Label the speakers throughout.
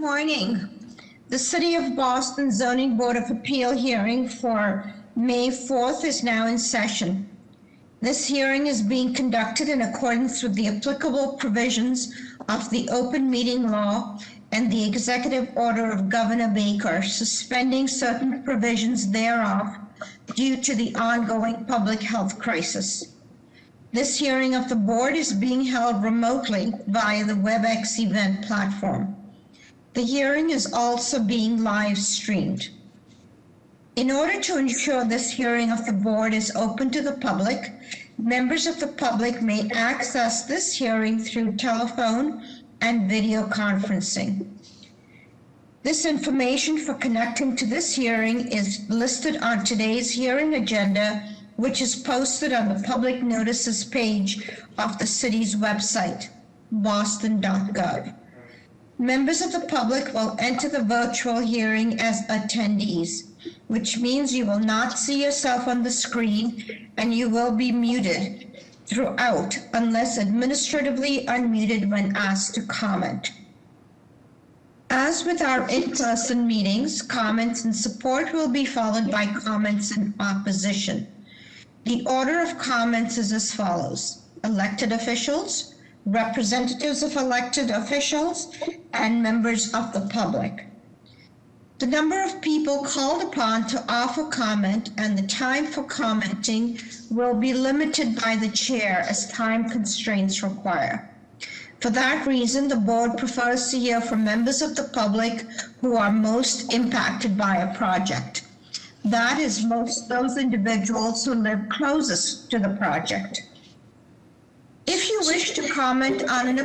Speaker 1: Morning. The City of Boston Zoning Board of Appeal hearing for May 4th is now in session. This hearing is being conducted in accordance with the applicable provisions of the open meeting law and the executive order of Governor Baker suspending certain provisions thereof due to the ongoing public health crisis. This hearing of the board is being held remotely via the WebEx event platform. The hearing is also being live streamed. In order to ensure this hearing of the board is open to the public, members of the public may access this hearing through telephone and video conferencing. This information for connecting to this hearing is listed on today's hearing agenda, which is posted on the public notices page of the city's website, boston.gov. Members of the public will enter the virtual hearing as attendees, which means you will not see yourself on the screen and you will be muted throughout unless administratively unmuted when asked to comment. As with our in-person meetings, comments in support will be followed by comments in opposition. The order of comments is as follows: elected officials, representatives of elected officials, and members of the public. The number of people called upon to offer comment and the time for commenting will be limited by the chair as time constraints require. For that reason, the board prefers to hear from members of the public who are most impacted by a project. That is those individuals who live closest to the project. If you wish to comment on an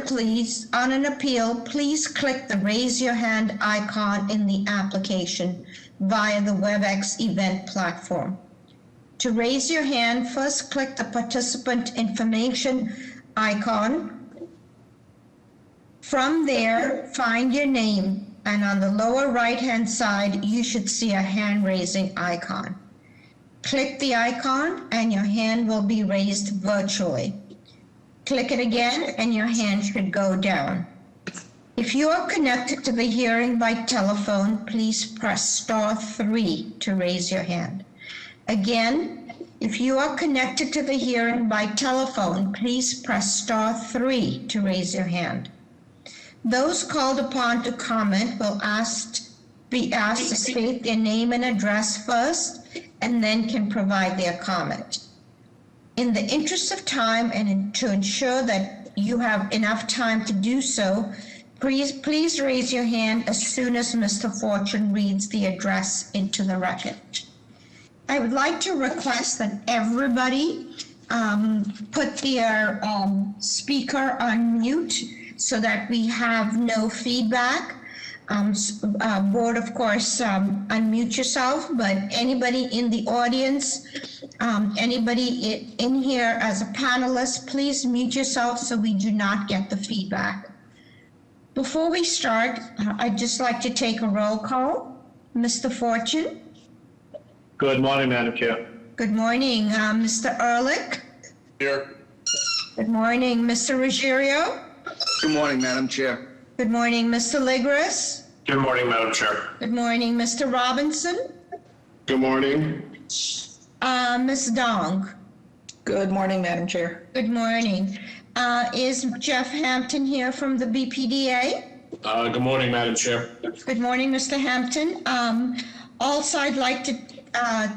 Speaker 1: appeal, please click the raise your hand icon in the application via the WebEx event platform. To raise your hand, first click the participant information icon. From there, find your name, and on the lower right-hand side, you should see a hand-raising icon. Click the icon and your hand will be raised virtually. Click it again and your hand should go down. If you are connected to the hearing by telephone, please press *3 to raise your hand. Again, if you are connected to the hearing by telephone, please press *3 to raise your hand. Those called upon to comment will be asked to state their name and address first and then can provide their comment. In the interest of time and to ensure that you have enough time to do so, please raise your hand as soon as Mr. Fortune reads the address into the record. I would like to request that everybody put their speaker on mute so that we have no feedback. Board, of course, unmute yourself, but anybody in the audience, anybody in here as a panelist, please mute yourself so we do not get the feedback. Before we start, I'd just like to take a roll call. Mr. Fortune.
Speaker 2: Good morning, Madam Chair.
Speaker 1: Good morning. Mr. Ehrlich.
Speaker 2: Here.
Speaker 1: Good morning. Mr. Ruggiero.
Speaker 3: Good morning, Madam Chair.
Speaker 1: Good morning, Mr. Ligris.
Speaker 2: Good morning, Madam Chair.
Speaker 1: Good morning, Mr. Robinson.
Speaker 2: Good morning.
Speaker 1: Ms. Dong.
Speaker 4: Good morning, Madam Chair.
Speaker 1: Good morning. Is Jeff Hampton here from the BPDA?
Speaker 2: Good morning, Madam Chair.
Speaker 1: Good morning, Mr. Hampton. Also, I'd like to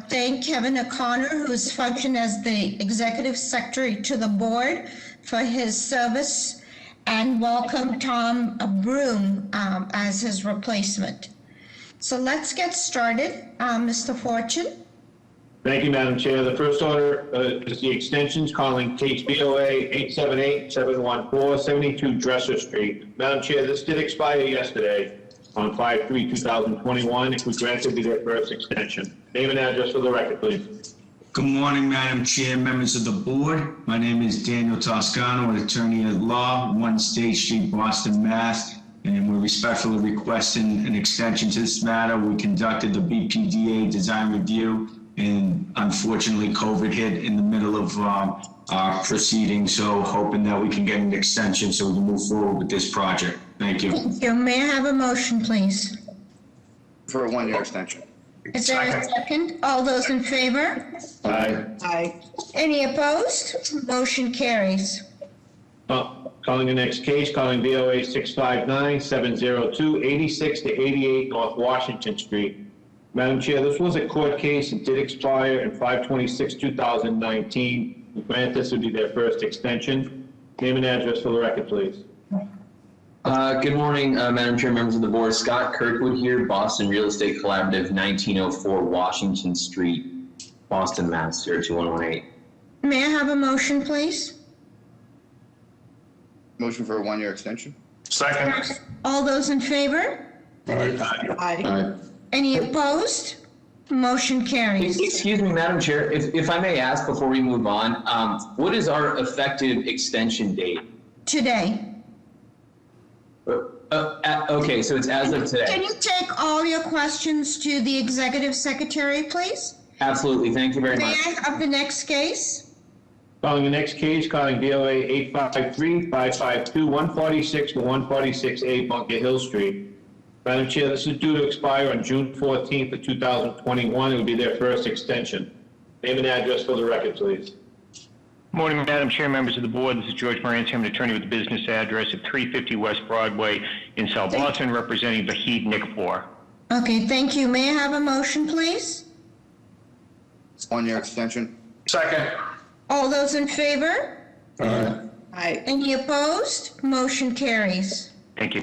Speaker 1: thank Kevin O'Connor, who has functioned as the Executive Secretary to the board, for his service, and welcome Tom Broom as his replacement. So let's get started. Mr. Fortune.
Speaker 2: Thank you, Madam Chair. The first order is the extensions calling case BOA 878-714, 72 Dresser Street. Madam Chair, this did expire yesterday on 5/3/2021. We granted the first extension. Name and address for the record, please.
Speaker 5: Good morning, Madam Chair, members of the board. My name is Daniel Toscano, an attorney at law, 1 State Street, Boston, Mass. And we're respectfully requesting an extension to this matter. We conducted the BPDA design review, and unfortunately COVID hit in the middle of our proceedings, so hoping that we can get an extension so we can move forward with this project. Thank you.
Speaker 1: Thank you. May I have a motion, please?
Speaker 3: For a one-year extension.
Speaker 1: Is there a second? All those in favor?
Speaker 2: Aye.
Speaker 4: Aye.
Speaker 1: Any opposed? Motion carries.
Speaker 2: Calling the next case, calling BOA 659-702, 86 to 88 North Washington Street. Madam Chair, this was a court case. It did expire in 5/26/2019. We grant this would be their first extension. Name and address for the record, please.
Speaker 6: Good morning, Madam Chair, members of the board. Scott Kirkwood here, Boston Real Estate Collaborative, 1904 Washington Street, Boston, Mass. 02118.
Speaker 1: May I have a motion, please?
Speaker 3: Motion for a one-year extension?
Speaker 2: Second.
Speaker 1: All those in favor?
Speaker 4: Aye.
Speaker 1: Any opposed? Motion carries.
Speaker 6: Excuse me, Madam Chair, if I may ask before we move on, what is our effective extension date?
Speaker 1: Today.
Speaker 6: Okay, so it's as of
Speaker 1: Can
Speaker 6: today.
Speaker 1: you take all your questions to the executive secretary, please?
Speaker 6: Absolutely, thank you very
Speaker 1: May
Speaker 6: much.
Speaker 1: I have the next case?
Speaker 2: Calling the next case, calling BOA 853-552, 146 to 146A Bunker Hill Street. Madam Chair, this is due to expire on June 14th of 2021. It would be their first extension. Name and address for the record, please.
Speaker 7: Morning, Madam Chair, members of the board. This is George Moranci. I'm an attorney with the business address at 350 West Broadway in South Boston, representing Vahid Nikfor.
Speaker 1: Okay, thank you. May I have a motion, please?
Speaker 3: One-year extension?
Speaker 2: Second.
Speaker 1: All those in favor?
Speaker 4: Aye.
Speaker 1: Any opposed? Motion carries.
Speaker 7: Thank you.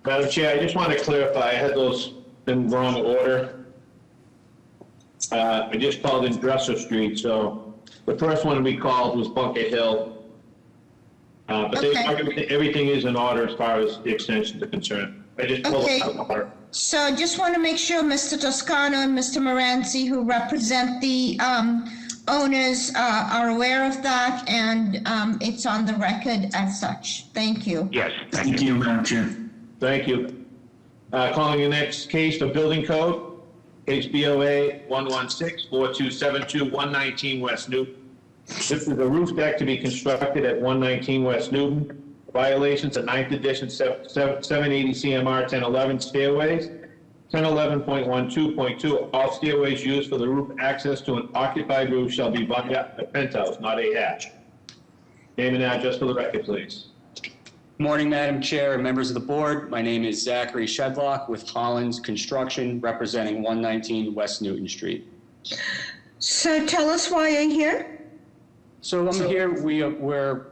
Speaker 2: Madam Chair, I just want to clarify, I had those in wrong order. I just called in Dresser Street, so the first one we called was Bunker Hill. But everything is in order as far as the extensions are concerned. I just pulled
Speaker 1: Okay.
Speaker 2: it out of order.
Speaker 1: So I just want to make sure Mr. Toscano and Mr. Moranci, who represent the owners, are aware of that, and it's on the record as such. Thank you.
Speaker 7: Yes,
Speaker 5: Thank you, Madam Chair.
Speaker 2: Thank you. Calling the next case, the building code, case BOA 116-4272, 119 West Newton. This is a roof deck to be constructed at 119 West Newton. Violations of 9th edition 780 CMR 1011 stairways. 1011.12.2, all stairways used for the roof access to an occupied roof shall be via a penthouse, not a hatch. Name and address for the record, please.
Speaker 8: Morning, Madam Chair and members of the board. My name is Zachary Shedlock with Hollins Construction, representing 119 West Newton Street.
Speaker 1: So tell us why you're here.
Speaker 8: So I'm here, we're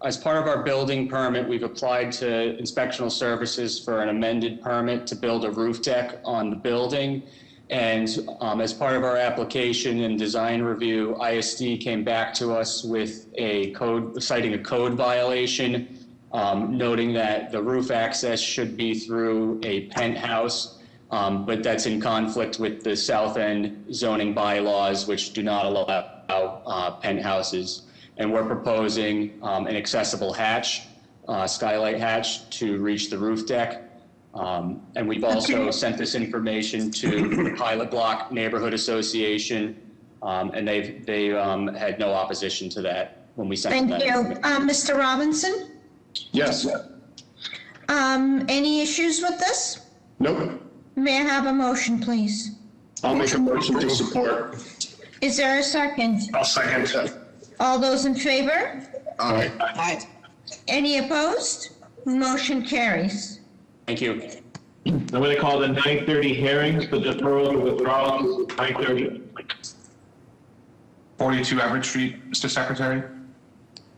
Speaker 8: as part of our building permit, we've applied to inspectional services for an amended permit to build a roof deck on the building. And as part of our application and design review, ISD came back to us with citing a code violation, noting that the roof access should be through a penthouse, but that's in conflict with the South End zoning bylaws, which do not allow penthouses. And we're proposing an accessible hatch, skylight hatch, to reach the roof deck. And we've also sent this information to the Pilot Block Neighborhood Association, and they had no opposition to that when we sent them
Speaker 1: Thank
Speaker 8: that
Speaker 1: you.
Speaker 8: information.
Speaker 1: Mr. Robinson,
Speaker 2: Yes.
Speaker 1: any issues with this?
Speaker 2: Nope.
Speaker 1: May I have a motion, please?
Speaker 2: I'll make a motion to support.
Speaker 1: Is there a second?
Speaker 2: I'll second.
Speaker 1: All those in favor?
Speaker 3: Aye.
Speaker 4: Aye.
Speaker 1: Any opposed? Motion carries.
Speaker 8: Thank you.
Speaker 2: I'm going to call the 9:30 hearings for deferral and withdrawal. 9:30.
Speaker 9: 42 Everett Street, Mr. Secretary.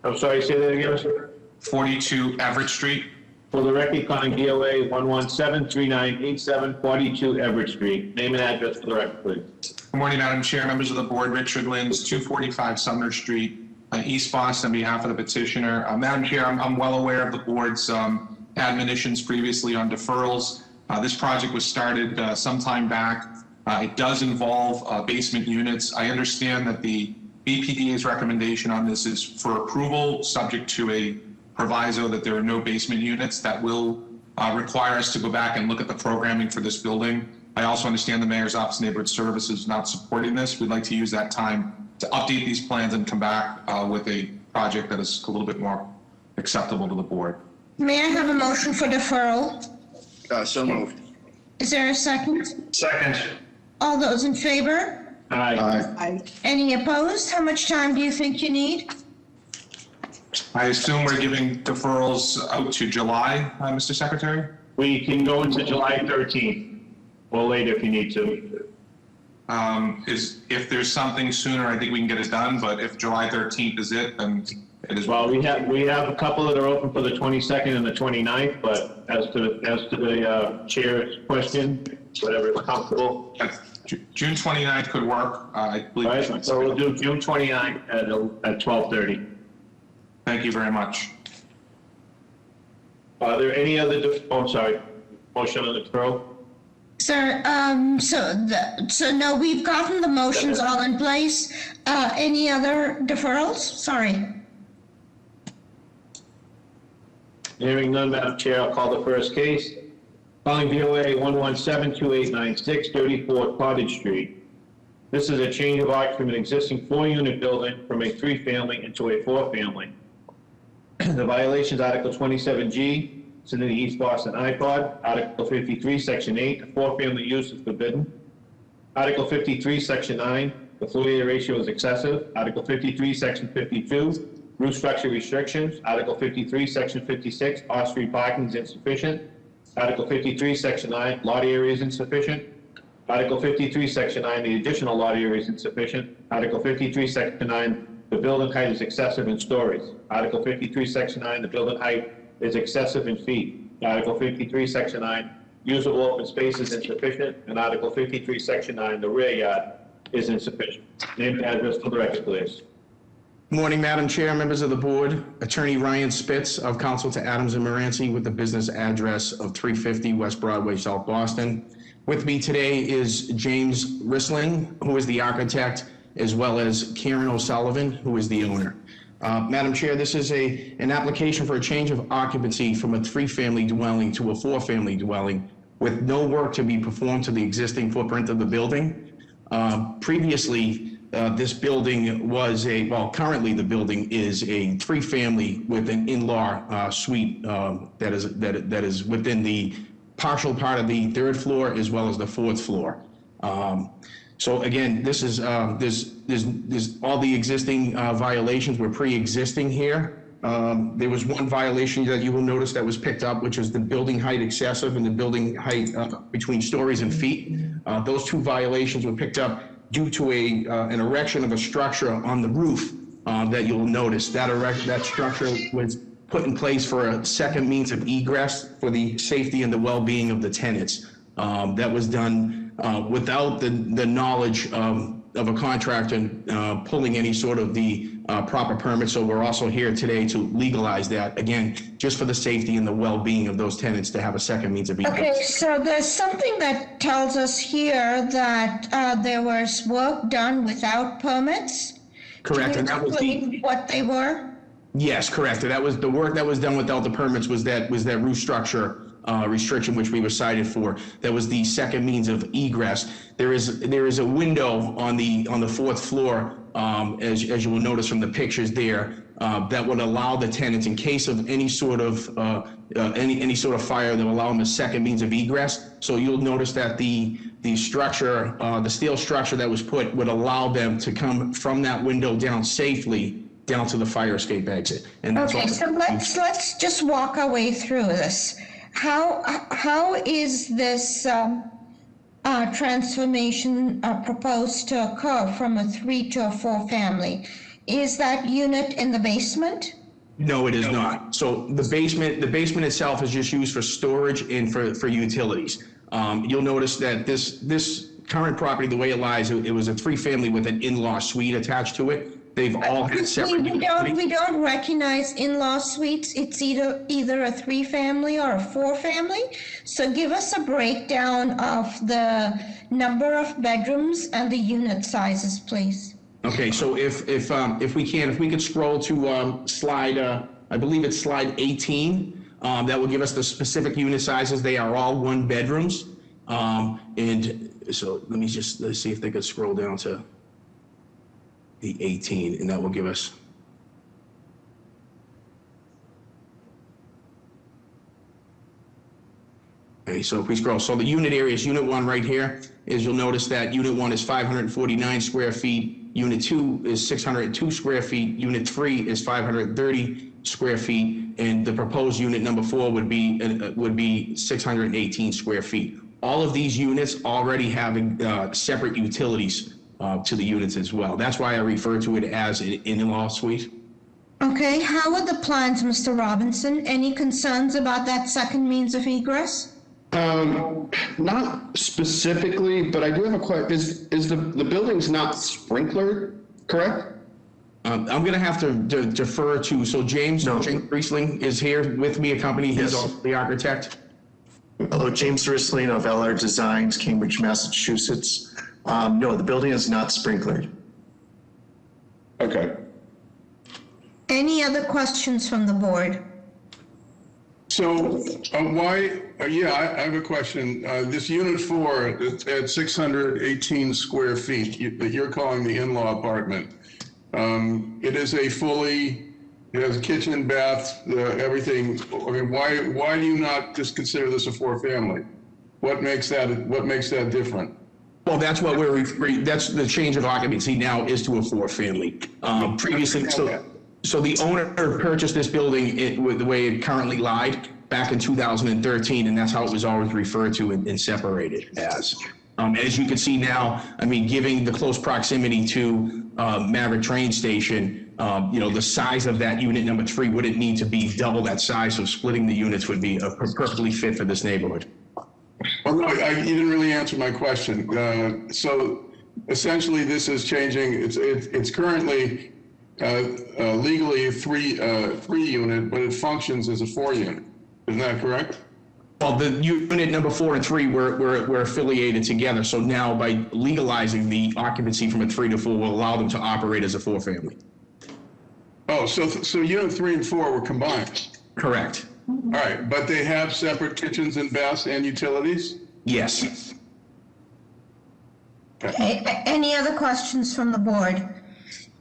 Speaker 2: I'm sorry, say that again, sir.
Speaker 9: 42 Everett Street.
Speaker 2: For the record, calling DOA 117-3987, 42 Everett Street. Name and address for the record, please.
Speaker 9: Good morning, Madam Chair, members of the board. Richard Lins, 245 Sumner Street, East Boston, on behalf of the petitioner. Madam Chair, I'm well aware of the board's admonitions previously on deferrals. This project was started some time back. It does involve basement units. I understand that the BPDA's recommendation on this is for approval, subject to a proviso that there are no basement units. That will require us to go back and look at the programming for this building. I also understand the Mayor's Office of Neighborhood Services is not supporting this. We'd like to use that time to update these plans and come back with a project that is a little bit more acceptable to the board.
Speaker 1: May I have a motion for deferral?
Speaker 3: So moved.
Speaker 1: Is there a second?
Speaker 2: Second.
Speaker 1: All those in favor?
Speaker 2: Aye.
Speaker 4: Aye.
Speaker 1: Any opposed? How much time do you think you need?
Speaker 9: I assume we're giving deferrals out to July, Mr. Secretary?
Speaker 2: We can go into July 13th, or later if you need to.
Speaker 9: If there's something sooner, I think we can get it done, but if July 13th is it, then it is.
Speaker 2: Well, we have a couple that are open for the 22nd and the 29th, but as to the chair's question, whatever is comfortable.
Speaker 9: June 29th could work, I believe.
Speaker 2: All right, so we'll do June 29th at 12:30.
Speaker 9: Thank you very much.
Speaker 2: Are there any other, I'm sorry, motion on the deferral?
Speaker 1: Sir, so no, we've gotten the motions all in place. Any other deferrals? Sorry.
Speaker 2: Hearing none, Madam Chair, I'll call the first case. Calling BOA 1172896, 34 Cottage Street. This is a change of art from an existing 4-unit building from a 3-family into a 4-family. The violations, Article 27G, it's in the East Boston iPod. Article 53, Section 8, the 4-family use is forbidden. Article 53, Section 9, the floor area ratio is excessive. Article 53, Section 52, roof structure restrictions. Article 53, Section 56, off-street parking is insufficient. Article 53, Section 9, lot area is insufficient. Article 53, Section 9, the additional lot area is insufficient. Article 53, Section 9, the building height is excessive in stories. Article 53, Section 9, the building height is excessive in feet. Article 53, Section 9, usable open space is insufficient. And Article 53, Section 9, the rear yard is insufficient. Name and address for the record, please.
Speaker 10: Morning, Madam Chair, members of the board. Attorney Ryan Spitz of Counsel to Adams and Moranci with the business address of 350 West Broadway, South Boston. With me today is James Risling, who is the architect, as well as Karen O'Sullivan, who is the owner. Madam Chair, this is an application for a change of occupancy from a 3-family dwelling to a 4-family dwelling with no work to be performed to the existing footprint of the building. Previously, this building was currently the building is a 3-family with an in-law suite that is within the partial part of the 3rd floor as well as the 4th floor. So again, this is there's all the existing violations were pre-existing here. There was one violation that you will notice that was picked up, which is the building height excessive and the building height between stories and feet. Those 2 violations were picked up due to an erection of a structure on the roof that you'll notice. That structure was put in place for a second means of egress for the safety and the well-being of the tenants. That was done without the knowledge of a contractor pulling any sort of the proper permit. So we're also here today to legalize that, again, just for the safety and the well-being of those tenants to have a second means of egress.
Speaker 1: Okay, so there's something that tells us here that there was work done without permits.
Speaker 10: Correct,
Speaker 1: Can you
Speaker 10: and that was
Speaker 1: explain what they were?
Speaker 10: Yes, correct. And that was the work that was done without the permits was that roof structure restriction, which we were cited for. That was the second means of egress. There is a window on the 4th floor, as you will notice from the pictures there, that would allow the tenants, in case of any sort of any sort of fire, that will allow them a second means of egress. So you'll notice that the structure, the steel structure that was put, would allow them to come from that window down safely down to the fire escape exit. And that's
Speaker 1: Okay, so let's just walk our way through this. How is this transformation proposed to occur from a 3 to a 4 family? Is that unit in the basement?
Speaker 10: No, it is not. So the basement itself is just used for storage and for utilities. You'll notice that this current property, the way it lies, it was a 3-family with an in-law suite attached to it. They've all had separate utilities.
Speaker 1: We don't recognize in-law suites. It's either a 3-family or a 4-family. So give us a breakdown of the number of bedrooms and the unit sizes, please.
Speaker 10: Okay, so if we could scroll to slide, I believe it's slide 18. That will give us the specific unit sizes. They are all 1 bedrooms. And so let's see if they could scroll down to the 18, and that will give us. Okay, so please scroll. So the unit area is unit 1 right here. You'll notice that unit 1 is 549 square feet. Unit 2 is 602 square feet. Unit 3 is 530 square feet. And the proposed unit number 4 would be 618 square feet. All of these units already have separate utilities to the units as well. That's why I refer to it as an in-law suite.
Speaker 1: Okay, how are the plans, Mr. Robinson? Any concerns about that second means of egress?
Speaker 11: Not specifically, but I do have a question. Is the building's not sprinklered, correct?
Speaker 10: I'm going to have to defer to, so James Riesling is here with me, accompanying, he's also the architect.
Speaker 12: Hello, James Riesling of LR Designs, Cambridge, Massachusetts. No, the building is not sprinklered.
Speaker 11: Okay.
Speaker 1: Any other questions from the board?
Speaker 13: So I have a question. This unit 4 at 618 square feet that you're calling the in-law apartment, it is it has a kitchen, bath, everything. I mean, why do you not just consider this a 4-family? What makes that different?
Speaker 10: Well, that's what that's the change of occupancy now is to a 4-family. Previously, so the owner purchased this building with the way it currently lied back in 2013, and that's how it was always referred to and separated as. As you can see now, I mean, given the close proximity to Maverick train station, the size of that unit number 3 wouldn't need to be double that size, so splitting the units would be perfectly fit for this neighborhood.
Speaker 13: Well, no, you didn't really answer my question. So essentially, this is changing. It's currently legally a 3 unit, but it functions as a 4 unit. Isn't that correct?
Speaker 10: Well, the unit number 4 and 3 were affiliated together. So now by legalizing the occupancy from a 3 to 4 will allow them to operate as a 4-family.
Speaker 13: Oh, so unit 3 and 4 were combined?
Speaker 10: Correct.
Speaker 13: All right, but they have separate kitchens and baths and utilities?
Speaker 10: Yes.
Speaker 1: Okay, any other questions from the board?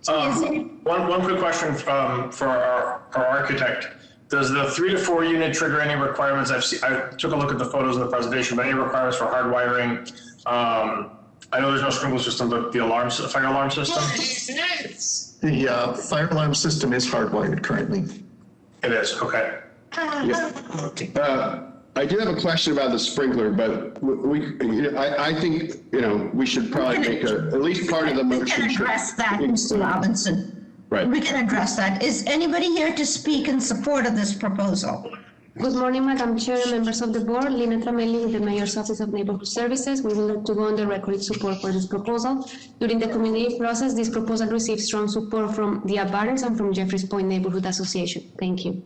Speaker 14: One quick question for our architect. Does the 3 to 4 unit trigger any requirements? I took a look at the photos in the presentation, but any requirements for hardwiring? I know there's no sprinkler system, but the fire alarm system?
Speaker 12: The fire alarm system is hardwired currently.
Speaker 14: It is, okay.
Speaker 11: I do have a question about the sprinkler, but I think, we should probably make at least part of the motion.
Speaker 1: We can address that, Mr. Robinson.
Speaker 11: Right.
Speaker 1: We can address that. Is anybody here to speak in support of this proposal?
Speaker 15: Good morning, Madam Chair and members of the board. Lina Tramelli with the Mayor's Office of Neighborhood Services. We would like to go on the record in support for this proposal. During the community process, this proposal received strong support from the abutters and from Jeffries Point Neighborhood Association. Thank you.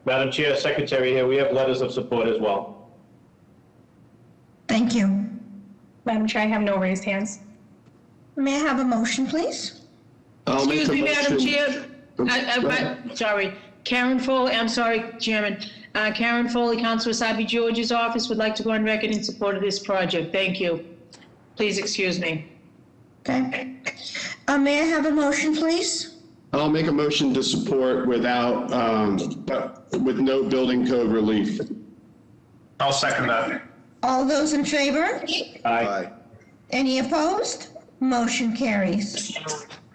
Speaker 2: Madam Chair, Secretary here, we have letters of support as well.
Speaker 1: Thank you.
Speaker 16: Madam Chair, I have no raised hands.
Speaker 1: May I have a motion, please?
Speaker 16: Excuse me, Madam Chair. Sorry. Karen Foley, I'm sorry, Chairman. Karen Foley, Councilor Sabi George's office would like to go on record in support of this project. Thank you. Please excuse me.
Speaker 1: Okay. May I have a motion, please?
Speaker 11: I'll make a motion to support with no building code relief.
Speaker 14: I'll second that.
Speaker 1: All those in favor?
Speaker 2: Aye.
Speaker 1: Any opposed? Motion carries.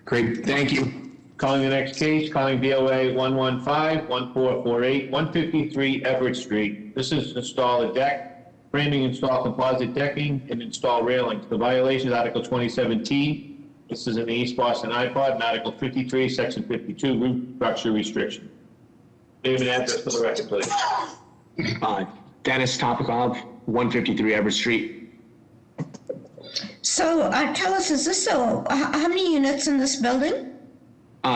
Speaker 10: Great, thank you.
Speaker 2: Calling the next case, calling BOA 115-1448, 153 Everett Street. This is to install a deck, framing, install composite decking, and install railings. The violation is Article 27T. This is in the East Boston iPod, and Article 53, Section 52, roof structure restriction. Name and address for the record, please.
Speaker 17: Dennis Topikov, 153 Everett Street.
Speaker 1: So tell us, how many units in this building?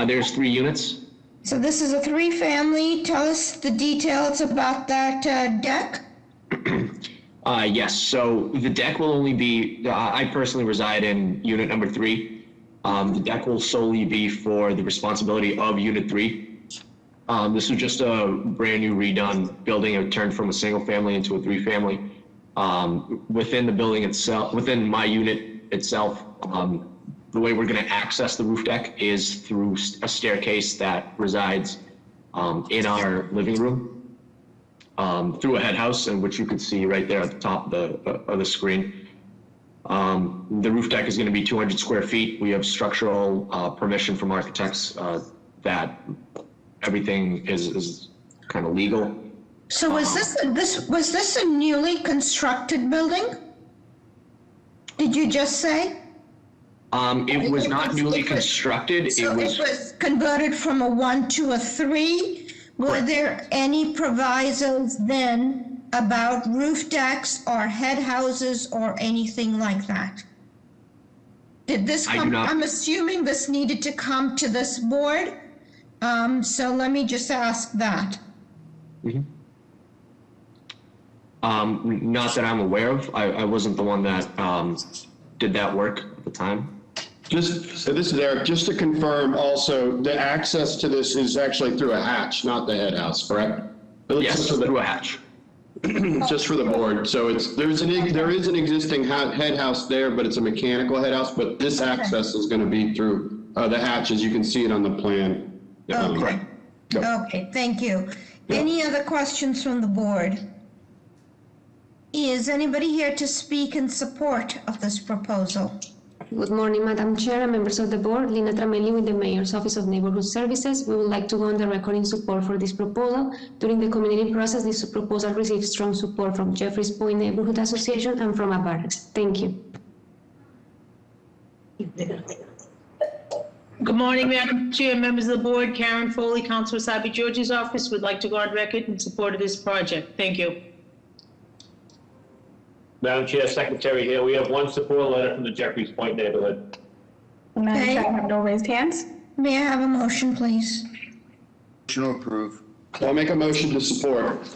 Speaker 17: There's 3 units.
Speaker 1: So this is a 3-family. Tell us the details about that deck.
Speaker 17: Yes, so the deck will only be, I personally reside in unit number 3. The deck will solely be for the responsibility of unit 3. This was just a brand new redone building. It turned from a single family into a 3-family. Within the building itself, within my unit itself, the way we're going to access the roof deck is through a staircase that resides in our living room through a head house, and which you can see right there at the top of the screen. The roof deck is going to be 200 square feet. We have structural permission from architects that everything is kind of legal.
Speaker 1: So was this a newly constructed building? Did you just say?
Speaker 17: It was not newly constructed.
Speaker 1: So it was converted from a 1 to a 3. Were there any provisos then about roof decks or head houses or anything like that? Did this come? I'm assuming this needed to come to this board. So let me just ask that.
Speaker 17: Not that I'm aware of. I wasn't the one that did that work at the time.
Speaker 11: This is Eric. Just to confirm also, the access to this is actually through a hatch, not the head house, correct?
Speaker 17: Yes, through a hatch.
Speaker 11: Just for the board. So there is an existing head house there, but it's a mechanical head house, but this access is going to be through the hatch, as you can see it on the plan.
Speaker 1: Okay. Okay, thank you. Any other questions from the board? Is anybody here to speak in support of this proposal?
Speaker 15: Good morning, Madam Chair and members of the board. Lina Tramelli with the Mayor's Office of Neighborhood Services. We would like to go on the record in support for this proposal. During the community process, this proposal received strong support from Jeffries Point Neighborhood Association and from abutters. Thank you.
Speaker 16: Good morning, Madam Chair, members of the board. Karen Foley, Councilor Sabi George's office, would like to go on record in support of this project. Thank you.
Speaker 2: Madam Chair, Secretary here. We have one support letter from the Jeffries Point neighborhood.
Speaker 1: Madam Chair, I have no raised hands. May I have a motion, please?
Speaker 3: Motion to approve.
Speaker 11: I'll make a motion to support.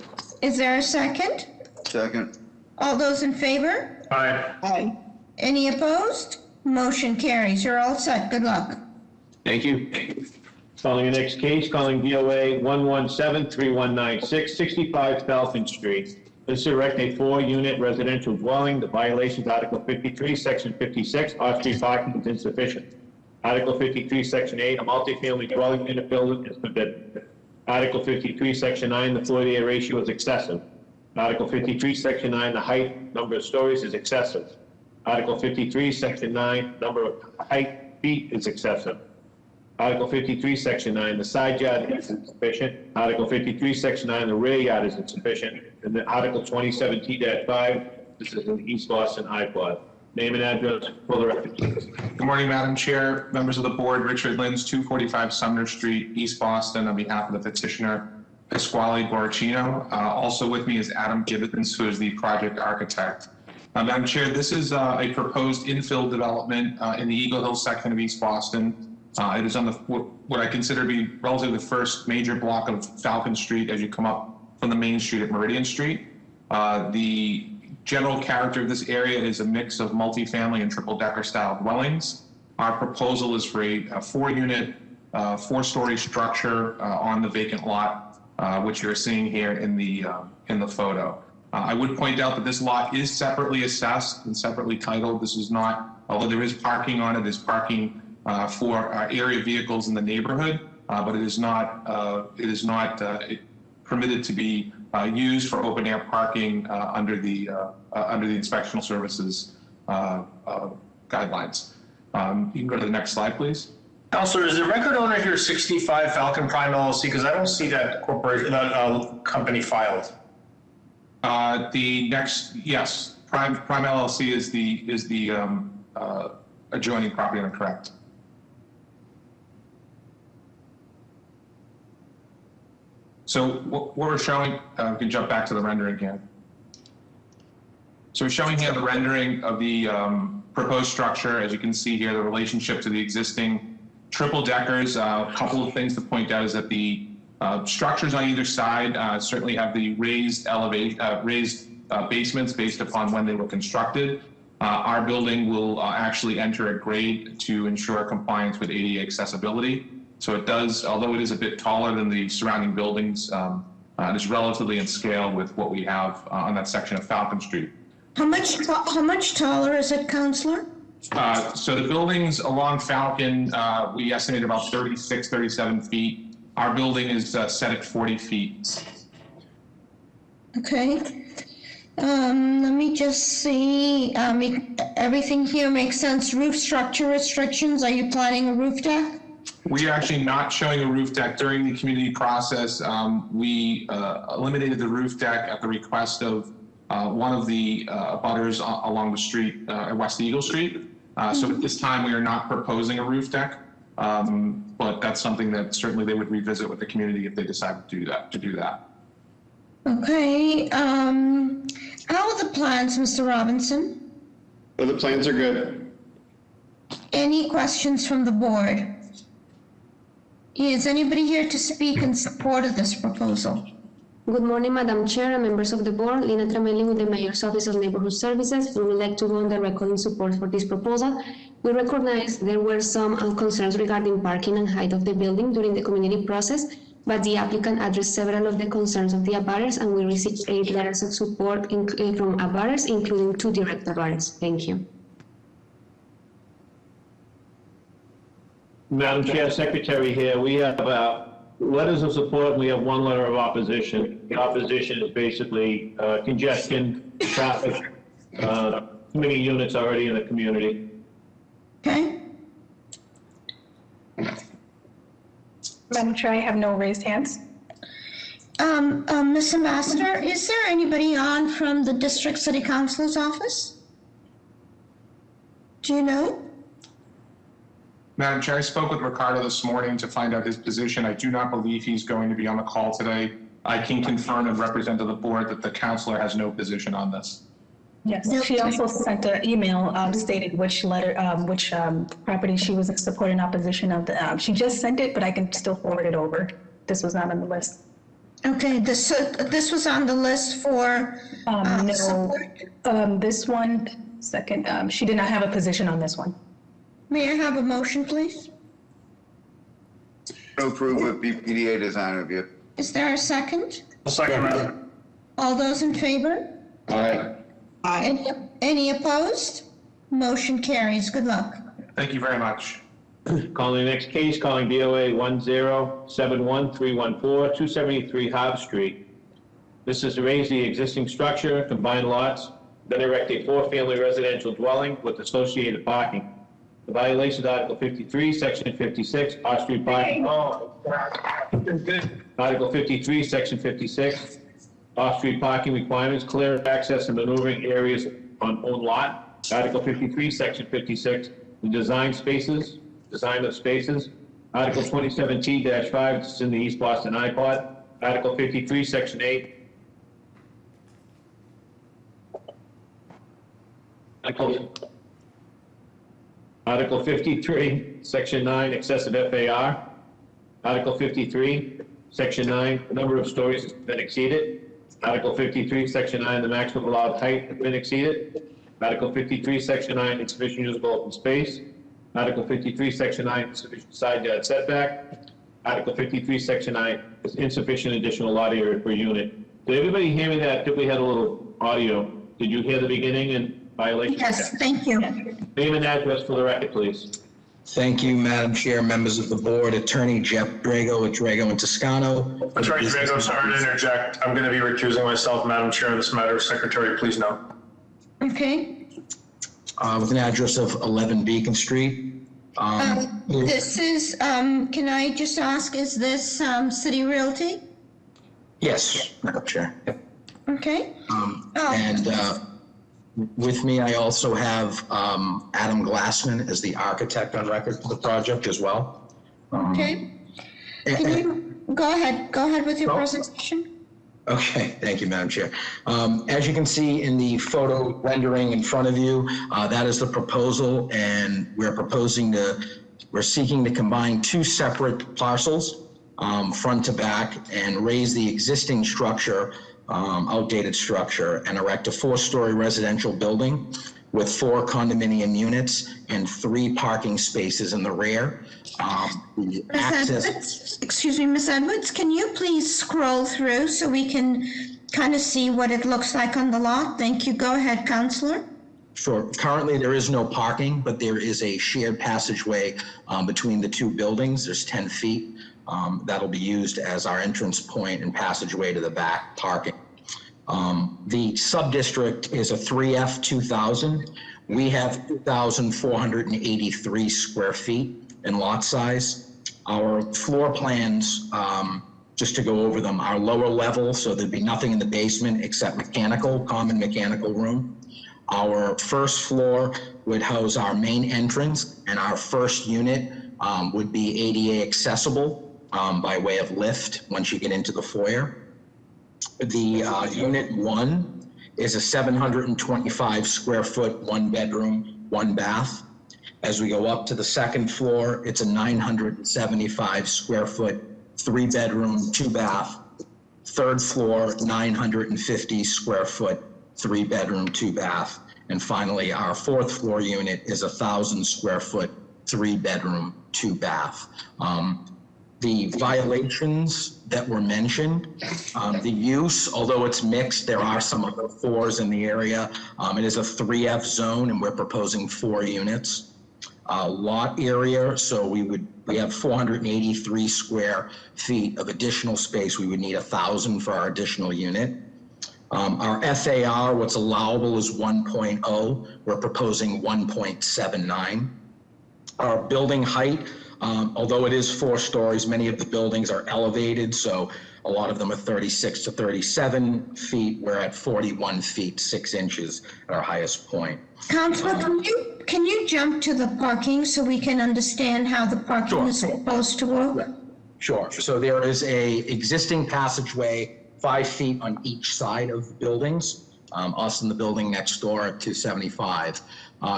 Speaker 1: Is there a second?
Speaker 3: Second.
Speaker 1: All those in favor?
Speaker 14: Aye.
Speaker 1: Aye. Any opposed? Motion carries. You're all set. Good luck.
Speaker 17: Thank you.
Speaker 2: Calling the next case, calling DOA 117-3196, 65 Falcon Street. This is erect a 4-unit residential dwelling. The violations, Article 53, Section 56, off-street parking is insufficient. Article 53, Section 8, a multifamily dwelling unit building is forbidden. Article 53, Section 9, the floor-to-area ratio is excessive. Article 53, Section 9, the number of stories is excessive. Article 53, Section 9, number of feet is excessive. Article 53, Section 9, the side yard is insufficient. Article 53, Section 9, the rear yard is insufficient. And then Article 27T-5, this is in East Boston, iPod. Name and address for the record, please.
Speaker 9: Good morning, Madam Chair, members of the board. Richard Lins, 245 Sumner Street, East Boston, on behalf of the petitioner, Pasquale Borrachino. Also with me is Adam Gibbons, who is the project architect. Madam Chair, this is a proposed infill development in the Eagle Hill section of East Boston. It is on what I consider to be relatively the first major block of Falcon Street as you come up from the main street at Meridian Street. The general character of this area is a mix of multifamily and triple-decker style dwellings. Our proposal is for a 4-unit, 4-story structure on the vacant lot, which you're seeing here in the photo. I would point out that this lot is separately assessed and separately titled. This is not, although there is parking on it, there's parking for area vehicles in the neighborhood, but it is not permitted to be used for open air parking under the inspectional services guidelines. You can go to the next slide, please.
Speaker 14: Councilor, is the record owner here 65 Falcon Prime LLC? Because I don't see that corporation, that company filed.
Speaker 9: Yes, Prime LLC is the adjoining property owner, correct? So what we're showing, we can jump back to the rendering here. So we're showing here the rendering of the proposed structure. As you can see here, the relationship to the existing triple deckers. A couple of things to point out is that the structures on either side certainly have the raised basements based upon when they were constructed. Our building will actually enter a grade to ensure compliance with ADA accessibility. So it does, although it is a bit taller than the surrounding buildings, it is relatively in scale with what we have on that section of Falcon Street.
Speaker 1: How much taller is it, Councillor?
Speaker 9: So the buildings along Falcon, we estimate about 36, 37 feet. Our building is set at 40 feet.
Speaker 1: Okay. Let me just see, everything here makes sense. Roof structure restrictions, are you planning a roof deck?
Speaker 9: We are actually not showing a roof deck during the community process. We eliminated the roof deck at the request of one of the abutters along the street, West Eagle Street. So at this time, we are not proposing a roof deck, but that's something that certainly they would revisit with the community if they decide to do that.
Speaker 1: Okay, how are the plans, Mr. Robinson?
Speaker 11: The plans are good.
Speaker 1: Any questions from the board? Is anybody here to speak in support of this proposal?
Speaker 15: Good morning, Madam Chair and members of the board. Lina Tramelli with the Mayor's Office of Neighborhood Services. We would like to go on the record in support for this proposal. We recognize there were some concerns regarding parking and height of the building during the community process, but the applicant addressed several of the concerns of the abutters, and we received 8 letters of support from abutters, including 2 direct abutters. Thank you.
Speaker 2: Madam Chair, Secretary here, we have letters of support, and we have 1 letter of opposition. The opposition is basically congestion, traffic, too many units already in the community.
Speaker 1: Okay.
Speaker 18: Madam Chair, I have no raised hands.
Speaker 1: Ms. Ambassador, is there anybody on from the District City Council's office? Do you know?
Speaker 9: Madam Chair, I spoke with Ricardo this morning to find out his position. I do not believe he's going to be on the call today. I can confirm and represent to the board that the counselor has no position on this.
Speaker 18: Yes, she also sent an email stating which property she was in support and opposition of. She just sent it, but I can still forward it over. This was not on the list.
Speaker 1: Okay, this was on the list for
Speaker 18: no.
Speaker 1: support?
Speaker 18: This one, second, she did not have a position on this one.
Speaker 1: May I have a motion, please?
Speaker 3: To approve with BPDA design review.
Speaker 1: Is there a second?
Speaker 14: A second, Madam.
Speaker 1: All those in favor?
Speaker 11: Aye.
Speaker 1: Any opposed? Motion carries. Good luck.
Speaker 9: Thank you very much.
Speaker 2: Calling the next case, calling BOA 1071314, 273 Hobbs Street. This is to raise the existing structure, combined lots, then erect a 4-family residential dwelling with associated parking. The violation of Article 53, Section 56, off-street parking. Article 53, Section 56, off-street parking requirements, clear access and maneuvering areas on own lot. Article 53, Section 56, the design of spaces. Article 27T-5, this is in the East Boston iPod. Article 53, Section 8. Article 53, Section 9, excessive FAR. Article 53, Section 9, the number of stories has been exceeded. Article 53, Section 9, the maximum allowed height has been exceeded. Article 53, Section 9, insufficient usable open space. Article 53, Section 9, insufficient side yard setback. Article 53, Section 9, is insufficient additional lot area per unit. Did everybody hear me that we had a little audio? Did you hear the beginning and violation?
Speaker 1: Yes, thank you.
Speaker 2: Name and address for the record, please.
Speaker 10: Thank you, Madam Chair, members of the board, Attorney Jeff Drago with Drago and Toscano.
Speaker 14: Attorney Drago, sorry to interject. I'm going to be recusing myself, Madam Chair, on this matter. Secretary, please note.
Speaker 1: Okay.
Speaker 10: With an address of 11 Beacon Street.
Speaker 1: This is, can I just ask, is this City Realty?
Speaker 10: Yes, Madam Chair. Yep.
Speaker 1: Okay.
Speaker 10: And with me, I also have Adam Glassman as the architect on record for the project as well.
Speaker 1: Okay. Can you go ahead with your presentation?
Speaker 10: Okay, thank you, Madam Chair. As you can see in the photo rendering in front of you, that is the proposal, and we're seeking to combine 2 separate parcels, front to back, and raise the existing structure, outdated structure, and erect a 4-story residential building with 4 condominium units and 3 parking spaces in the rear.
Speaker 1: Excuse me, Ms. Edwards, can you please scroll through so we can kind of see what it looks like on the lot? Thank you. Go ahead, Counselor.
Speaker 10: Sure. Currently, there is no parking, but there is a shared passageway between the two buildings. There's 10 feet. That'll be used as our entrance point and passageway to the back parking. The sub-district is a 3F 2000. We have 2,483 square feet in lot size. Our floor plans, just to go over them, are lower level, so there'd be nothing in the basement except common mechanical room. Our first floor would house our main entrance, and our first unit would be ADA accessible by way of lift once you get into the foyer. The unit 1 is a 725 square foot, 1 bedroom, 1 bath. As we go up to the second floor, it's a 975 square foot, 3 bedroom, 2 bath. Third floor, 950 square foot, 3 bedroom, 2 bath. And finally, our fourth floor unit is 1,000 square foot, 3 bedroom, 2 bath. The violations that were mentioned, the use, although it's mixed, there are some other 4s in the area. It is a 3F zone, and we're proposing 4 units. Lot area, so we have 483 square feet of additional space. We would need 1,000 for our additional unit. Our FAR, what's allowable, is 1.0. We're proposing 1.79. Our building height, although it is 4 stories, many of the buildings are elevated, so a lot of them are 36 to 37 feet. We're at 41 feet, 6 inches at our highest point.
Speaker 1: Councilor, can you jump to the parking so we can understand how the parking is supposed to work?
Speaker 10: Sure. So there is a existing passageway 5 feet on each side of the buildings. Us and the building next door at 275.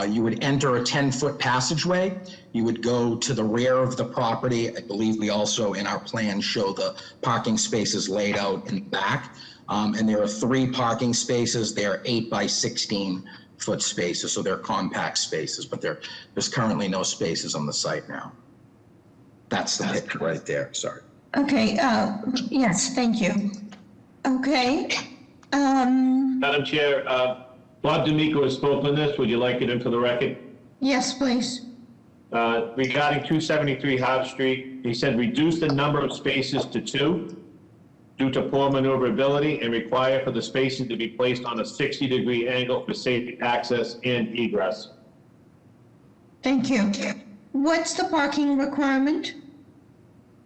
Speaker 10: You would enter a 10-foot passageway. You would go to the rear of the property. I believe we also in our plan show the parking spaces laid out in the back. And there are 3 parking spaces. They're 8 by 16 foot spaces, so they're compact spaces, but there's currently no spaces on the site now. That's the picture right there, sorry.
Speaker 1: Okay, yes, thank you. Okay.
Speaker 2: Madam Chair, Bob D'Amico has spoken on this. Would you like it into the record?
Speaker 1: Yes, please.
Speaker 2: Regarding 273 Harv Street, he said reduce the number of spaces to 2 due to poor maneuverability and require for the spaces to be placed on a 60-degree angle for safe access and egress.
Speaker 1: Thank you. What's the parking requirement?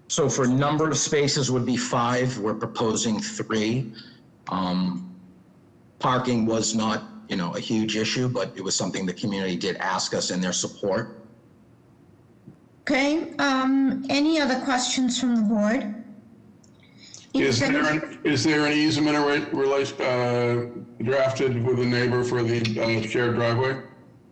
Speaker 10: So for number of spaces would be 5. We're proposing 3. Parking was not, a huge issue, but it was something the community did ask us in their support.
Speaker 1: Okay, any other questions from the board?
Speaker 13: Is there an easement drafted with the neighbor for the shared driveway?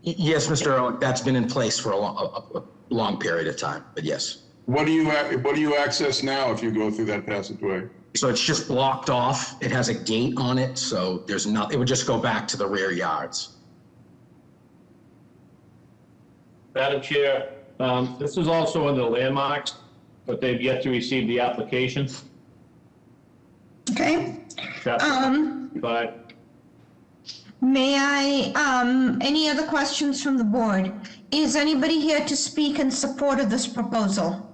Speaker 10: Yes, Mr. Ehrlich, that's been in place for a long period of time, but yes.
Speaker 13: What do you access now if you go through that passageway?
Speaker 10: So it's just blocked off. It has a gate on it, so there's not. It would just go back to the rear yards.
Speaker 2: Madam Chair, this is also under landmarks, but they've yet to receive the application.
Speaker 1: Okay.
Speaker 2: But
Speaker 1: May I, any other questions from the board? Is anybody here to speak in support of this proposal?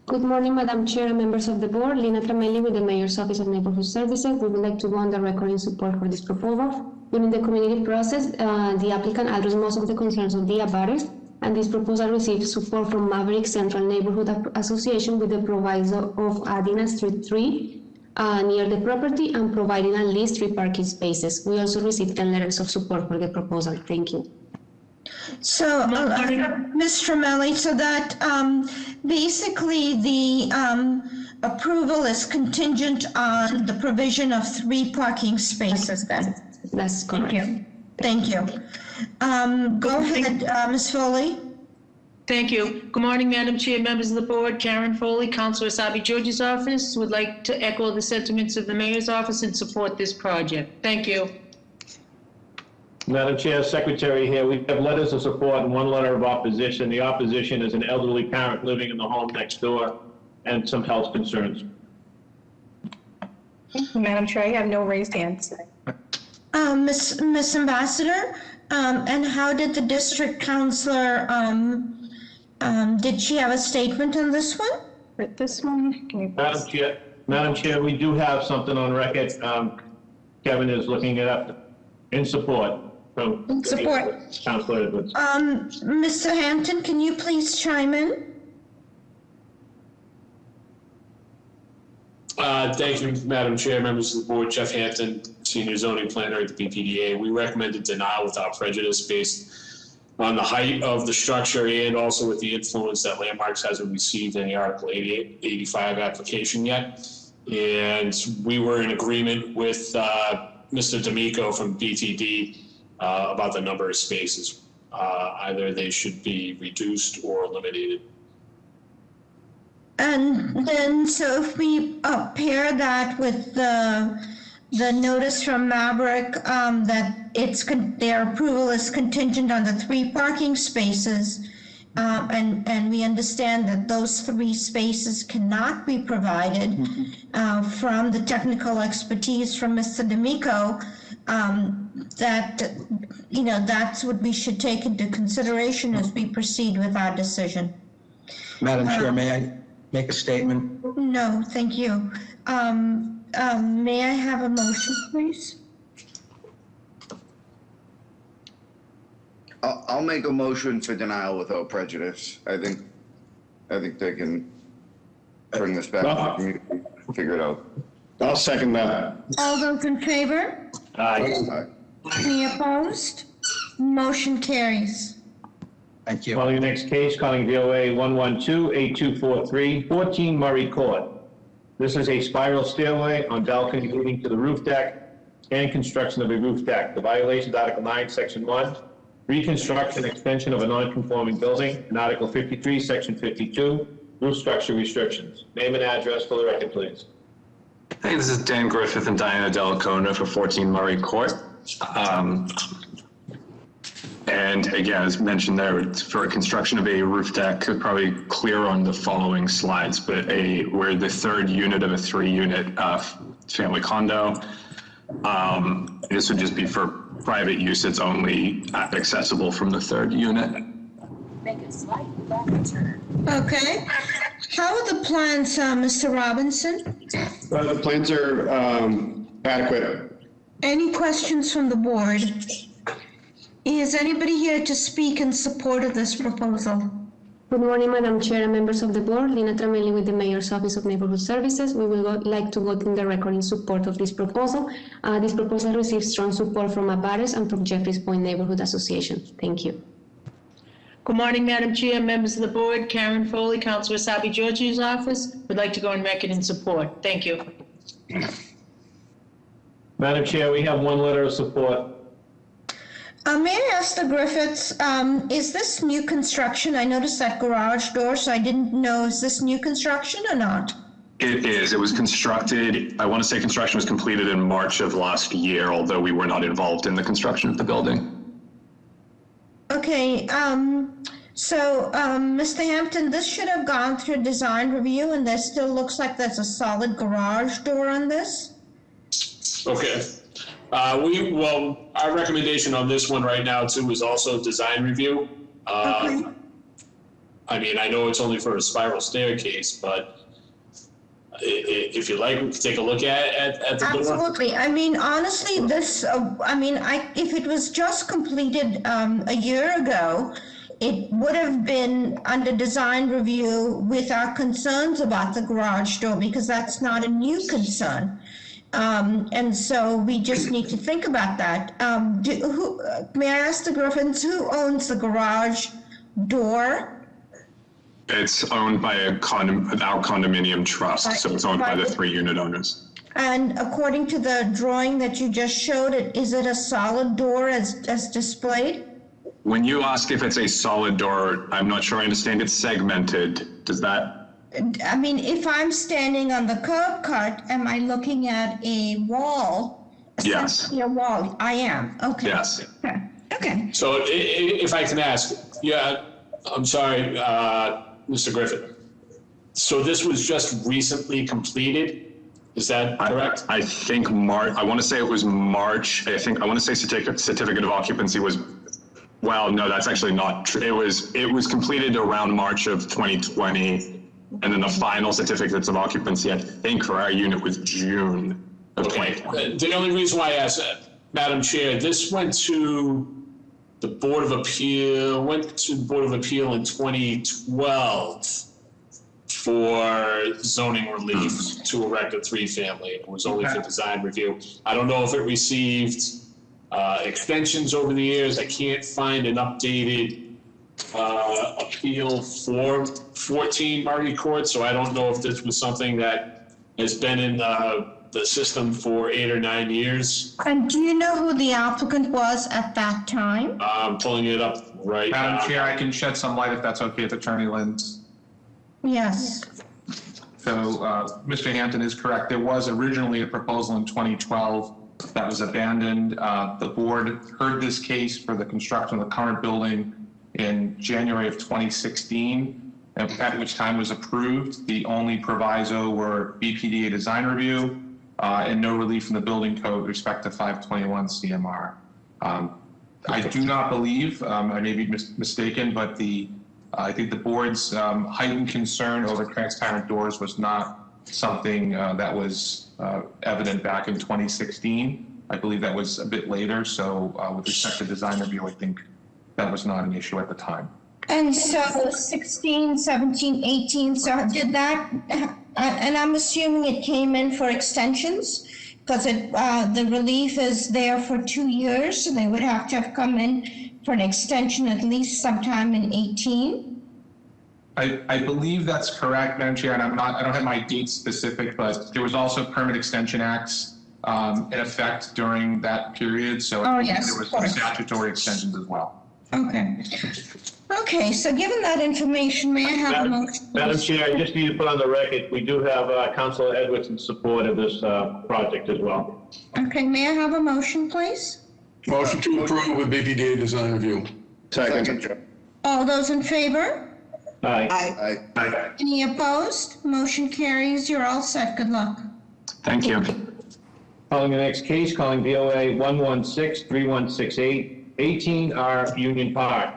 Speaker 15: Good morning, Madam Chair and members of the board. Lina Tramelli with the Mayor's Office of Neighborhood Services. We would like to go on the record in support for this proposal. During the community process, the applicant addressed most of the concerns of the abutters, and this proposal received support from Maverick Central Neighborhood Association with the proviso of adding a street tree near the property and providing at least 3 parking spaces. We also received 10 letters of support for the proposal. Thank you.
Speaker 1: So, Ms. Tramelli, so that basically the approval is contingent on the provision of 3 parking spaces then?
Speaker 15: That's correct.
Speaker 1: Thank you. Go ahead, Ms. Foley.
Speaker 16: Thank you. Good morning, Madam Chair, members of the board. Karen Foley, Councilor Asabi George's office, would like to echo the sentiments of the Mayor's office and support this project. Thank you.
Speaker 2: Madam Chair, Secretary here, we have letters of support and 1 letter of opposition. The opposition is an elderly parent living in the home next door and some health concerns.
Speaker 18: Madam Chair, I have no raised hands.
Speaker 1: Miss Ambassador, And how did the district counselor, did she have a statement on this one?
Speaker 18: With this one, can you
Speaker 2: Madam Chair, we do have something on record. Kevin is looking it up in support from.
Speaker 1: In support.
Speaker 2: Counselor Edwards.
Speaker 1: Mr. Hampton, can you please chime in?
Speaker 19: Thank you, Madam Chair, members of the board. Jeff Hampton, Senior Zoning Planner at the BPDA. We recommended denial without prejudice based on the height of the structure and also with the influence that Landmarks hasn't received any Article 85 application yet. And we were in agreement with Mr. D'Amico from BTD about the number of spaces. Either they should be reduced or eliminated.
Speaker 1: And then, so if we pair that with the notice from Maverick that their approval is contingent on the 3 parking spaces, and we understand that those 3 spaces cannot be provided from the technical expertise from Mr. D'Amico, that's what we should take into consideration as we proceed with our decision.
Speaker 20: Madam Chair, may I make a statement?
Speaker 1: No, thank you. May I have a motion, please?
Speaker 3: I'll make a motion for denial without prejudice. I think they can bring this back to the community, figure it out.
Speaker 11: I'll second that.
Speaker 1: All those in favor?
Speaker 2: Aye.
Speaker 1: Any opposed? Motion carries.
Speaker 20: Thank you.
Speaker 2: Calling the next case, calling VOA 112-8243, 14 Murray Court. This is a spiral stairway on balcony leading to the roof deck and construction of a roof deck. The violation is Article 9, Section 1, reconstruction, extension of a non-conforming building, and Article 53, Section 52, roof structure restrictions. Name and address for the record, please.
Speaker 21: Hey, this is Dan Griffith and Diana Delacona for 14 Murray Court. And again, as mentioned there, for construction of a roof deck, probably clear on the following slides, but we're the 3rd unit of a 3-unit family condo. This would just be for private use. It's only accessible from the 3rd unit.
Speaker 1: Make a slight back turn. Okay. How are the plans, Mr. Robinson?
Speaker 11: The plans are adequate.
Speaker 1: Any questions from the board? Is anybody here to speak in support of this proposal?
Speaker 15: Good morning, Madam Chair and members of the board. Lina Tramelli with the Mayor's Office of Neighborhood Services. We would like to vote in the record in support of this proposal. This proposal receives strong support from Abares and from Jeffries Point Neighborhood Association. Thank you.
Speaker 16: Good morning, Madam Chair, members of the board. Karen Foley, Councilor Sabi Georgi's office, would like to go on record in support. Thank you.
Speaker 2: Madam Chair, we have one letter of support.
Speaker 1: May I ask the Griffiths, is this new construction? I noticed that garage door, so I didn't know, is this new construction or not?
Speaker 21: It is. It was constructed, I want to say construction was completed in March of last year, although we were not involved in the construction of the building.
Speaker 1: Okay, Mr. Hampton, this should have gone through design review, and there still looks like there's a solid garage door on this.
Speaker 19: Okay. Our recommendation on this one right now too is also design review.
Speaker 1: Okay.
Speaker 19: I mean, I know it's only for a spiral staircase, but if you like, we can take a look at the door.
Speaker 1: Absolutely. I mean, honestly, this, if it was just completed a year ago, it would have been under design review with our concerns about the garage door, because that's not a new concern. And so we just need to think about that. May I ask the Griffins, who owns the garage door?
Speaker 21: It's owned by our condominium trust, so it's owned by the 3-unit owners.
Speaker 1: And according to the drawing that you just showed, is it a solid door as displayed?
Speaker 21: When you ask if it's a solid door, I'm not sure I understand. It's segmented. Does that?
Speaker 1: I mean, if I'm standing on the curb cut, am I looking at a wall?
Speaker 21: Yes.
Speaker 1: A wall. I am. Okay.
Speaker 21: Yes.
Speaker 1: Okay.
Speaker 19: So if I can ask, I'm sorry, Mr. Griffith. So this was just recently completed? Is that correct?
Speaker 21: I think I want to say it was March. I want to say certificate of occupancy was, well, no, that's actually not true. It was completed around March of 2020. And then the final certificates of occupancy, I think, for our unit was June of 2020.
Speaker 19: The only reason why I asked that, Madam Chair, this went to the Board of Appeal, in 2012 for zoning relief to erect a 3-family. It was only for design review. I don't know if it received extensions over the years. I can't find an updated appeal for 14 Marty Court, so I don't know if this was something that has been in the system for 8 or 9 years.
Speaker 1: And do you know who the applicant was at that time?
Speaker 19: I'm pulling it up right now.
Speaker 9: Madam Chair, I can shed some light if that's okay with Attorney Lins.
Speaker 1: Yes.
Speaker 9: So Mr. Hampton is correct. There was originally a proposal in 2012 that was abandoned. The board heard this case for the construction of the current building in January of 2016, at which time was approved. The only proviso were BPDA design review and no relief from the building code with respect to 521 CMR. I do not believe, I may be mistaken, but I think the board's heightened concern over transparent doors was not something that was evident back in 2016. I believe that was a bit later. So with respect to design review, I think that was not an issue at the time.
Speaker 1: And so 16, 17, 18, so did that, and I'm assuming it came in for extensions because the relief is there for 2 years, so they would have to have come in for an extension at least sometime in 18.
Speaker 9: I believe that's correct, Madam Chair, and I don't have my dates specific, but there was also permit extension acts in effect during that period. So there was some statutory extensions as well.
Speaker 1: Okay. Okay, so given that information, may I have a motion?
Speaker 2: Madam Chair, I just need to put on the record, we do have Councilor Edwards in support of this project as well.
Speaker 1: Okay, may I have a motion, please?
Speaker 13: Motion to approve with BPDA design review.
Speaker 3: Second.
Speaker 1: All those in favor?
Speaker 2: Aye.
Speaker 3: Aye.
Speaker 1: Any opposed? Motion carries. You're all set. Good luck.
Speaker 21: Thank you.
Speaker 2: Calling the next case, calling BOA 116-3168, 18R Union Park.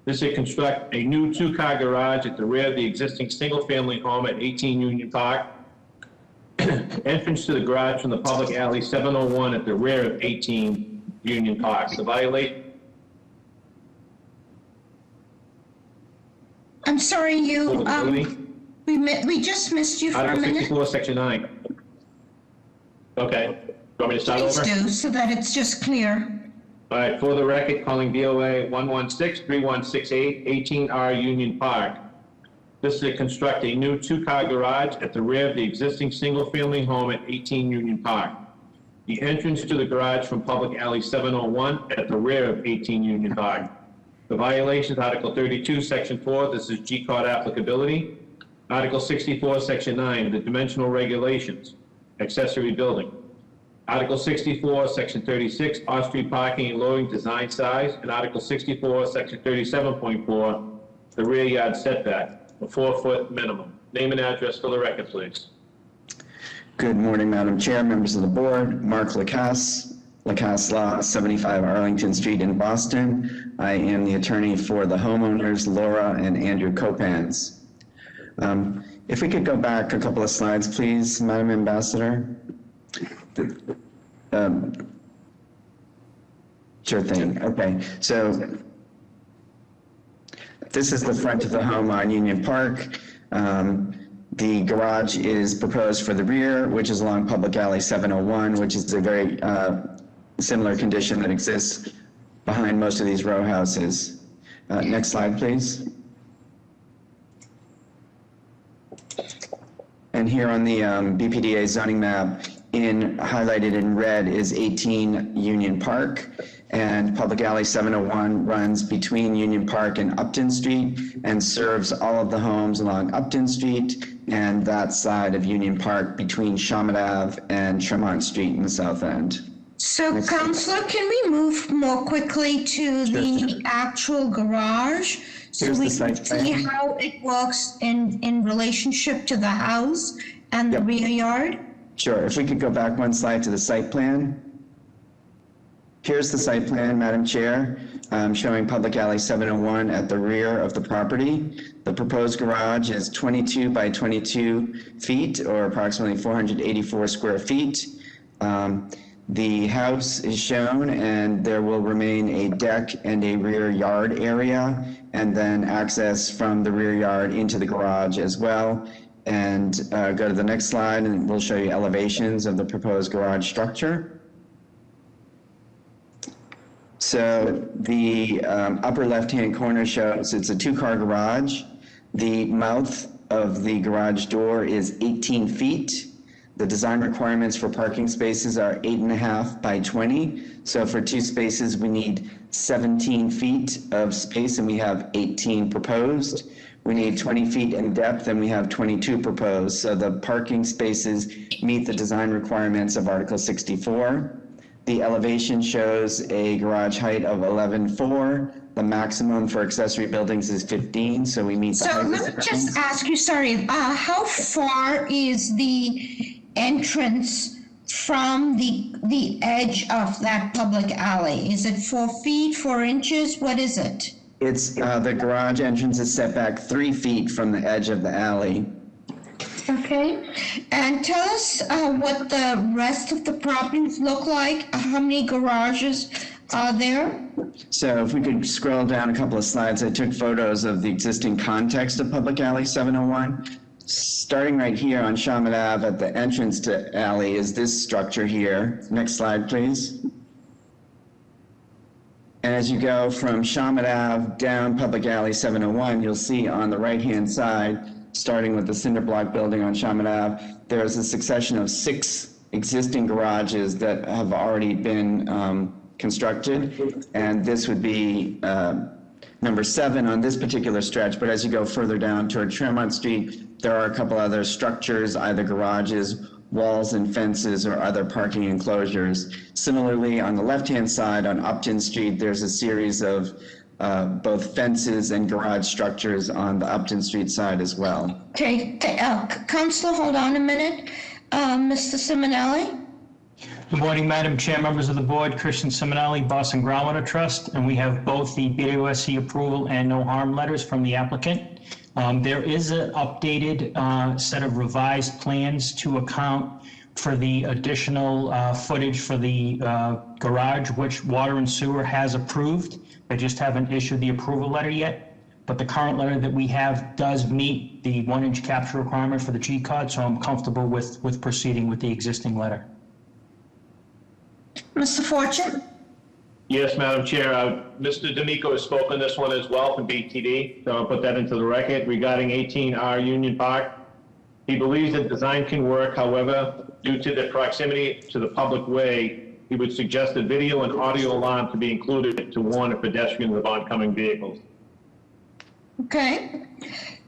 Speaker 2: This is to construct a new 2-car garage at the rear of the existing single-family home at 18 Union Park. Entrance to the garage from the public alley 701 at the rear of 18 Union Park. The violation.
Speaker 1: I'm sorry, we just missed you for a
Speaker 2: Article
Speaker 1: minute.
Speaker 2: 64, Section 9. Okay. You want me to start over?
Speaker 1: Please do, so that it's just clear.
Speaker 2: All right, for the record, calling BOA 116-3168, 18R Union Park. This is to construct a new 2-car garage at the rear of the existing single-family home at 18 Union Park. The entrance to the garage from public alley 701 at the rear of 18 Union Park. The violations, Article 32, Section 4, this is G-Code applicability. Article 64, Section 9, the dimensional regulations, accessory building. Article 64, Section 36, off-street parking and loading design size, and Article 64, Section 37.4, the rear yard setback, a 4-foot minimum. Name and address for the record, please.
Speaker 6: Good morning, Madam Chair, members of the board. Mark Lacasse, Lacasse Law, 75 Arlington Street in Boston. I am the attorney for the homeowners, Laura and Andrew Copans. If we could go back a couple of slides, please, Madam Ambassador. Sure thing. Okay, so this is the front of the home on Union Park. The garage is proposed for the rear, which is along Public Alley 701, which is a very similar condition that exists behind most of these row houses. Next slide, please. And here on the BPDA zoning map, highlighted in red is 18 Union Park, and Public Alley 701 runs between Union Park and Upton Street and serves all of the homes along Upton Street and that side of Union Park between Shawmut Ave and Tremont Street in the south end.
Speaker 1: So, Councillor, can we move more quickly to the actual garage so we can see how it works in relationship to the house and the rear yard?
Speaker 6: Sure, if we could go back one slide to the site plan. Here's the site plan, Madam Chair, showing Public Alley 701 at the rear of the property. The proposed garage is 22 by 22 feet, or approximately 484 square feet. The house is shown, and there will remain a deck and a rear yard area, and then access from the rear yard into the garage as well. And go to the next slide, and we'll show you elevations of the proposed garage structure. So the upper left-hand corner shows it's a two-car garage. The mouth of the garage door is 18 feet. The design requirements for parking spaces are 8.5 by 20. So for two spaces, we need 17 feet of space, and we have 18 proposed. We need 20 feet in depth, and we have 22 proposed. So the parking spaces meet the design requirements of Article 64. The elevation shows a garage height of 11.4. The maximum for accessory buildings is 15, so we meet the height.
Speaker 1: So let me just ask you, sorry, how far is the entrance from the edge of that public alley? Is it 4 feet, 4 inches? What is it?
Speaker 6: It's the garage entrance is set back 3 feet from the edge of the alley.
Speaker 1: Okay, and tell us what the rest of the properties look like. How many garages are there?
Speaker 6: So if we could scroll down a couple of slides, I took photos of the existing context of Public Alley 701. Starting right here on Shaman Ave at the entrance to alley is this structure here. Next slide, please. And as you go from Shaman Ave down Public Alley 701, you'll see on the right-hand side, starting with the cinder block building on Shaman Ave, there is a succession of 6 existing garages that have already been constructed, and this would be number 7 on this particular stretch. But as you go further down toward Tremont Street, there are a couple other structures, either garages, walls and fences, or other parking enclosures. Similarly, on the left-hand side on Upton Street, there's a series of both fences and garage structures on the Upton Street side as well.
Speaker 1: Okay, Councilor, hold on a minute. Mr. Simonelli?
Speaker 7: Good morning, Madam Chair, members of the board. Christian Simonelli, Boston Groundwater Trust, and we have both the BWSC approval and no harm letters from the applicant. There is an updated set of revised plans to account for the additional footage for the garage, which Water and Sewer has approved. They just haven't issued the approval letter yet, but the current letter that we have does meet the 1-inch capture requirement for the G-code, so I'm comfortable with proceeding with the existing letter.
Speaker 1: Mr. Fortune?
Speaker 2: Yes, Madam Chair. Mr. D'Amico has spoken this one as well from BTD, so I'll put that into the record regarding 18R Union Park. He believes that design can work, however, due to the proximity to the public way, he would suggest a video and audio alarm to be included to warn a pedestrian of oncoming vehicles.
Speaker 1: Okay.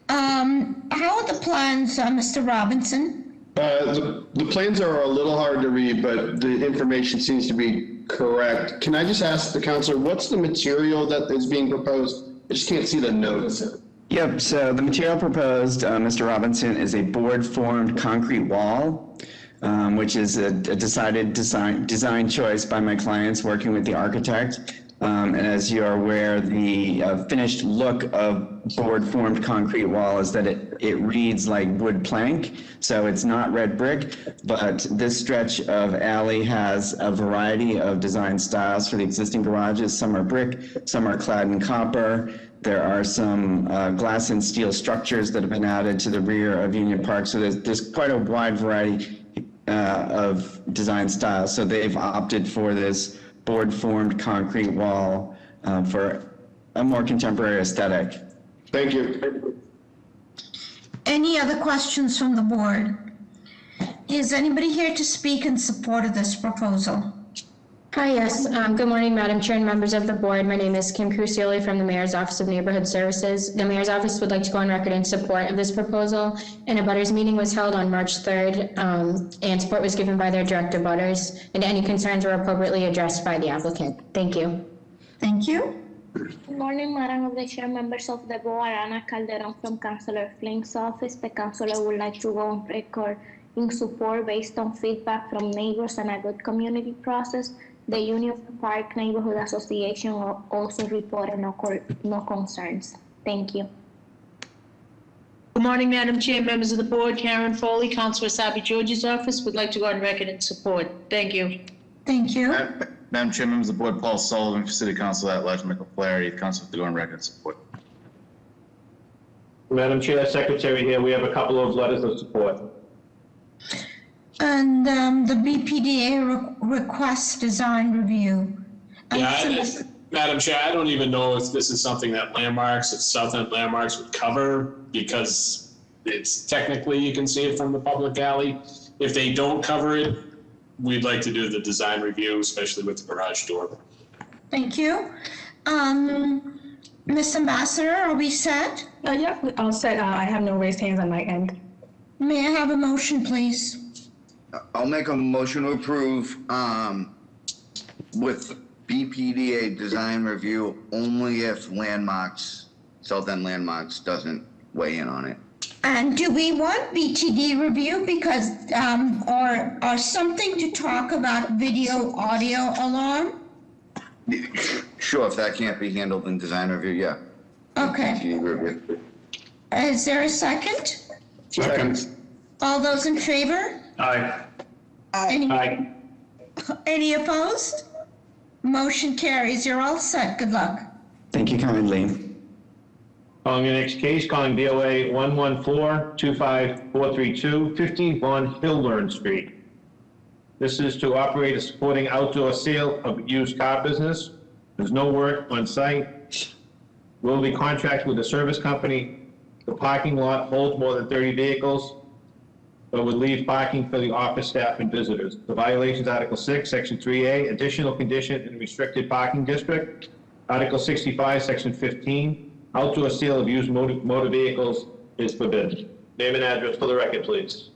Speaker 1: How are the plans, Mr. Robinson?
Speaker 11: The plans are a little hard to read, but the information seems to be correct. Can I just ask the counselor, what's the material that is being proposed? I just can't see the notes.
Speaker 6: Yep, so the material proposed, Mr. Robinson, is a board-formed concrete wall, which is a decided design choice by my clients working with the architect. And as you are aware, the finished look of board-formed concrete wall is that it reads like wood plank, so it's not red brick, but this stretch of alley has a variety of design styles for the existing garages. Some are brick, some are clad in copper. There are some glass and steel structures that have been added to the rear of Union Park, so there's quite a wide variety of design styles. So they've opted for this board-formed concrete wall for a more contemporary aesthetic.
Speaker 11: Thank you.
Speaker 1: Any other questions from the board? Is anybody here to speak in support of this proposal?
Speaker 15: Hi, yes. Good morning, Madam Chair and members of the board. My name is Kim Crucioli from the Mayor's Office of Neighborhood Services. The Mayor's Office would like to go on record in support of this proposal. An abutters meeting was held on March 3rd, and support was given by their direct abutters, and any concerns were appropriately addressed by the applicant. Thank you.
Speaker 1: Thank you.
Speaker 22: Good morning, Madam of the Chair, members of the board. Ana Calderon from Councilor Flink's office. The councilor would like to go on record In support, based on feedback from neighbors and a good community process, the Union Park Neighborhood Association also reported no concerns. Thank you.
Speaker 16: Good morning, Madam Chair, members of the board. Karen Foley, Councilor Sabi George's office, would like to go on record in support. Thank you.
Speaker 1: Thank you.
Speaker 5: Madam Chair, members of the board, Paul Sullivan, for City Council at large, Michael Flaherty, Council to go on record in support.
Speaker 2: Madam Chair, Secretary here, we have a couple of letters of support.
Speaker 1: And the BPDA requests design review.
Speaker 19: Madam Chair, I don't even know if this is something that Landmarks, if South End Landmarks would cover, because it's technically, you can see it from the public alley. If they don't cover it, we'd like to do the design review, especially with the garage door.
Speaker 1: Thank you. Ms. Ambassador, are we set?
Speaker 18: Yeah, all set. I have no raised hands on my end.
Speaker 1: May I have a motion, please?
Speaker 3: I'll make a motion to approve with BPDA design review only if Landmarks, South End Landmarks doesn't weigh in on it.
Speaker 1: And do we want BTD review because, or something to talk about video audio alarm?
Speaker 3: Sure, if that can't be handled in design review, yeah.
Speaker 1: Okay.
Speaker 3: BTD review.
Speaker 1: Is there a second?
Speaker 13: Second.
Speaker 1: All those in favor?
Speaker 14: Aye.
Speaker 1: Any opposed? Motion carries. You're all set. Good luck.
Speaker 6: Thank you kindly.
Speaker 2: Calling the next case, calling BOA 114-25432, 15 Hillburn Street. This is to operate a supporting outdoor sale of used car business. There's no work on site. Will be contracted with a service company. The parking lot holds more than 30 vehicles, but would leave parking for the office staff and visitors. The violations, Article 6, Section 3A, additional condition in restricted parking district. Article 65, Section 15, outdoor sale of used motor vehicles is forbidden. Name and address for the record, please.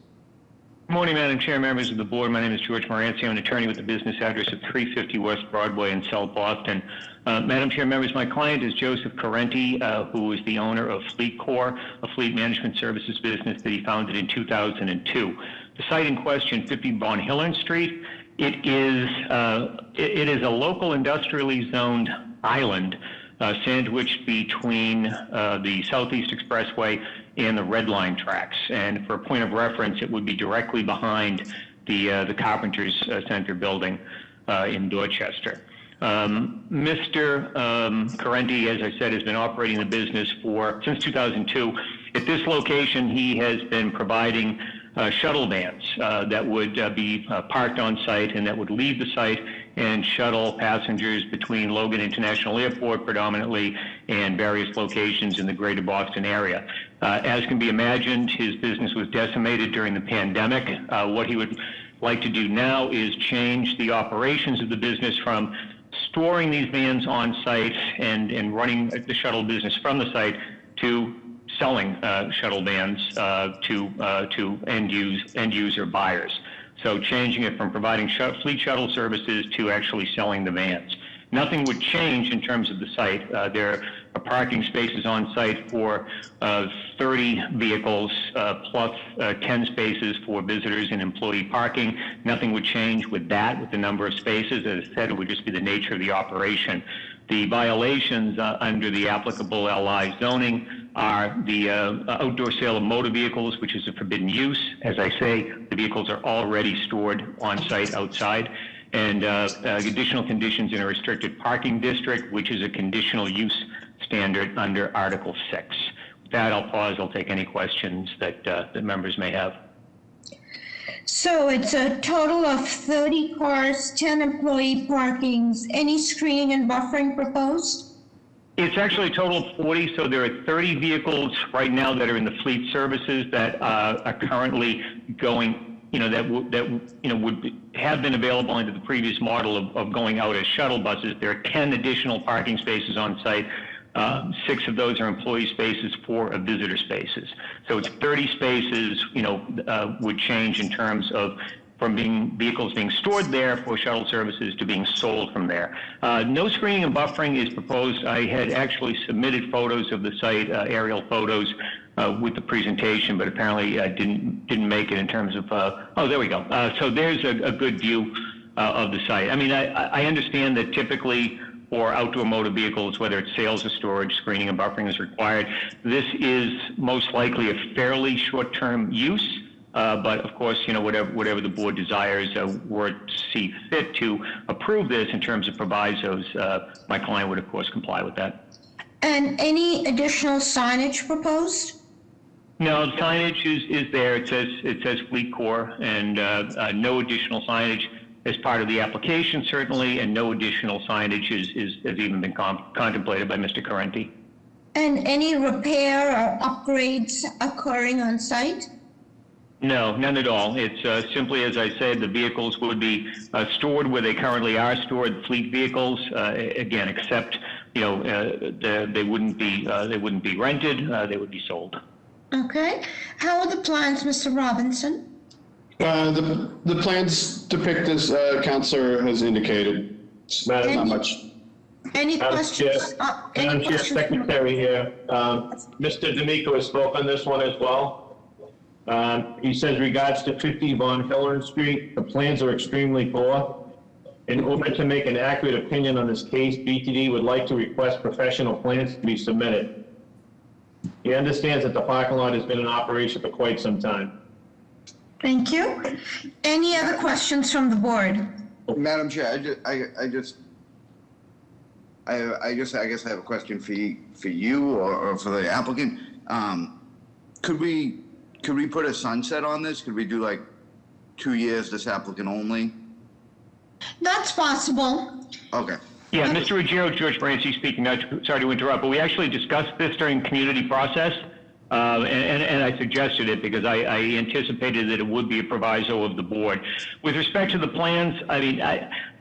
Speaker 8: Good morning, Madam Chair, members of the board. My name is George Moranci. I'm an attorney with the business address of 350 West Broadway in South Boston. Madam Chair, members, my client is Joseph Carenti, who is the owner of Fleet Corps, a fleet management services business that he founded in 2002. The site in question, 50 Von Hillern Street, it is a local industrially zoned island sandwiched between the Southeast Expressway and the Red Line tracks. And for a point of reference, it would be directly behind the Carpenters Center building in Dorchester. Mr. Carenti, as I said, has been operating the business since 2002. At this location, he has been providing shuttle vans that would be parked on site and that would leave the site and shuttle passengers between Logan International Airport predominantly and various locations in the greater Boston area. As can be imagined, his business was decimated during the pandemic. What he would like to do now is change the operations of the business from storing these vans on site and running the shuttle business from the site to selling shuttle vans to end user buyers. So changing it from providing fleet shuttle services to actually selling the vans. Nothing would change in terms of the site. There are parking spaces on site for 30 vehicles plus 10 spaces for visitors and employee parking. Nothing would change with that, with the number of spaces. As I said, it would just be the nature of the operation. The violations under the applicable LI zoning are the outdoor sale of motor vehicles, which is a forbidden use. As I say, the vehicles are already stored on site outside. And additional conditions in a restricted parking district, which is a conditional use standard under Article 6. With that, I'll pause. I'll take any questions that members may have.
Speaker 1: So it's a total of 30 cars, 10 employee parkings. Any screening and buffering proposed?
Speaker 8: It's actually a total of 40, so there are 30 vehicles right now that are in the fleet services that are currently going, that would have been available under the previous model of going out as shuttle buses. There are 10 additional parking spaces on site. 6 of those are employee spaces, 4 are visitor spaces. So it's 30 spaces, would change in terms of vehicles being stored there for shuttle services to being sold from there. No screening and buffering is proposed. I had actually submitted photos of the site, aerial photos, with the presentation, but apparently didn't make it in terms of, oh, there we go. So there's a good view of the site. I mean, I understand that typically for outdoor motor vehicles, whether it's sales or storage, screening and buffering is required. This is most likely a fairly short-term use. But of course, you know, whatever the board desires were to see fit to approve this in terms of provisos, my client would of course comply with that.
Speaker 1: And any additional signage proposed?
Speaker 8: No, signage is there. It says Fleet Corps, and no additional signage as part of the application certainly, and no additional signage has even been contemplated by Mr. Carenti.
Speaker 1: And any repair or upgrades occurring on site?
Speaker 8: No, none at all. It's simply, as I said, the vehicles would be stored where they currently are stored, fleet vehicles. Again, except you know they wouldn't be rented. They would be sold.
Speaker 1: Okay. How are the plans, Mr. Robinson?
Speaker 11: The plans depict as Counselor has indicated. Not much.
Speaker 1: Any questions?
Speaker 2: Madam Chair, Secretary here. Mr. D'Amico has spoken on this one as well. He says, regards to 50 Von Hillern Street, the plans are extremely poor. In order to make an accurate opinion on this case, BTD would like to request professional plans to be submitted. He understands that the parking lot has been in operation for quite some time.
Speaker 1: Thank you. Any other questions from the board?
Speaker 3: Madam Chair, I guess I have a question for you or for the applicant. Could we put a sunset on this? Could we do like 2 years, this applicant only?
Speaker 1: That's possible.
Speaker 3: Okay.
Speaker 8: Yeah, Mr. Ruggiero, George Moranci speaking. Sorry to interrupt, but we actually discussed this during community process, and I suggested it because I anticipated that it would be a proviso of the board. With respect to the plans, I mean,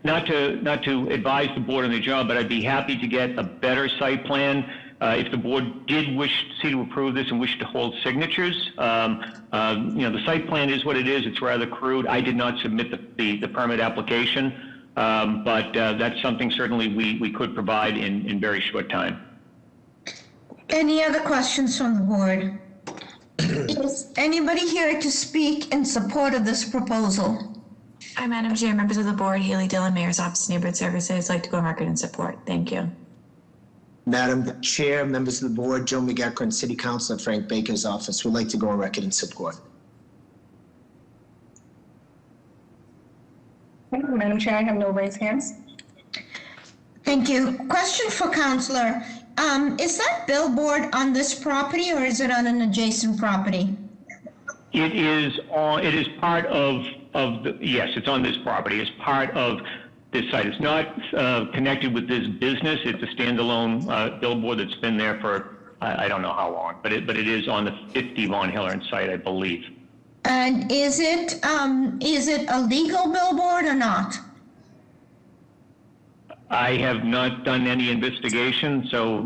Speaker 8: not to advise the board on the job, but I'd be happy to get a better site plan. If the board did wish to approve this and wish to hold signatures, you know, the site plan is what it is. It's rather crude. I did not submit the permit application, but that's something certainly we could provide in very short time.
Speaker 1: Any other questions from the board? Is anybody here to speak in support of this proposal?
Speaker 4: Hi, Madam Chair, members of the board, Haley Dillon, Mayor's Office of Neighborhood Services. I'd like to go on record in support. Thank you.
Speaker 20: Madam Chair, members of the board, Joe McGeckern, City Councilor Frank Baker's office would like to go on record in support.
Speaker 18: Madam Chair, I have no raised hands.
Speaker 1: Thank you. Question for Councilor. Is that billboard on this property or is it on an adjacent property?
Speaker 8: It is part of yes, it's on this property. It's part of this site. It's not connected with this business. It's a standalone billboard that's been there for I don't know how long, but it is on the 50 Von Hillern site, I believe.
Speaker 1: And is it a legal billboard or not?
Speaker 8: I have not done any investigation, so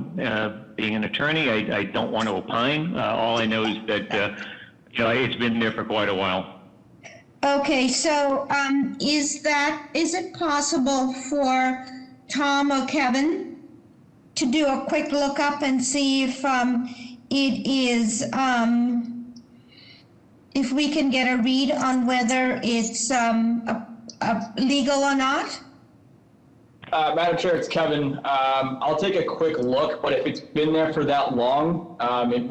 Speaker 8: being an attorney, I don't want to opine. All I know is that you know, it's been there for quite a while.
Speaker 1: Okay, so is it possible for Tom or Kevin to do a quick lookup and see if it is if we can get a read on whether it's legal or not?
Speaker 12: Madam Chair, it's Kevin. I'll take a quick look, but if it's been there for that long, it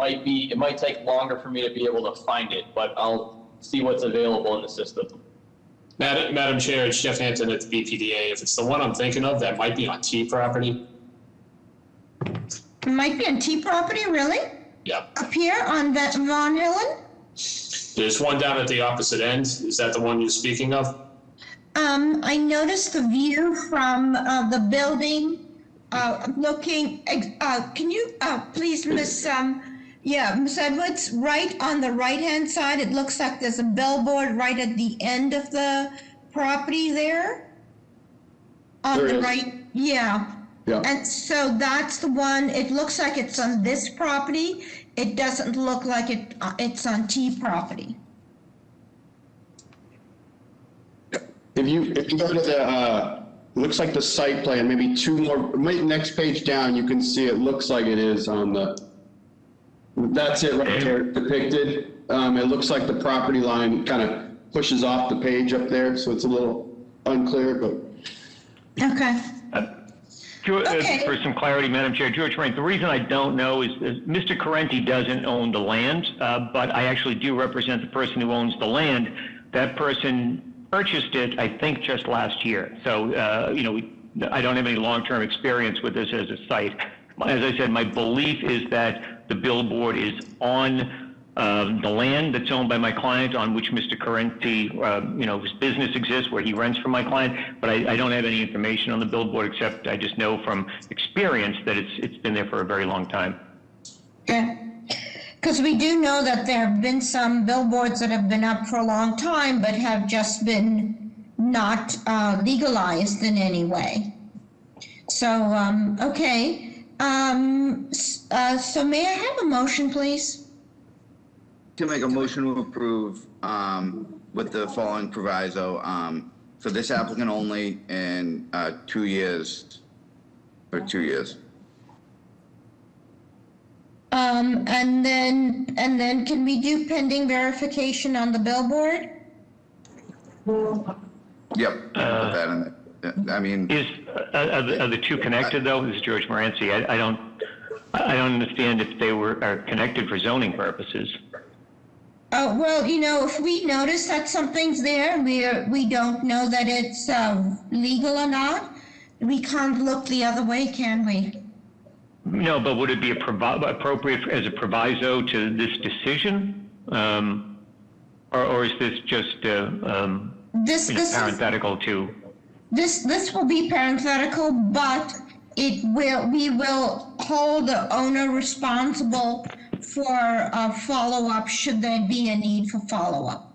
Speaker 12: might take longer for me to be able to find it, but I'll see what's available in the system.
Speaker 19: Madam Chair, it's Jeff Hampton at the BPDA. If it's the one I'm thinking of, that might be on T property.
Speaker 1: It might be on T property, really?
Speaker 19: Yep.
Speaker 1: Up here on Von Hillern?
Speaker 19: There's one down at the opposite end. Is that the one you're speaking of?
Speaker 1: I noticed the view from the building looking, can you please, Miss Edwards, right on the right-hand side, it looks like there's a billboard right at the end of the property there. On the right, yeah. And so that's the one, it looks like it's on this property. It doesn't look like it's on T property.
Speaker 11: If you go to the, looks like the site plan, maybe two more, next page down, you can see it looks like it is on the, that's it right there depicted. It looks like the property line kind of pushes off the page up there, so it's a little unclear, but.
Speaker 1: Okay.
Speaker 8: For some clarity, Madam Chair, George Moran, the reason I don't know is Mr. Correnti doesn't own the land, but I actually do represent the person who owns the land. That person purchased it, I think, just last year. So, I don't have any long-term experience with this as a site. As I said, my belief is that the billboard is on the land that's owned by my client, on which Mr. Corenti, his business exists, where he rents from my client. But I don't have any information on the billboard, except I just know from experience that it's been there for a very long time.
Speaker 1: Okay. Because we do know that there have been some billboards that have been up for a long time, but have just been not legalized in any way. So, okay. So may I have a motion, please?
Speaker 3: To make a motion to approve with the following proviso for this applicant only in 2 years, for 2 years.
Speaker 1: And then can we do pending verification on the billboard?
Speaker 3: Yep. Put that in there. I mean,
Speaker 8: Are the two connected though? This is George Moranci. I don't understand if they are connected for zoning purposes.
Speaker 1: Oh, well, if we notice that something's there and we don't know that it's legal or not, we can't look the other way, can we?
Speaker 8: No, but would it be appropriate as a proviso to this decision? Or is this just parenthetical to?
Speaker 1: This will be parenthetical, but we will hold the owner responsible for follow-up should there be a need for follow-up.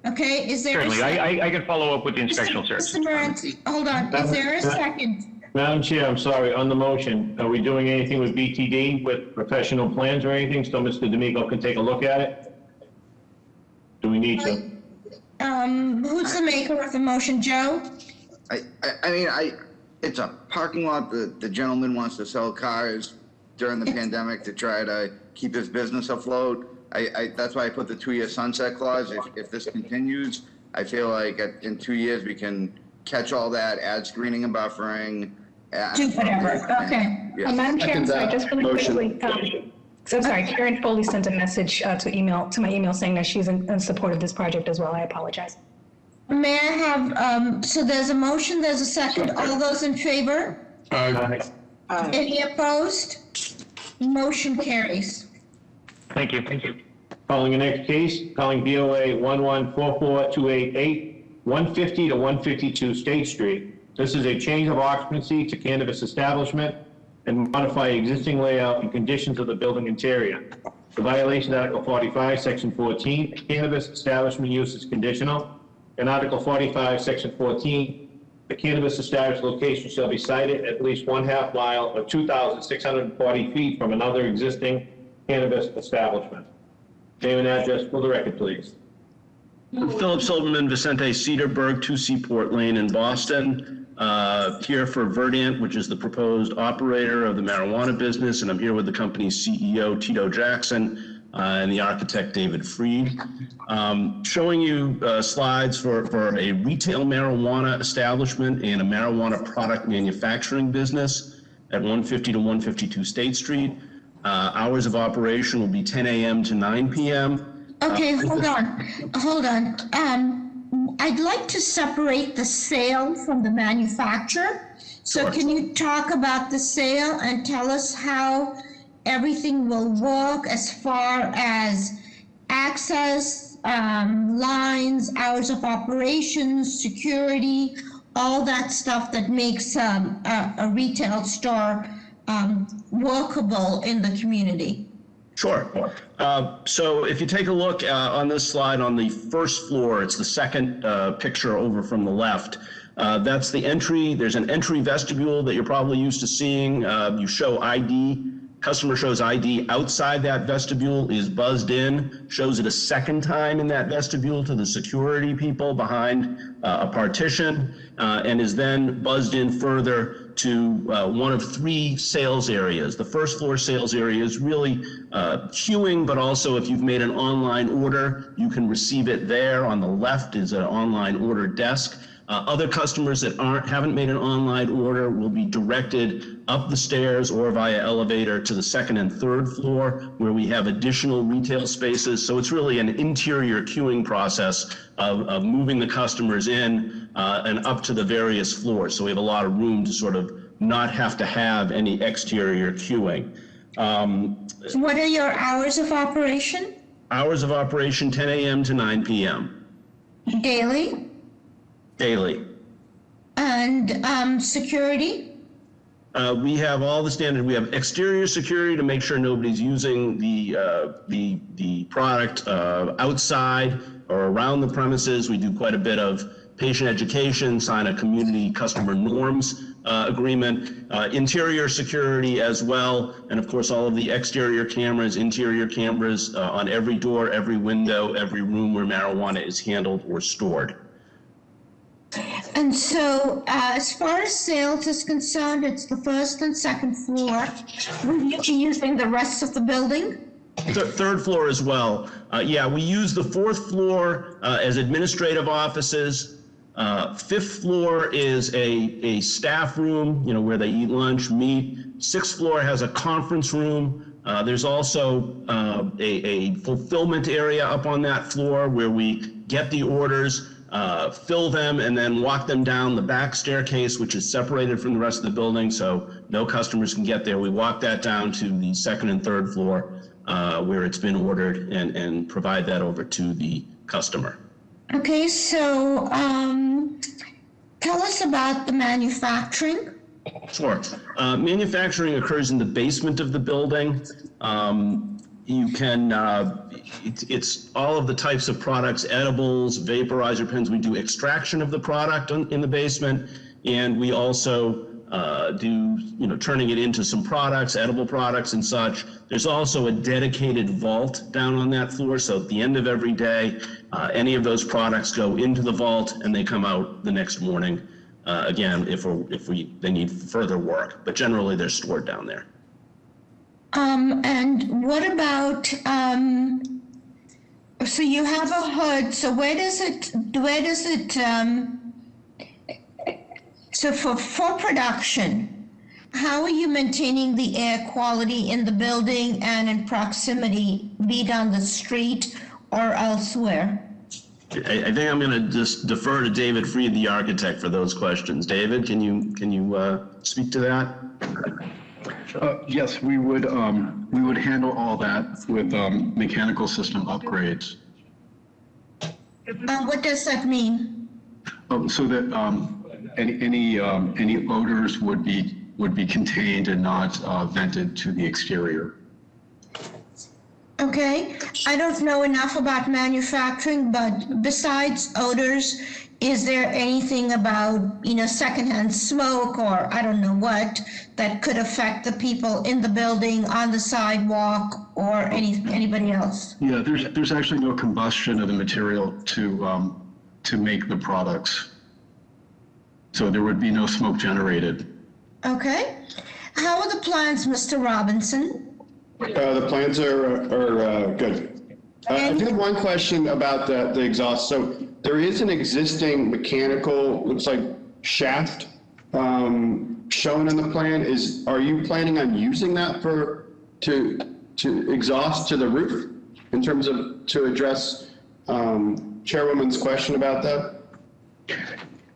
Speaker 1: Okay, is there
Speaker 8: Certainly, I can follow up with the inspectional service.
Speaker 1: Mr. Moranci, hold on, is there a second?
Speaker 2: Madam Chair, I'm sorry, on the motion, are we doing anything with BTD, with professional plans or anything, so Mr. D'Amico can take a look at it? Do we need to?
Speaker 1: Who's the maker of the motion, Joe?
Speaker 3: I mean, it's a parking lot. The gentleman wants to sell cars during the pandemic to try to keep his business afloat. That's why I put the 2-year sunset clause. If this continues, I feel like in 2 years we can catch all that, add screening and buffering.
Speaker 1: Do whatever, okay.
Speaker 3: Yeah.
Speaker 18: Madam Chair, I'm sorry, just really quickly. So I'm sorry, Karen Foley sent a message to my email saying that she's in support of this project as well. I apologize.
Speaker 1: May I have, so there's a motion, there's a second. All those in favor?
Speaker 13: Aye.
Speaker 1: Any opposed? Motion carries.
Speaker 8: Thank you.
Speaker 2: Calling the next case, calling BOA 1144288, 150 to 152 State Street. This is a change of occupancy to cannabis establishment and modify existing layout and conditions of the building interior. The violation of Article 45, Section 14, cannabis establishment use is conditional. In Article 45, Section 14, the cannabis established location shall be sited at least 1/2 mile or 2,640 feet from another existing cannabis establishment. Name and address for the record, please.
Speaker 10: Philip Silverman, Vicente Cedarburg, 2 Seaport Lane in Boston. Here for Verdant, which is the proposed operator of the marijuana business, and I'm here with the company's CEO, Tito Jackson, and the architect, David Freed. Showing you slides for a retail marijuana establishment and a marijuana product manufacturing business at 150 to 152 State Street. Hours of operation will be 10 a.m. to 9 p.m.
Speaker 1: Okay, hold on. I'd like to separate the sale from the manufacture. So
Speaker 10: Sure.
Speaker 1: Can you talk about the sale and tell us how everything will work as far as access, lines, hours of operations, security, all that stuff that makes a retail store workable in the community?
Speaker 10: Sure. So if you take a look on this slide on the first floor, it's the second picture over from the left. That's the entry. There's an entry vestibule that you're probably used to seeing. You show ID Customer shows ID outside that vestibule, is buzzed in, shows it a second time in that vestibule to the security people behind a partition, and is then buzzed in further to one of 3 sales areas. The first floor sales area is really queuing, but also if you've made an online order, you can receive it there. On the left is an online order desk. Other customers that haven't made an online order will be directed up the stairs or via elevator to the 2nd and 3rd floor, where we have additional retail spaces. So it's really an interior queuing process of moving the customers in and up to the various floors. So we have a lot of room to sort of not have to have any exterior queuing.
Speaker 1: What are your hours of operation?
Speaker 10: Hours of operation, 10 a.m. to 9 p.m.
Speaker 1: Daily?
Speaker 10: Daily.
Speaker 1: And security?
Speaker 10: We have all the standard. We have exterior security to make sure nobody's using the product outside or around the premises. We do quite a bit of patient education, sign a community customer norms agreement, interior security as well, and of course all of the exterior cameras, interior cameras on every door, every window, every room where marijuana is handled or stored.
Speaker 1: And so, as far as sales is concerned, it's the 1st and 2nd floor. Will you be using the rest of the building?
Speaker 10: Third floor as well. Yeah, we use the 4th floor as administrative offices. 5th floor is a staff room, where they eat lunch, meet. 6th floor has a conference room. There's also a fulfillment area up on that floor where we get the orders, fill them, and then walk them down the back staircase, which is separated from the rest of the building, so no customers can get there. We walk that down to the 2nd and 3rd floor where it's been ordered and provide that over to the customer.
Speaker 1: Okay, so tell us about the manufacturing.
Speaker 10: Sure. Manufacturing occurs in the basement of the building. You can, it's all of the types of products, edibles, vaporizer pens. We do extraction of the product in the basement, and we also do, turning it into some products, edible products and such. There's also a dedicated vault down on that floor, so at the end of every day, any of those products go into the vault and they come out the next morning, again, if they need further work, but generally they're stored down there.
Speaker 1: And what about, so you have a hood, so where does it, so for production, how are you maintaining the air quality in the building and in proximity, be it on the street or elsewhere?
Speaker 10: I think I'm going to just defer to David Freed, the architect, for those questions. David, can you speak to that?
Speaker 9: Yes, we would handle all that with mechanical system upgrades.
Speaker 1: What does that mean?
Speaker 9: So that any odors would be contained and not vented to the exterior.
Speaker 1: Okay, I don't know enough about manufacturing, but besides odors, is there anything about, secondhand smoke or I don't know what that could affect the people in the building, on the sidewalk, or anybody else?
Speaker 9: Yeah, there's actually no combustion of the material to make the products. So there would be no smoke generated.
Speaker 1: Okay. How are the plans, Mr. Robinson?
Speaker 11: The plans are good. I do have one question about the exhaust. So there is an existing mechanical, looks like shaft shown in the plan. Are you planning on using that to exhaust to the roof in terms of to address Chairwoman's question about that?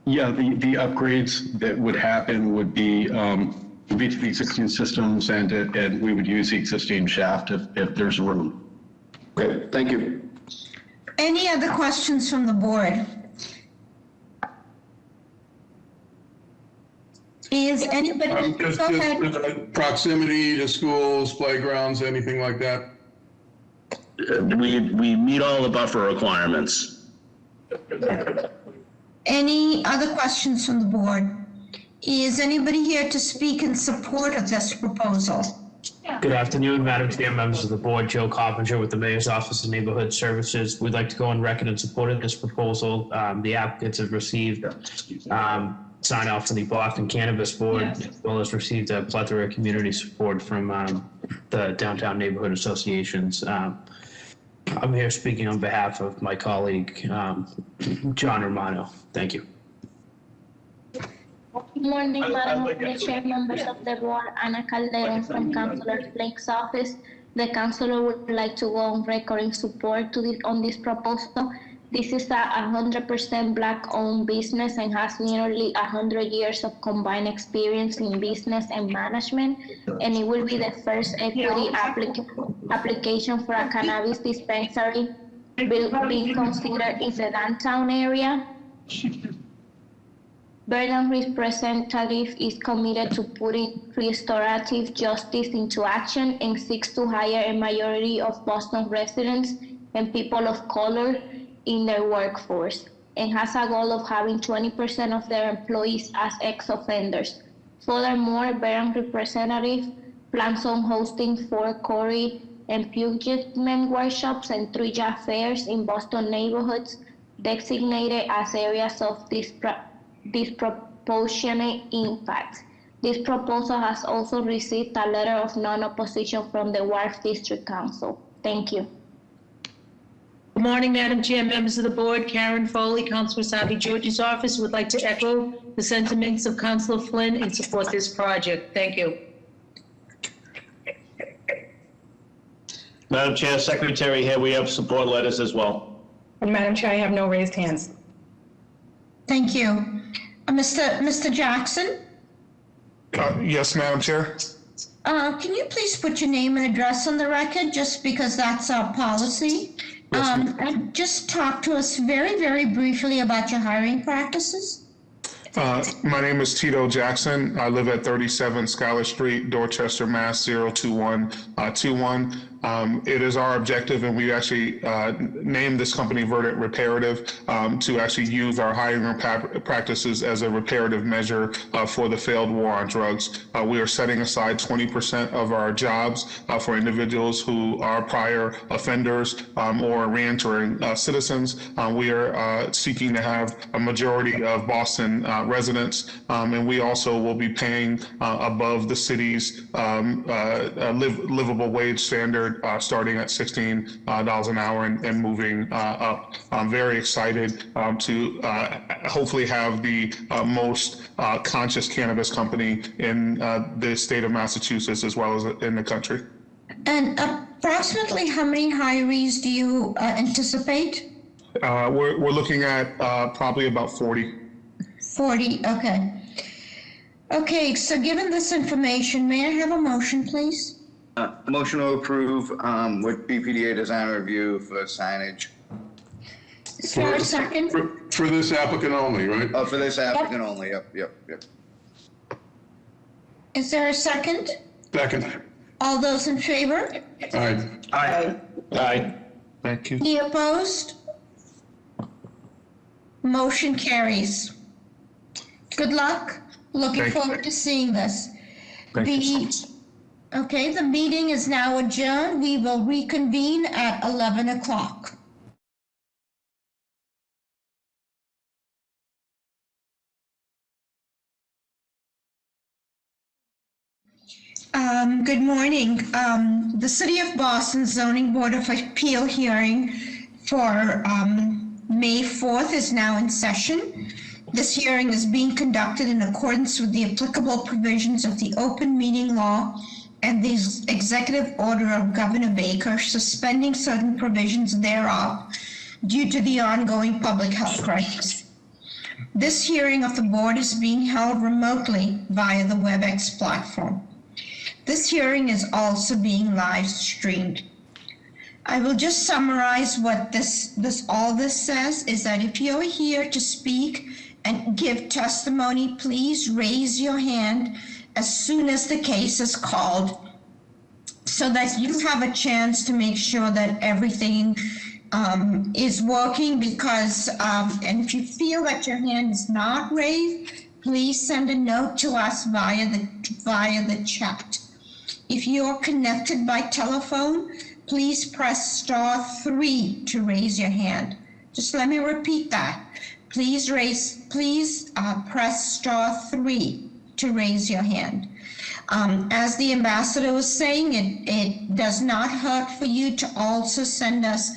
Speaker 9: Yeah, the upgrades that would happen would be to the existing systems, and we would use the existing shaft if there's room.
Speaker 11: Great, thank you.
Speaker 1: Any other questions from the board? Is anybody, go ahead.
Speaker 13: Proximity to schools, playgrounds, anything like that?
Speaker 10: We meet all the buffer requirements.
Speaker 1: Any other questions from the board? Is anybody here to speak in support of this proposal?
Speaker 19: Good afternoon, Madam Chair, members of the board. Joe Coppinger with the Mayor's Office of Neighborhood Services. We'd like to go on record in support of this proposal. The applicants have received sign off from the Boston Cannabis Board, as well as received a plethora of community support from the downtown neighborhood associations. I'm here speaking on behalf of my colleague, John Romano. Thank you.
Speaker 22: Good morning, Madam Chair, members of the board. Ana Calderon from Councilor Flake's office. The councilor would like to go on record in support on this proposal. This is a 100% Black-owned business and has nearly 100 years of combined experience in business and management, and it will be the first equity application for a cannabis dispensary being considered in the downtown area. Verdant representative is committed to putting restorative justice into action and seeks to hire a majority of Boston residents and people of color in their workforce, and has a goal of having 20% of their employees as ex-offenders. Furthermore, Verdant representative plans on hosting 4 Corey and Puget workshops and 3 job fairs in Boston neighborhoods designated as areas of disproportionate impact. This proposal has also received a letter of non-opposition from the Wharf District Council. Thank you.
Speaker 16: Good morning, Madam Chair, members of the board. Karen Foley, Councilor Sabi George's office, would like to echo the sentiments of Councilor Flynn and support this project. Thank you.
Speaker 2: Madam Chair, Secretary, here we have support letters as well.
Speaker 18: And Madam Chair, I have no raised hands.
Speaker 1: Thank you. Mr. Jackson?
Speaker 17: Yes, Madam Chair.
Speaker 1: Can you please put your name and address on the record, just because that's our policy? And just talk to us very, very briefly about your hiring practices.
Speaker 17: My name is Tito Jackson. I live at 37 Schuyler Street, Dorchester, Mass. 02121. It is our objective, and we actually named this company Verdant Reparative to actually use our hiring practices as a reparative measure for the failed war on drugs. We are setting aside 20% of our jobs for individuals who are prior offenders or reentering citizens. We are seeking to have a majority of Boston residents, and we also will be paying above the city's livable wage standard, starting at $16 an hour and moving up. I'm very excited to hopefully have the most conscious cannabis company in the state of Massachusetts, as well as in the country.
Speaker 1: And approximately how many hirees do you anticipate?
Speaker 17: We're looking at probably about 40.
Speaker 1: 40, okay. Okay, so given this information, may I have a motion, please?
Speaker 3: Motion to approve with BPDA design review for signage.
Speaker 1: Is there a second?
Speaker 13: For this applicant only, right?
Speaker 3: Oh, for this applicant only, yep.
Speaker 1: Is there a second?
Speaker 13: Second.
Speaker 1: All those in favor?
Speaker 13: Aye.
Speaker 2: Aye. Aye.
Speaker 17: Thank you.
Speaker 1: Any opposed? Motion carries. Good luck. Looking forward to seeing this. Okay, the meeting is now adjourned. We will reconvene at 11 o'clock. Good morning. The City of Boston Zoning Board of Appeal hearing for May 4th is now in session. This hearing is being conducted in accordance with the applicable provisions of the open meeting law and the executive order of Governor Baker suspending certain provisions thereof due to the ongoing public health crisis. This hearing of the board is being held remotely via the WebEx platform. This hearing is also being live streamed. I will just summarize what all this says is that if you're here to speak and give testimony, please raise your hand as soon as the case is called, so that you have a chance to make sure that everything is working, because, and if you feel that your hand is not raised, please send a note to us via the chat. If you're connected by telephone, please press *3 to raise your hand. Just let me repeat that. Please press *3 to raise your hand. As the ambassador was saying, it does not hurt for you to also send us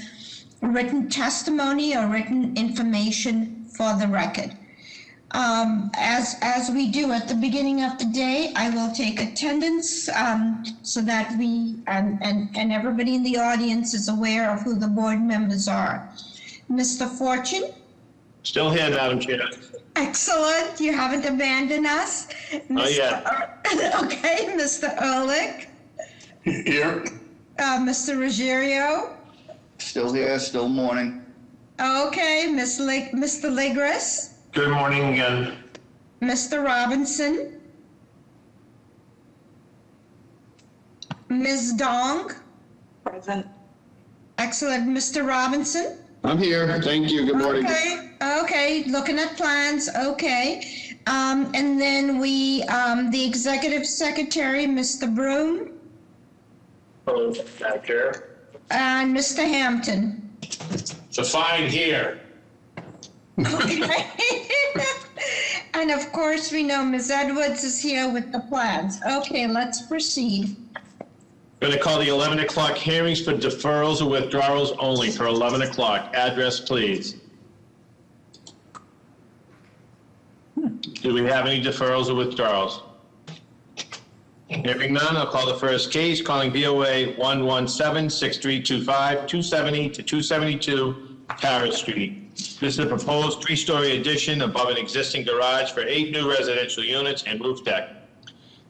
Speaker 1: written testimony or written information for the record. As we do at the beginning of the day, I will take attendance so that we and everybody in the audience is aware of who the board members are. Mr. Fortune?
Speaker 2: Still here, Madam Chair.
Speaker 1: Excellent. You haven't abandoned us.
Speaker 2: Not yet.
Speaker 1: Okay, Mr. Ehrlich?
Speaker 13: Here.
Speaker 1: Mr. Ruggiero?
Speaker 3: Still here, still morning.
Speaker 1: Okay, Mr. Ligris?
Speaker 14: Good morning again.
Speaker 1: Mr. Robinson? Ms. Dong?
Speaker 18: Present.
Speaker 1: Excellent. Mr. Robinson?
Speaker 11: I'm here. Thank you. Good morning.
Speaker 1: Okay, looking at plans, okay. And then the executive secretary, Mr. Broom?
Speaker 14: Hello, Madam Chair.
Speaker 1: And Mr. Hampton?
Speaker 19: It's a fine here.
Speaker 1: Okay. And of course, we know Ms. Edwards is here with the plans. Okay, let's proceed.
Speaker 2: Going to call the 11 o'clock hearings for deferrals or withdrawals only for 11 o'clock. Address, please. Do we have any deferrals or withdrawals? Hearing none, I'll call the first case, calling BOA 117-6325, 270 to 272 Paris Street. This is a proposed 3-story addition above an existing garage for 8 new residential units and roof deck.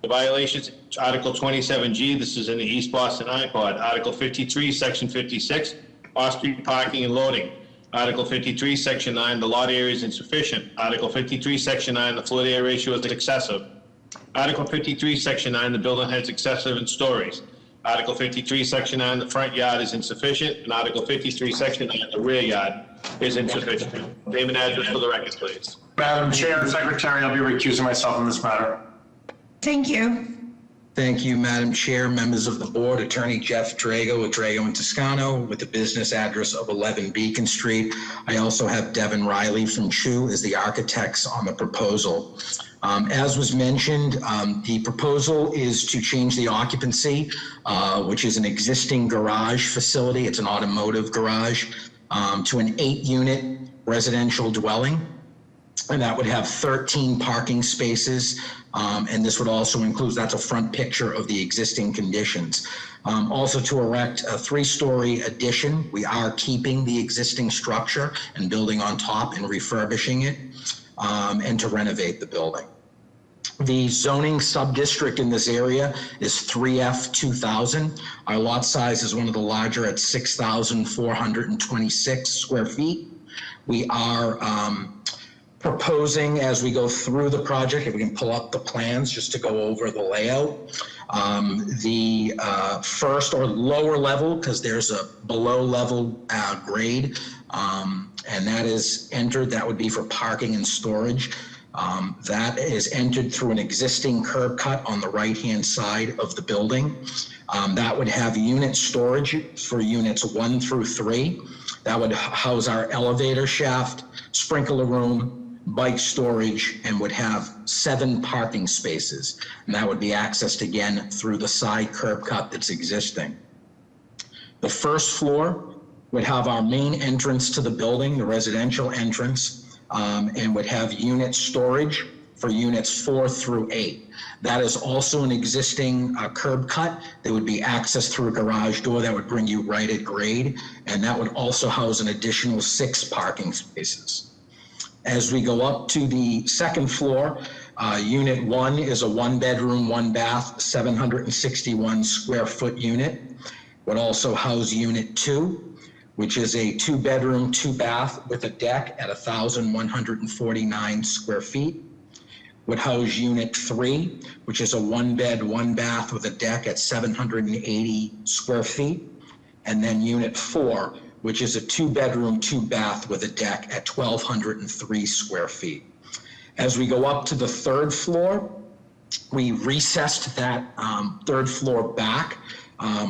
Speaker 2: The violations, Article 27G, this is in the East Boston iPod. Article 53, Section 56, off-street parking and loading. Article 53, Section 9, the lot area is insufficient. Article 53, Section 9, the floor area ratio is excessive. Article 53, Section 9, the building has excessive in stories. Article 53, Section 9, the front yard is insufficient. And Article 53, Section 9, the rear yard is insufficient. Name and address for the record, please.
Speaker 14: Madam Chair and Secretary, I'll be recusing myself on this matter.
Speaker 1: Thank you.
Speaker 7: Thank you, Madam Chair, members of the board. Attorney Jeff Drago with Drago and Toscano with the business address of 11 Beacon Street. I also have Devin Riley from Chu as the architects on the proposal. As was mentioned, the proposal is to change the occupancy, which is an existing garage facility. It's an automotive garage, to an 8-unit residential dwelling. And that would have 13 parking spaces. And this would also include, that's a front picture of the existing conditions. Also to erect a 3-story addition. We are keeping the existing structure and building on top and refurbishing it, and to renovate the building. The zoning sub-district in this area is 3F 2000. Our lot size is one of the larger at 6,426 square feet. We are proposing, as we go through the project, if we can pull up the plans just to go over the layout, the first or lower level, because there's a below level grade, and that is entered, that would be for parking and storage. That is entered through an existing curb cut on the right-hand side of the building. That would have unit storage for units 1 through 3. That would house our elevator shaft, sprinkler room, bike storage, and would have 7 parking spaces. And that would be accessed again through the side curb cut that's existing. The first floor would have our main entrance to the building, the residential entrance, and would have unit storage for units 4 through 8. That is also an existing curb cut. There would be access through a garage door that would bring you right at grade, and that would also house an additional 6 parking spaces. As we go up to the second floor, unit 1 is a 1-bedroom, 1-bath, 761 square foot unit. Would also house unit 2, which is a 2-bedroom, 2-bath with a deck at 1,149 square feet. Would house unit 3, which is a 1-bed, 1-bath with a deck at 780 square feet. And then unit 4, which is a 2-bedroom, 2-bath with a deck at 1,203 square feet. As we go up to the third floor, We recessed that third floor back.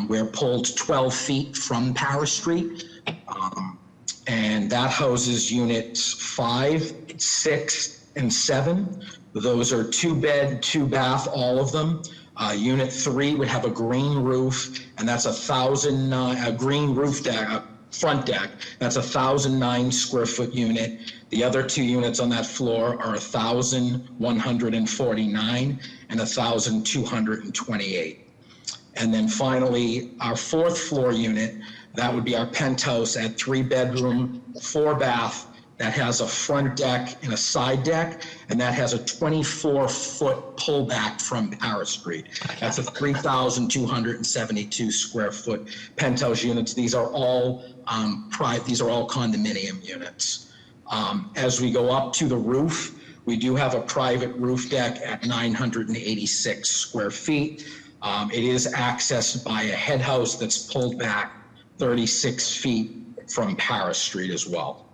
Speaker 7: We're pulled 12 feet from Paris Street. And that houses units 5, 6, and 7. Those are 2-bed, 2-bath, all of them. Unit 3 would have a green roof, and that's a green roof deck, a front deck. That's 1,009 square foot unit. The other 2 units on that floor are 1,149 and 1,228. And then finally, our 4th floor unit, that would be our penthouse at 3-bedroom, 4-bath, that has a front deck and a side deck, and that has a 24-foot pullback from Paris Street. That's a 3,272 square foot penthouse units. These are all condominium units. As we go up to the roof, we do have a private roof deck at 986 square feet. It is accessed by a head house that's pulled back 36 feet from Paris Street as well.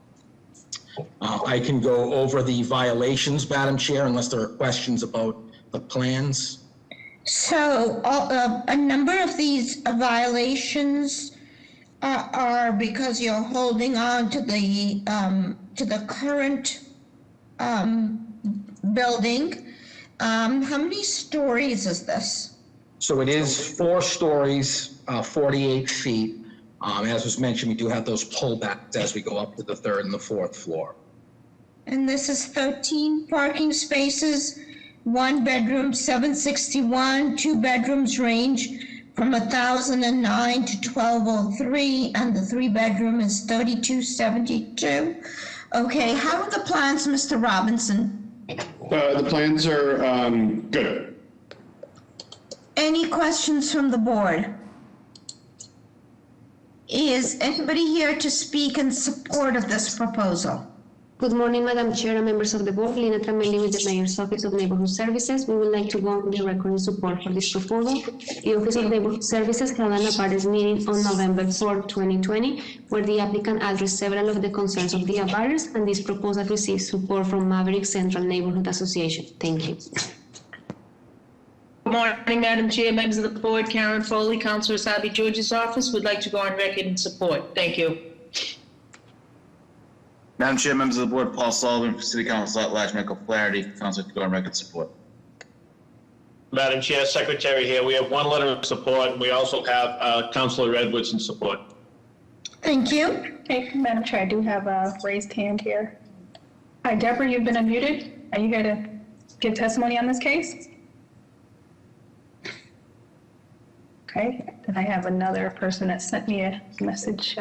Speaker 7: I can go over the violations, Madam Chair, unless there are questions about the plans.
Speaker 1: So a number of these violations are because you're holding on to the current building. How many stories is this?
Speaker 7: So it is 4 stories, 48 feet. As was mentioned, we do have those pullbacks as we go up to the 3rd and the 4th floor.
Speaker 1: And this is 13 parking spaces, 1 bedroom, 761, 2 bedrooms range from 1,009 to 1,203, and the 3-bedroom is 3,272. Okay, how are the plans, Mr. Robinson?
Speaker 11: The plans are good.
Speaker 1: Any questions from the board? Is anybody here to speak in support of this proposal?
Speaker 15: Good morning, Madam Chair and members of the board. Lina Tramelli with the Mayor's Office of Neighborhood Services. We would like to go on the record in support for this proposal. The Office of Neighborhood Services held an abutters meeting on November 4, 2020, where the applicant addressed several of the concerns of the abutters, and this proposal received support from Maverick Central Neighborhood Association. Thank you.
Speaker 16: Good morning, Madam Chair, members of the board. Karen Foley, Councilor Asabi George's office, would like to go on record in support. Thank you.
Speaker 5: Madam Chair, members of the board, Paul Sullivan, for City Council at large, Michael Flaherty, Councilor to go on record support.
Speaker 2: Madam Chair, Secretary here, we have 1 letter of support, and we also have Councilor Edwards in support.
Speaker 1: Thank you.
Speaker 18: Okay, Madam Chair, I do have a raised hand here. Hi, Deborah, you've been unmuted. Are you here to give testimony on this case? Okay, then I have another person that sent me a message.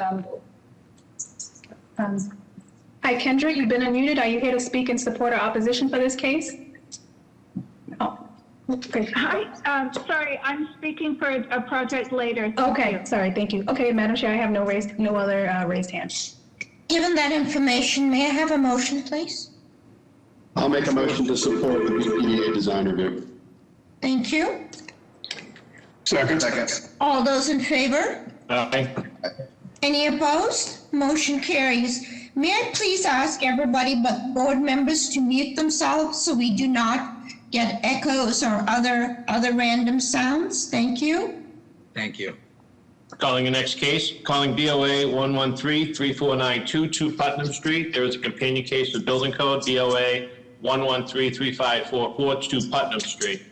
Speaker 18: Hi, Kendra, you've been unmuted. Are you here to speak in support or opposition for this case? Oh, okay.
Speaker 21: Hi, sorry, I'm speaking for a project later.
Speaker 18: Okay, sorry, thank you. Okay, Madam Chair, I have no other raised hands.
Speaker 1: Given that information, may I have a motion, please?
Speaker 11: I'll make a motion to support the BPDA design review.
Speaker 1: Thank you.
Speaker 13: Second.
Speaker 1: All those in favor?
Speaker 2: Aye.
Speaker 1: Any opposed? Motion carries. May I please ask everybody but board members to mute themselves so we do not get echoes or other random sounds? Thank you.
Speaker 7: Thank you.
Speaker 2: Calling the next case, calling BOA 113-34922 Putnam Street. There is a companion case with building code BOA 113-35442 Putnam Street.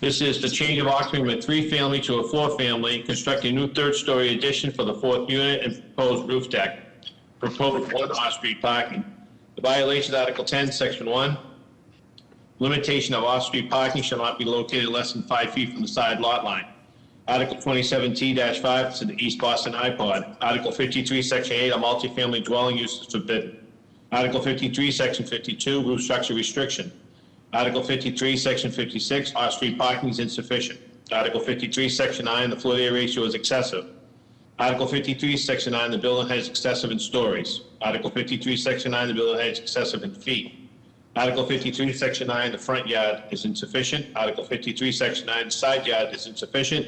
Speaker 2: This is the change of occupancy from a 3-family to a 4-family, constructing a new 3rd-story addition for the 4th unit and proposed roof deck. Proposed 1 off-street parking. The violation of Article 10, Section 1. Limitation of off-street parking shall not be located less than 5 feet from the side lot line. Article 27T-5 to the East Boston iPod. Article 53, Section 8, a multifamily dwelling use is forbidden. Article 53, Section 52, roof structure restriction. Article 53, Section 56, off-street parking is insufficient. Article 53, Section 9, the floor area ratio is excessive. Article 53, Section 9, the building height is excessive in stories. Article 53, Section 9, the building height is excessive in feet. Article 53, Section 9, the front yard is insufficient. Article 53, Section 9, the side yard is insufficient.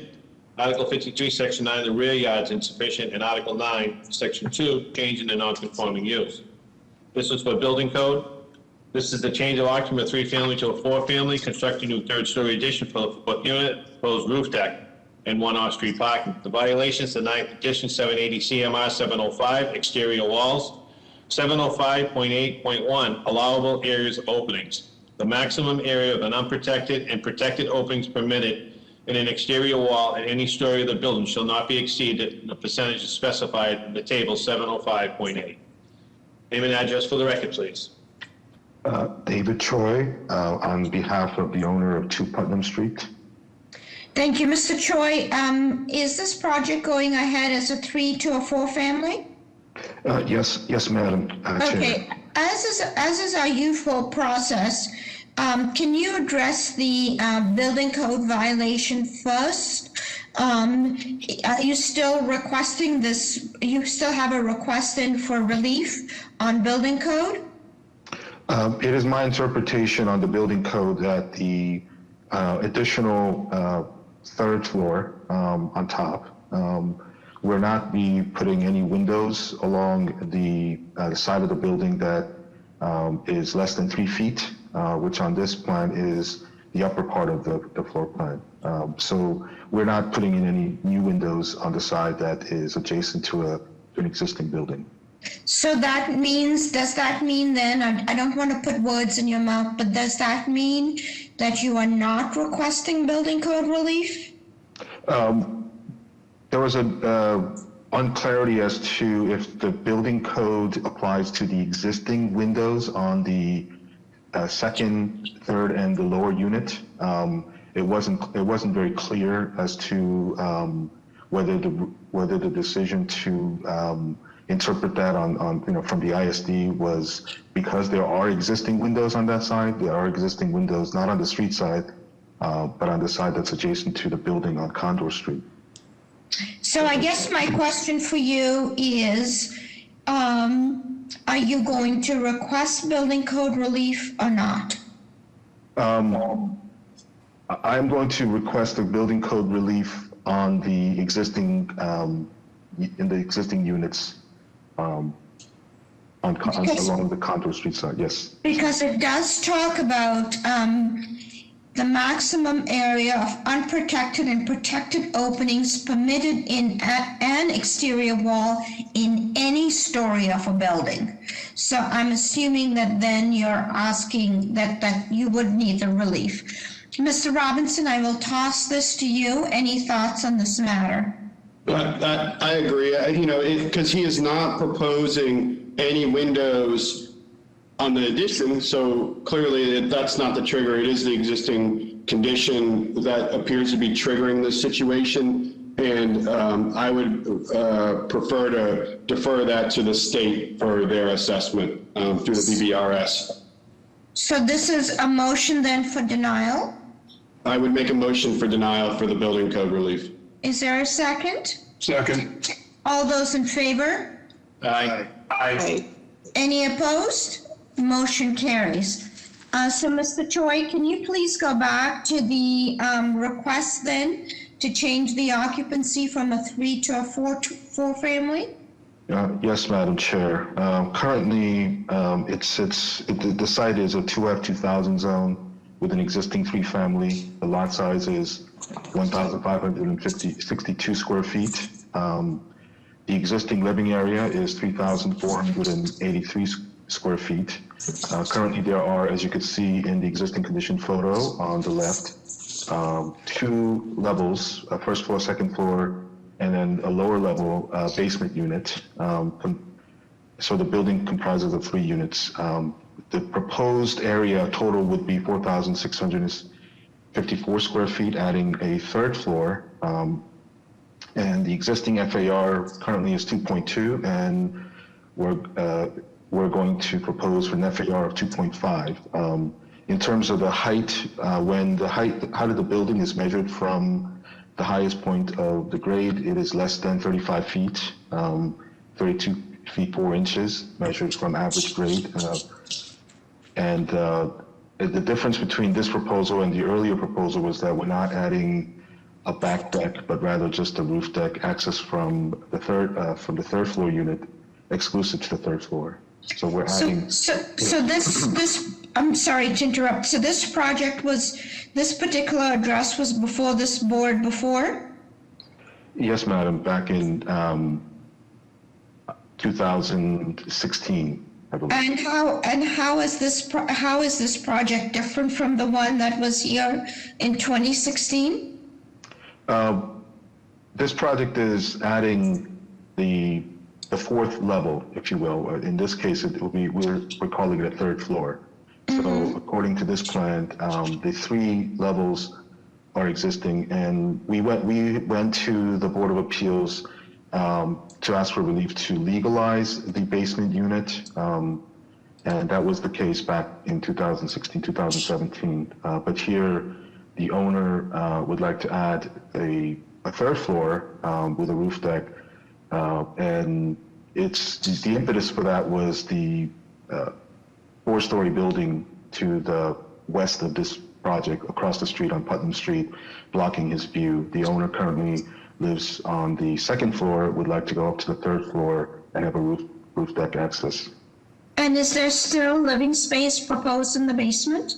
Speaker 2: Article 53, Section 9, the rear yard is insufficient. And Article 9, Section 2, change in the non-conforming use. This is for building code. This is the change of occupant from a three-family to a four-family, constructing new third-story addition for the fourth unit, proposed roof deck, and one off-street parking. The violations, the ninth edition, 780 CMR 705, exterior walls. 705.8.1, allowable areas of openings. The maximum area of an unprotected and protected openings permitted in an exterior wall in any story of the building shall not be exceeded in the percentages specified in the table 705.8. Name and address for the record, please.
Speaker 4: David Choi, on behalf of the owner of 2 Putnam Street.
Speaker 1: Thank you, Mr. Choi. Is this project going ahead as a 3 to a 4 family?
Speaker 4: Yes, Madam
Speaker 1: Okay,
Speaker 4: Chair.
Speaker 1: as is our usual process, can you address the building code violation first? Are you still requesting this? You still have a request in for relief on building code?
Speaker 4: It is my interpretation on the building code that the additional 3rd floor on top will not be putting any windows along the side of the building that is less than 3 feet, which on this plan is the upper part of the floor plan. So we're not putting in any new windows on the side that is adjacent to an existing building.
Speaker 1: So that means, does that mean then, I don't want to put words in your mouth, but does that mean that you are not requesting building code relief?
Speaker 4: There was a unclarity as to if the building code applies to the existing windows on the 2nd, 3rd, and the lower unit. It wasn't very clear as to whether the decision to interpret that from the ISD was because there are existing windows on that side. There are existing windows not on the street side, but on the side that's adjacent to the building on Condor Street.
Speaker 1: So I guess my question for you is, are you going to request building code relief or not?
Speaker 4: I'm going to request a building code relief on the existing, in the existing units along the Condor Street side, yes. Because
Speaker 1: it does talk about the maximum area of unprotected and protected openings permitted in an exterior wall in any story of a building. So I'm assuming that then you're asking that you would need the relief. Mr. Robinson, I will toss this to you. Any thoughts on this matter?
Speaker 11: I agree, because he is not proposing any windows on the addition, so clearly that's not the trigger. It is the existing condition that appears to be triggering this situation, and I would prefer to defer that to the state for their assessment through the BBRS.
Speaker 1: So this is a motion then for denial?
Speaker 11: I would make a motion for denial for the building code relief.
Speaker 1: Is there a second?
Speaker 13: Second.
Speaker 1: All those in favor?
Speaker 2: Aye.
Speaker 14: Aye.
Speaker 1: Any opposed? Motion carries. So Mr. Choi, can you please go back to the request then to change the occupancy from a 3 to a 4 family?
Speaker 4: Yes, Madam Chair. Currently, the site is a 2F2000 zone with an existing 3-family. The lot size is 1,562 square feet. The existing living area is 3,483 square feet. Currently, there are, as you can see in the existing condition photo on the left, 2 levels, first floor, second floor, and then a lower level basement unit. So the building comprises of 3 units. The proposed area total would be 4,654 square feet, adding a 3rd floor. And the existing FAR currently is 2.2, and we're going to propose for an FAR of 2.5. In terms of the height, when the height of the building is measured from the highest point of the grade, it is less than 35 feet, 32 feet 4 inches measured from average grade. And the difference between this proposal and the earlier proposal was that we're not adding a back deck, but rather just a roof deck access from the 3rd floor unit, exclusive to the 3rd floor. So we're adding.
Speaker 1: So this I'm sorry to interrupt. So this particular address was before this board before?
Speaker 4: Yes, madam, back in 2016, I believe.
Speaker 1: And how is this project different from the one that was here in 2016?
Speaker 4: This project is adding the fourth level, if you will. In this case, it will be, we're calling it a third floor. So according to this plan, the 3 levels are existing, and we went to the Board of Appeals to ask for relief to legalize the basement unit, and that was the case back in 2016, 2017. But here, the owner would like to add a third floor with a roof deck, and the impetus for that was the 4-story building to the west of this project, across the street on Putnam Street, blocking his view. The owner currently lives on the 2nd floor, would like to go up to the 3rd floor and have a roof deck access.
Speaker 1: And is there still living space proposed in the basement?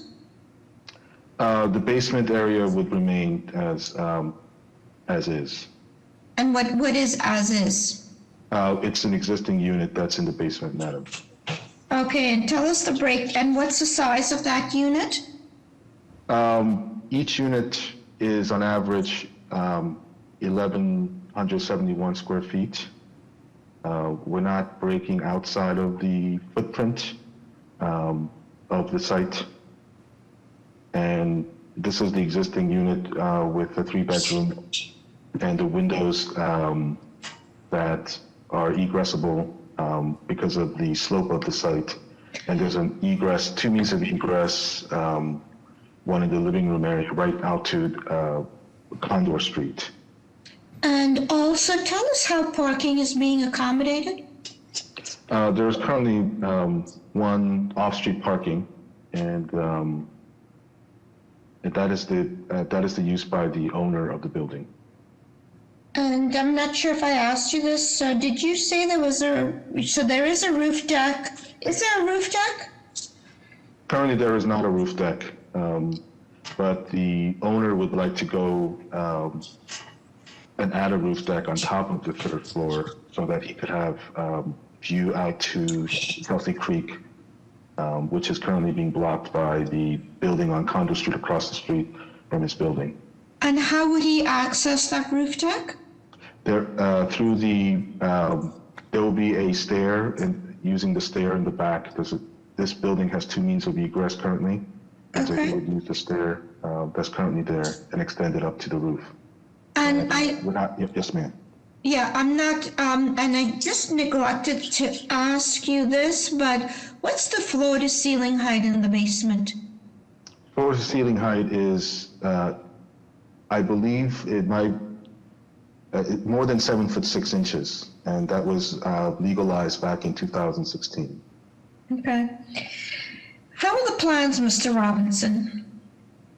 Speaker 4: The basement area would remain as is.
Speaker 1: And what is as is?
Speaker 4: It's an existing unit that's in the basement, madam.
Speaker 1: Okay, and tell us and what's the size of that unit?
Speaker 4: Each unit is on average 1,171 square feet. We're not breaking outside of the footprint of the site. And this is the existing unit with a 3-bedroom and the windows that are egressable because of the slope of the site. And there's an egress, 2 means of egress, one in the living room area right out to Condor Street.
Speaker 1: And also tell us how parking is being accommodated?
Speaker 4: There's currently 1 off-street parking, and that is the use by the owner of the building.
Speaker 1: And I'm not sure if I asked you this. So did you say there is a roof deck? Is there a roof deck?
Speaker 4: Currently, there is not a roof deck, but the owner would like to go and add a roof deck on top of the 3rd floor so that he could have view out to Healthy Creek, which is currently being blocked by the building on Condor Street across the street from his building.
Speaker 1: And how would he access that roof deck?
Speaker 4: There, through there will be a stair, and using the stair in the back. This building has 2 means of egress currently, and so he would use the stair that's currently there and extend it up to the roof.
Speaker 1: And
Speaker 4: yes, ma'am.
Speaker 1: Yeah, I'm not, and I just neglected to ask you this, but what's the floor to ceiling height in the basement?
Speaker 4: Floor to ceiling height is, I believe it might, more than 7'6", and that was legalized back in 2016.
Speaker 1: Okay. How are the plans, Mr. Robinson?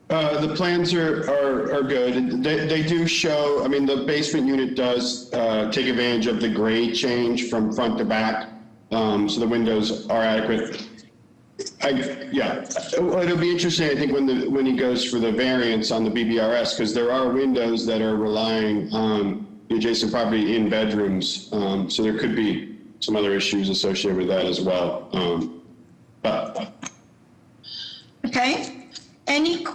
Speaker 11: The plans are good. They do show, I mean, the basement unit does take advantage of the grade change from front to back, so the windows are adequate. It'll be interesting, I think, when he goes for the variance on the BBRS, because there are windows that are relying on the adjacent property in bedrooms, so there could be some other issues associated with that as well.
Speaker 1: Okay. Any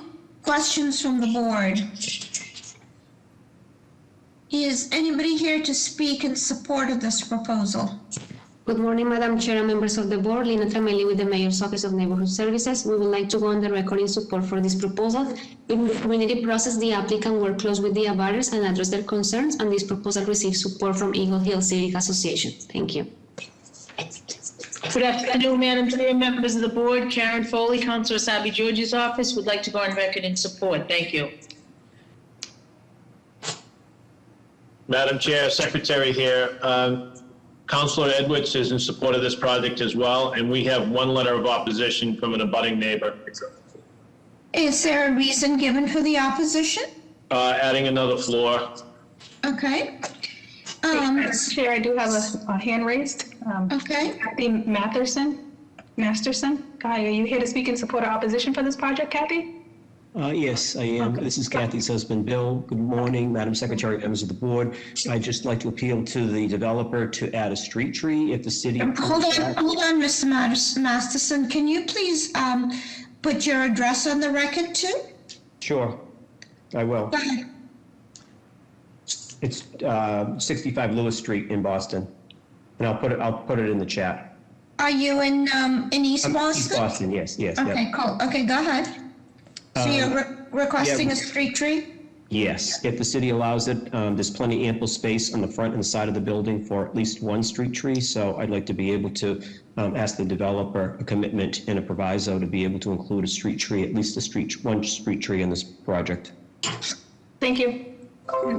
Speaker 1: questions from the board? Is anybody here to speak in support of this proposal?
Speaker 15: Good morning, Madam Chair and members of the board. Lina Tramelli with the Mayor's Office of Neighborhood Services. We would like to go on the record in support for this proposal. In the community process, the applicant worked close with the abutters and addressed their concerns, and this proposal received support from Eagle Hill Civic Association. Thank you.
Speaker 16: Good afternoon, Madam Chair, members of the board. Karen Foley, Councilor Sabi George's office, would like to go on record in support. Thank you.
Speaker 2: Madam Chair, Secretary here. Councilor Edwards is in support of this project as well, and we have 1 letter of opposition from an abutting neighbor.
Speaker 1: Is there a reason given for the opposition?
Speaker 2: Adding another floor.
Speaker 1: Okay.
Speaker 18: Chair, I do have a hand raised.
Speaker 1: Okay.
Speaker 18: Kathy Matherson. Masterson. Hi, are you here to speak in support or opposition for this project, Kathy?
Speaker 6: Yes, I am. This is Kathy's husband, Bill. Good morning, Madam Secretary, members of the board. I'd just like to appeal to the developer to add a street tree if the city...
Speaker 1: Hold on, Mr. Masterson. Can you please put your address on the record too?
Speaker 6: Sure, I will.
Speaker 1: Go ahead.
Speaker 6: It's 65 Lewis Street in Boston, and I'll put it in the chat.
Speaker 1: Are you in East Boston?
Speaker 6: East Boston, yes.
Speaker 1: Okay,
Speaker 6: yep.
Speaker 1: cool. Okay, go ahead. So you're requesting a street tree?
Speaker 6: Yes, if the city allows it, there's plenty ample space on the front and the side of the building for at least one street tree. So I'd like to be able to ask the developer a commitment and a proviso to be able to include a street tree, at least one street tree in this project.
Speaker 18: Thank you.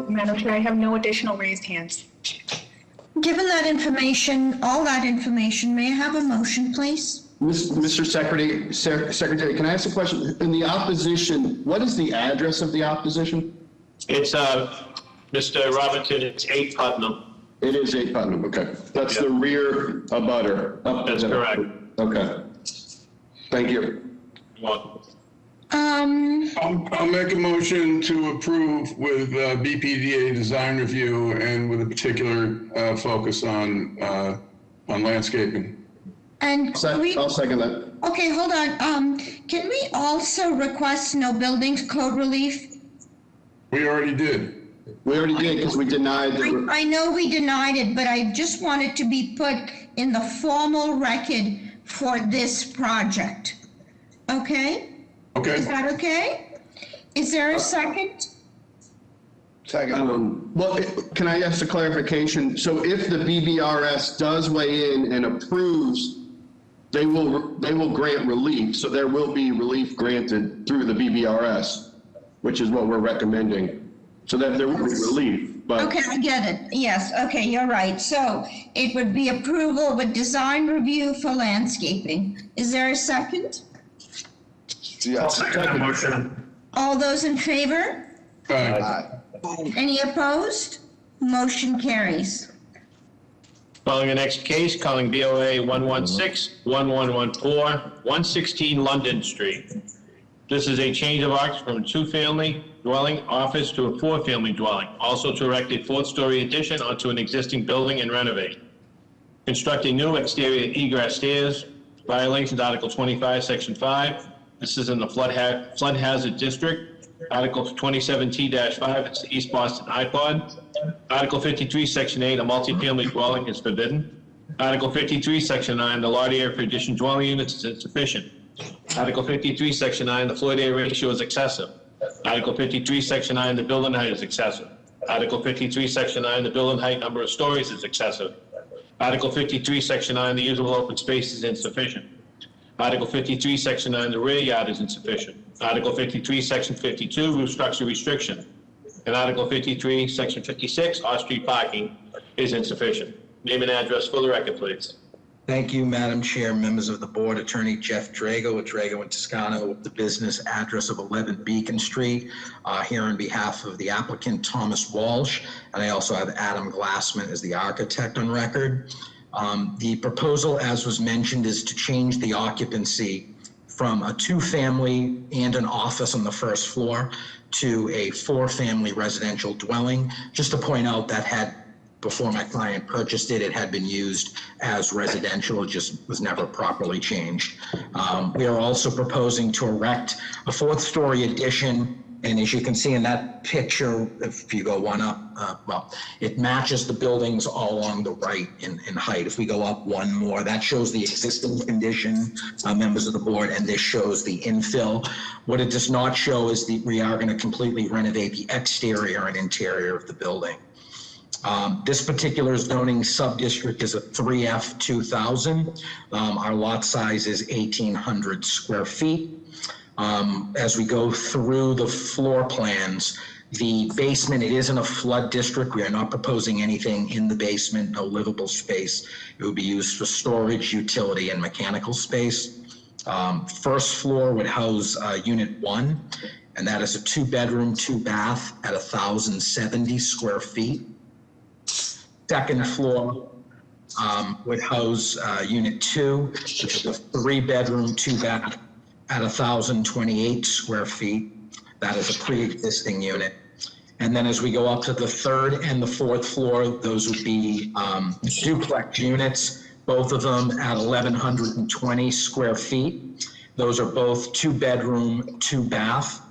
Speaker 18: Madam Chair, I have no additional raised hands.
Speaker 1: Given that information, all that information, may I have a motion, please?
Speaker 11: Mr. Secretary, can I ask a question? In the opposition, what is the address of the opposition?
Speaker 2: It's, Mr. Robinson, it's 8 Putnam.
Speaker 11: It is 8 Putnam, okay. That's the rear abutter.
Speaker 2: That's correct.
Speaker 11: Okay. Thank you.
Speaker 2: You're welcome.
Speaker 13: I'll make a motion to approve with BPDA design review and with a particular focus on landscaping.
Speaker 1: And
Speaker 11: I'll second that.
Speaker 1: Okay, hold on. Can we also request no buildings code relief?
Speaker 13: We already did.
Speaker 11: We already did because we denied the...
Speaker 1: I know we denied it, but I just want it to be put in the formal record for this project. Okay?
Speaker 13: Okay.
Speaker 1: Is that okay? Is there a second?
Speaker 11: Second. Well, can I ask a clarification? So if the BBRS does weigh in and approves, they will grant relief. So there will be relief granted through the BBRS, which is what we're recommending. So that there will be relief. But
Speaker 1: Okay, I get it. Yes, okay, you're right. So it would be approval with design review for landscaping. Is there a second?
Speaker 11: Yeah.
Speaker 14: Second that motion.
Speaker 1: All those in favor?
Speaker 11: Aye.
Speaker 1: Any opposed? Motion carries.
Speaker 2: Calling the next case, calling BOA 116-1114, 116 London Street. This is a change of use from a 2-family dwelling office to a 4-family dwelling, also to erect a 4th-story addition onto an existing building and renovate. Constructing new exterior egress stairs, violations Article 25, Section 5. This is in the flood hazard district. Article 27T-5, it's the East Boston iPod. Article 53, Section 8, a multifamily dwelling is forbidden. Article 53, Section 9, the lot area for addition dwelling units is insufficient. Article 53, Section 9, the floor area ratio is excessive. Article 53, Section 9, the building height is excessive. Article 53, Section 9, the building height number of stories is excessive. Article 53, Section 9, the usable open space is insufficient. Article 53, Section 9, the rear yard is insufficient. Article 53, Section 52, roof structure restriction. And Article 53, Section 56, off-street parking is insufficient. Name and address for the record, please.
Speaker 7: Thank you, Madam Chair, members of the board. Attorney Jeff Drago with Drago and Toscano with the business address of 11 Beacon Street, here on behalf of the applicant Thomas Walsh, and I also have Adam Glassman as the architect on record. The proposal, as was mentioned, is to change the occupancy from a 2-family and an office on the 1st floor to a 4-family residential dwelling. Just to point out that before my client purchased it, it had been used as residential. It just was never properly changed. We are also proposing to erect a 4th-story addition. And as you can see in that picture, if you go one up, it matches the buildings all along the right in height. If we go up one more, that shows the existing condition, members of the board, and this shows the infill. What it does not show is we are going to completely renovate the exterior and interior of the building. This particular zoning sub-district is a 3F 2000. Our lot size is 1,800 square feet. As we go through the floor plans, the basement, it isn't a flood district. We are not proposing anything in the basement, no livable space. It would be used for storage, utility, and mechanical space. 1st floor would house Unit 1, and that is a 2-bedroom, 2-bath at 1,070 square feet. 2nd floor would house Unit 2, which is a 3-bedroom, 2-bath at 1,028 square feet. That is a pre-existing unit. And then as we go up to the 3rd and the 4th floor, those would be duplex units, both of them at 1,120 square feet. Those are both 2-bedroom, 2-bath.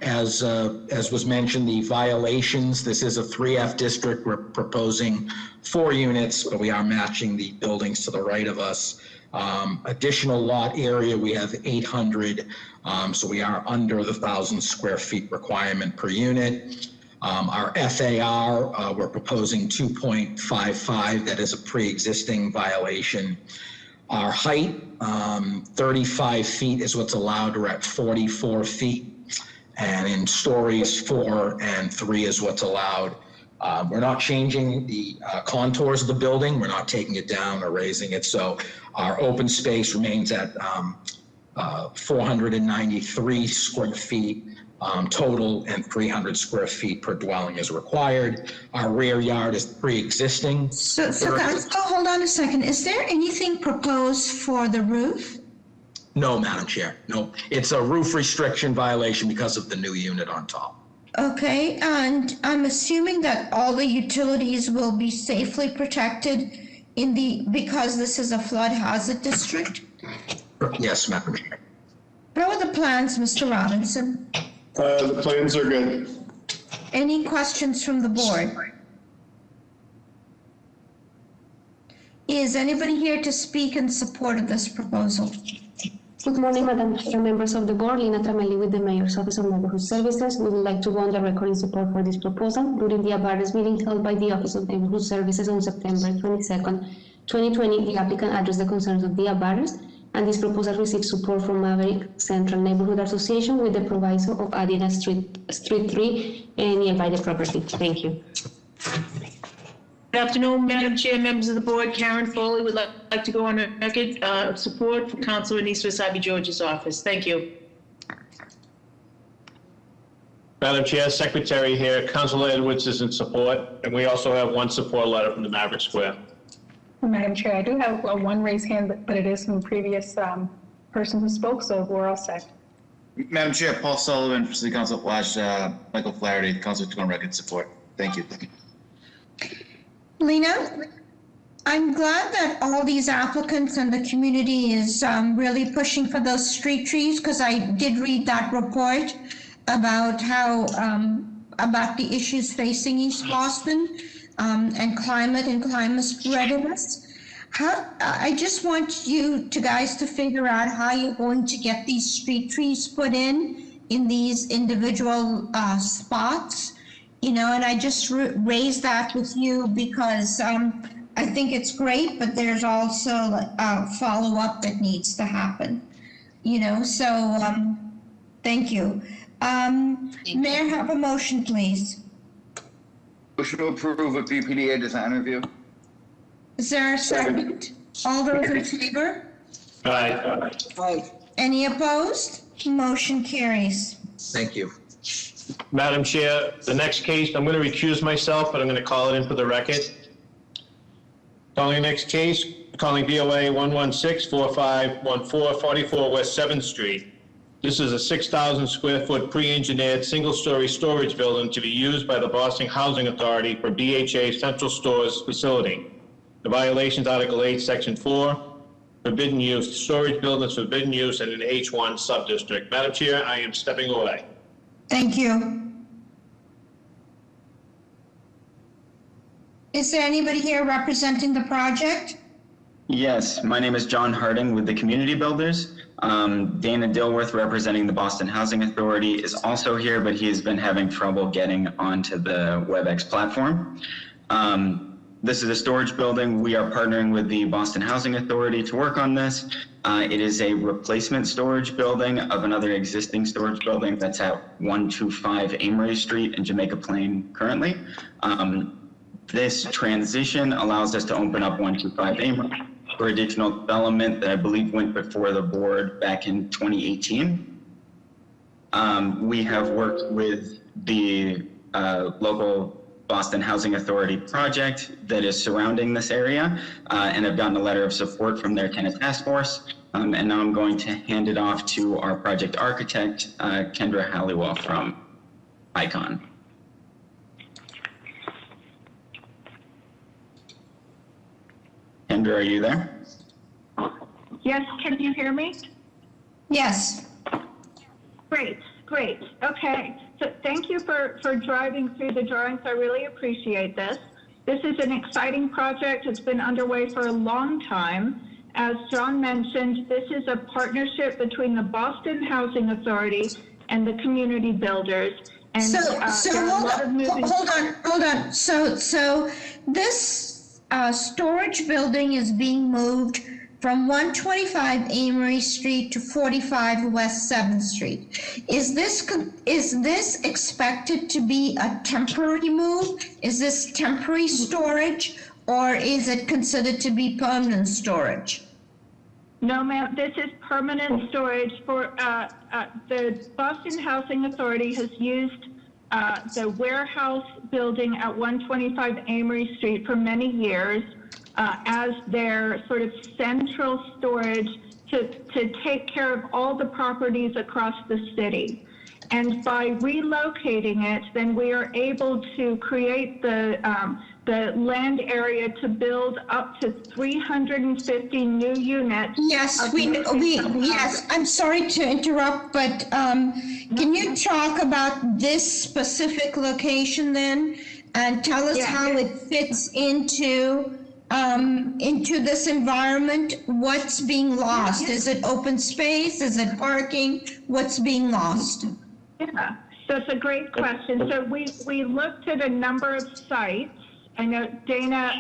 Speaker 7: As was mentioned, the violations, this is a 3F district. We're proposing 4 units, but we are matching the buildings to the right of us. Additional lot area, we have 800, so we are under the 1,000 square feet requirement per unit. Our FAR, we're proposing 2.55. That is a pre-existing violation. Our height, 35 feet is what's allowed. We're at 44 feet. And in stories 4 and 3 is what's allowed. We're not changing the contours of the building. We're not taking it down or raising it. So our open space remains at 493 square feet total, and 300 square feet per dwelling is required. Our rear yard is pre-existing.
Speaker 1: So hold on a second. Is there anything proposed for the roof?
Speaker 7: No, Madam Chair, no. It's a roof restriction violation because of the new unit on top.
Speaker 1: Okay, and I'm assuming that all the utilities will be safely protected because this is a flood hazard district?
Speaker 7: Yes, Madam Chair.
Speaker 1: What are the plans, Mr. Robinson?
Speaker 11: The plans are good.
Speaker 1: Any questions from the board? Is anybody here to speak in support of this proposal?
Speaker 15: Good morning, Madam Chair, members of the board. Lina Tramelli with the Mayor's Office of Neighborhood Services. We would like to go on the record in support for this proposal. During the abutters meeting held by the Office of Neighborhood Services on September 22nd, 2020, the applicant addressed the concerns of the abutters, and this proposal received support from Maverick Central Neighborhood Association with the proviso of adding a street 3 nearby the property. Thank you.
Speaker 16: Good afternoon, Madam Chair, members of the board. Karen Foley would like to go on record of support for Councilor Anissa Wasabi George's office. Thank you.
Speaker 2: Madam Chair, Secretary here, Councilor Edwards is in support, and we also have one support letter from the Maverick Square.
Speaker 18: Madam Chair, I do have one raised hand, but it is from the previous person who spoke, so we're all set.
Speaker 5: Madam Chair, Paul Sullivan for City Council at Large, Michael Flaherty, Council to go on record support. Thank you.
Speaker 1: Lena, I'm glad that all these applicants and the community is really pushing for those street trees, because I did read that report about how, about the issues facing East Boston and climate readiness. I just want you guys to figure out how you're going to get these street trees put in these individual spots. You know, and I just raised that with you because I think it's great, but there's also a follow-up that needs to happen. You know, so thank you. May I have a motion, please?
Speaker 3: Motion to approve a BPDA design review.
Speaker 1: Is there a second? All those in favor?
Speaker 2: Aye.
Speaker 1: Aye. Any opposed? Motion carries.
Speaker 7: Thank you.
Speaker 2: Madam Chair, the next case, I'm going to recuse myself, but I'm going to call it in for the record. Calling the next case, calling BOA 116-4514, 44 West 7th Street. This is a 6,000 square foot pre-engineered single-story storage building to be used by the Boston Housing Authority for BHA Central Stores facility. The violations, Article 8, Section 4, forbidden use. Storage building is forbidden use in an H1 subdistrict. Madam Chair, I am stepping away.
Speaker 1: Thank you. Is there anybody here representing the project?
Speaker 12: Yes, my name is John Harding with the Community Builders. Dana Dilworth, representing the Boston Housing Authority, is also here, but he has been having trouble getting onto the WebEx platform. This is a storage building. We are partnering with the Boston Housing Authority to work on this. It is a replacement storage building of another existing storage building that's at 125 Amory Street in Jamaica Plain currently. This transition allows us to open up 125 Amory for additional development that I believe went before the board back in 2018. We have worked with the local Boston Housing Authority project that is surrounding this area, and I've gotten a letter of support from their tenant task force. And now I'm going to hand it off to our project architect, Kendra Halliwell from ICON. Kendra, are you there?
Speaker 21: Yes, can you hear me?
Speaker 1: Yes.
Speaker 21: Great, great. Okay, so thank you for driving through the drawings. I really appreciate this. This is an exciting project. It's been underway for a long time. As John mentioned, this is a partnership between the Boston Housing Authority and the community builders. And
Speaker 1: hold on. So this storage building is being moved from 125 Amory Street to 45 West 7th Street. Is this expected to be a temporary move? Is this temporary storage, or is it considered to be permanent storage?
Speaker 21: No, ma'am, this is permanent storage. For the Boston Housing Authority has used the warehouse building at 125 Amory Street for many years as their sort of central storage to take care of all the properties across the city. And by relocating it, then we are able to create the land area to build up to 350 new units.
Speaker 1: Yes, yes, I'm sorry to interrupt, but can you talk about this specific location then, and tell us how it fits into this environment? What's being lost? Is it open space? Is it parking? What's being lost?
Speaker 21: Yeah, that's a great question. So we looked at a number of sites. I know Dana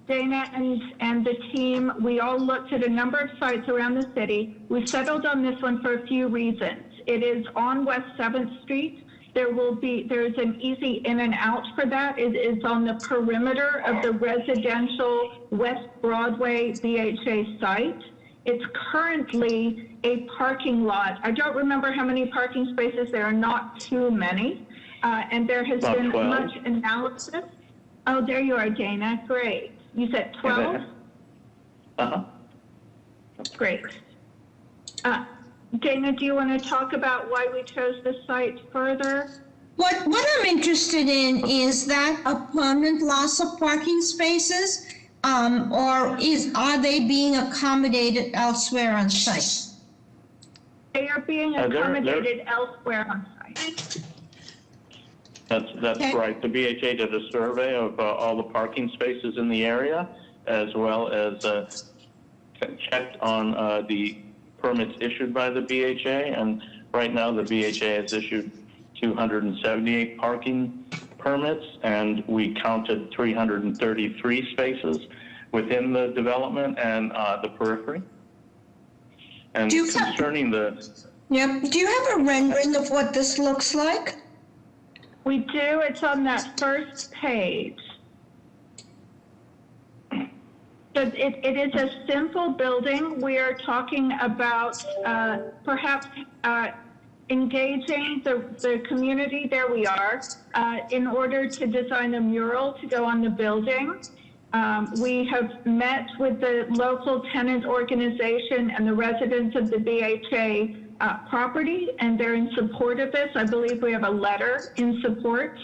Speaker 21: and the team, we all looked at a number of sites around the city. We settled on this one for a few reasons. It is on West 7th Street. There's an easy in and out for that. It is on the perimeter of the residential West Broadway BHA site. It's currently a parking lot. I don't remember how many parking spaces. There are not too many. And there has been much analysis. Oh, there you are, Dana. Great. You said 12?
Speaker 8: Uh-huh.
Speaker 21: Great. Dana, do you want to talk about why we chose this site further?
Speaker 1: What I'm interested in is that a permanent loss of parking spaces, or are they being accommodated elsewhere on site?
Speaker 21: They are being accommodated elsewhere on site.
Speaker 8: That's right. The BHA did a survey of all the parking spaces in the area, as well as checked on the permits issued by the BHA. And right now, the BHA has issued 278 parking permits, and we counted 333 spaces within the development and the periphery. And concerning
Speaker 1: Yep. Do you have a rendering of what this looks like?
Speaker 21: We do. It's on that first page. So it is a simple building. We are talking about perhaps engaging the community, there we are, in order to design a mural to go on the building. We have met with the local tenant organization and the residents of the BHA property, and they're in support of this. I believe we have a letter in support.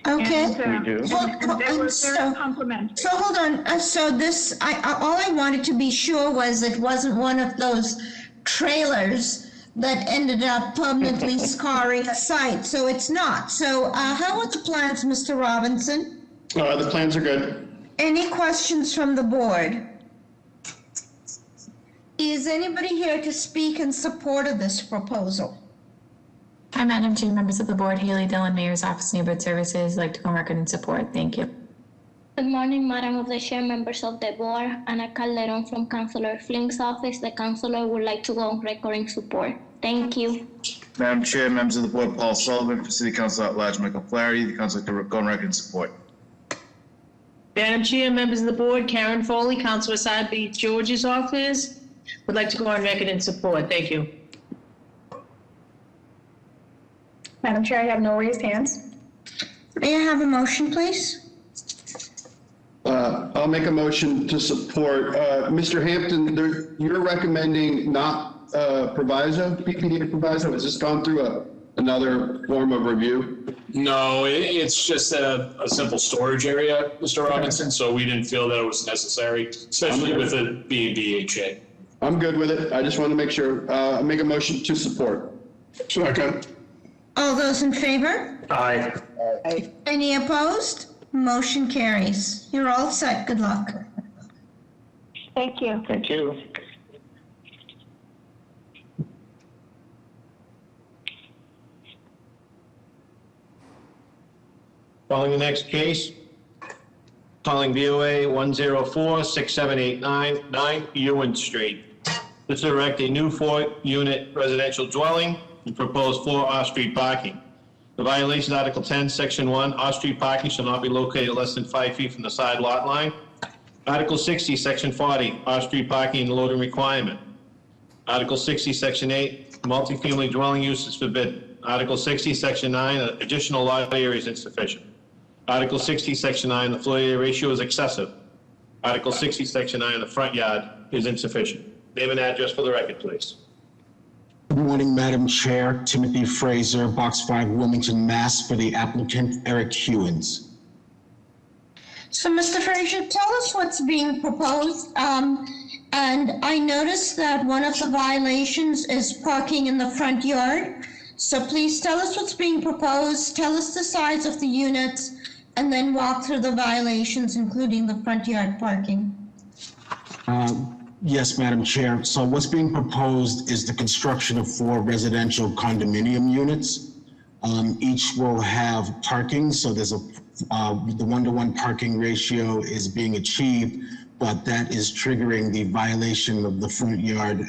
Speaker 1: Okay.
Speaker 21: And,
Speaker 8: we do.
Speaker 21: And they were very complimentary.
Speaker 1: So hold on. So this, all I wanted to be sure was it wasn't one of those trailers that ended up permanently scarring a site. So it's not. So how are the plans, Mr. Robinson?
Speaker 11: The plans are good.
Speaker 1: Any questions from the board? Is anybody here to speak in support of this proposal?
Speaker 20: Hi, Madam Chair, members of the board. Haley Dillon, Mayor's Office of Neighborhood Services. I'd like to go on record in support. Thank you.
Speaker 22: Good morning, Madam of the Chair, members of the board. Anna Calderon from Councilor Flink's office. The councilor would like to go on record in support. Thank you.
Speaker 5: Madam Chair, members of the board, Paul Sullivan for City Council at Large, Michael Flaherty. The council to go on record in support.
Speaker 16: Madam Chair, members of the board, Karen Foley, Councilor Sabi George's office, would like to go on record in support. Thank you.
Speaker 18: Madam Chair, I have no raised hands.
Speaker 1: May I have a motion, please?
Speaker 11: I'll make a motion to support. Mr. Hampton, you're recommending not proviso, PPDA proviso? Has this gone through another form of review?
Speaker 19: No, it's just a simple storage area, Mr. Robinson, so we didn't feel that it was necessary, especially with it being BHA.
Speaker 11: I'm good with it. I just want to make sure. Make a motion to support.
Speaker 13: Second.
Speaker 1: All those in favor?
Speaker 14: Aye.
Speaker 1: Any opposed? Motion carries. You're all set. Good luck.
Speaker 21: Thank you.
Speaker 8: Thank you.
Speaker 2: Calling the next case. Calling BOA 104-67899 Ewan Street. This is erect a new 4-unit residential dwelling and propose 4 off-street parking. The violation, Article 10, Section 1, off-street parking shall not be located less than 5 feet from the side lot line. Article 60, Section 40, off-street parking and loading requirement. Article 60, Section 8, multifamily dwelling use is forbidden. Article 60, Section 9, additional lot area is insufficient. Article 60, Section 9, the floor area ratio is excessive. Article 60, Section 9, the front yard is insufficient. Name and address for the record, please.
Speaker 9: Good morning, Madam Chair. Timothy Fraser, Box 5, Wilmington, Mass. For the applicant, Eric Hewins.
Speaker 1: So, Mr. Fraser, tell us what's being proposed. And I noticed that one of the violations is parking in the front yard. So please tell us what's being proposed, tell us the size of the units, and then walk through the violations, including the front yard parking.
Speaker 9: Yes, Madam Chair. So what's being proposed is the construction of 4 residential condominium units. Each will have parking, so there's the 1-to-1 parking ratio is being achieved, but that is triggering the violation of the front yard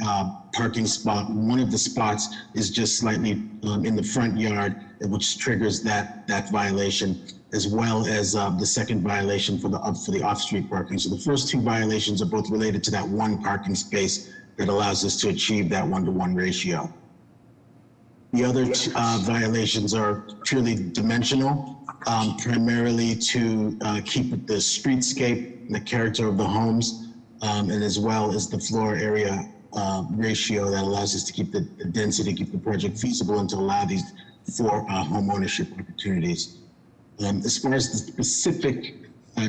Speaker 9: parking spot. One of the spots is just slightly in the front yard, which triggers that violation, as well as the second violation for the off-street parking. So the first 2 violations are both related to that 1 parking space that allows us to achieve that 1-to-1 ratio. The other violations are purely dimensional, primarily to keep the streetscape, the character of the homes, and as well as the floor area ratio that allows us to keep the density, keep the project feasible, and to allow these 4 home ownership opportunities. As far as the specific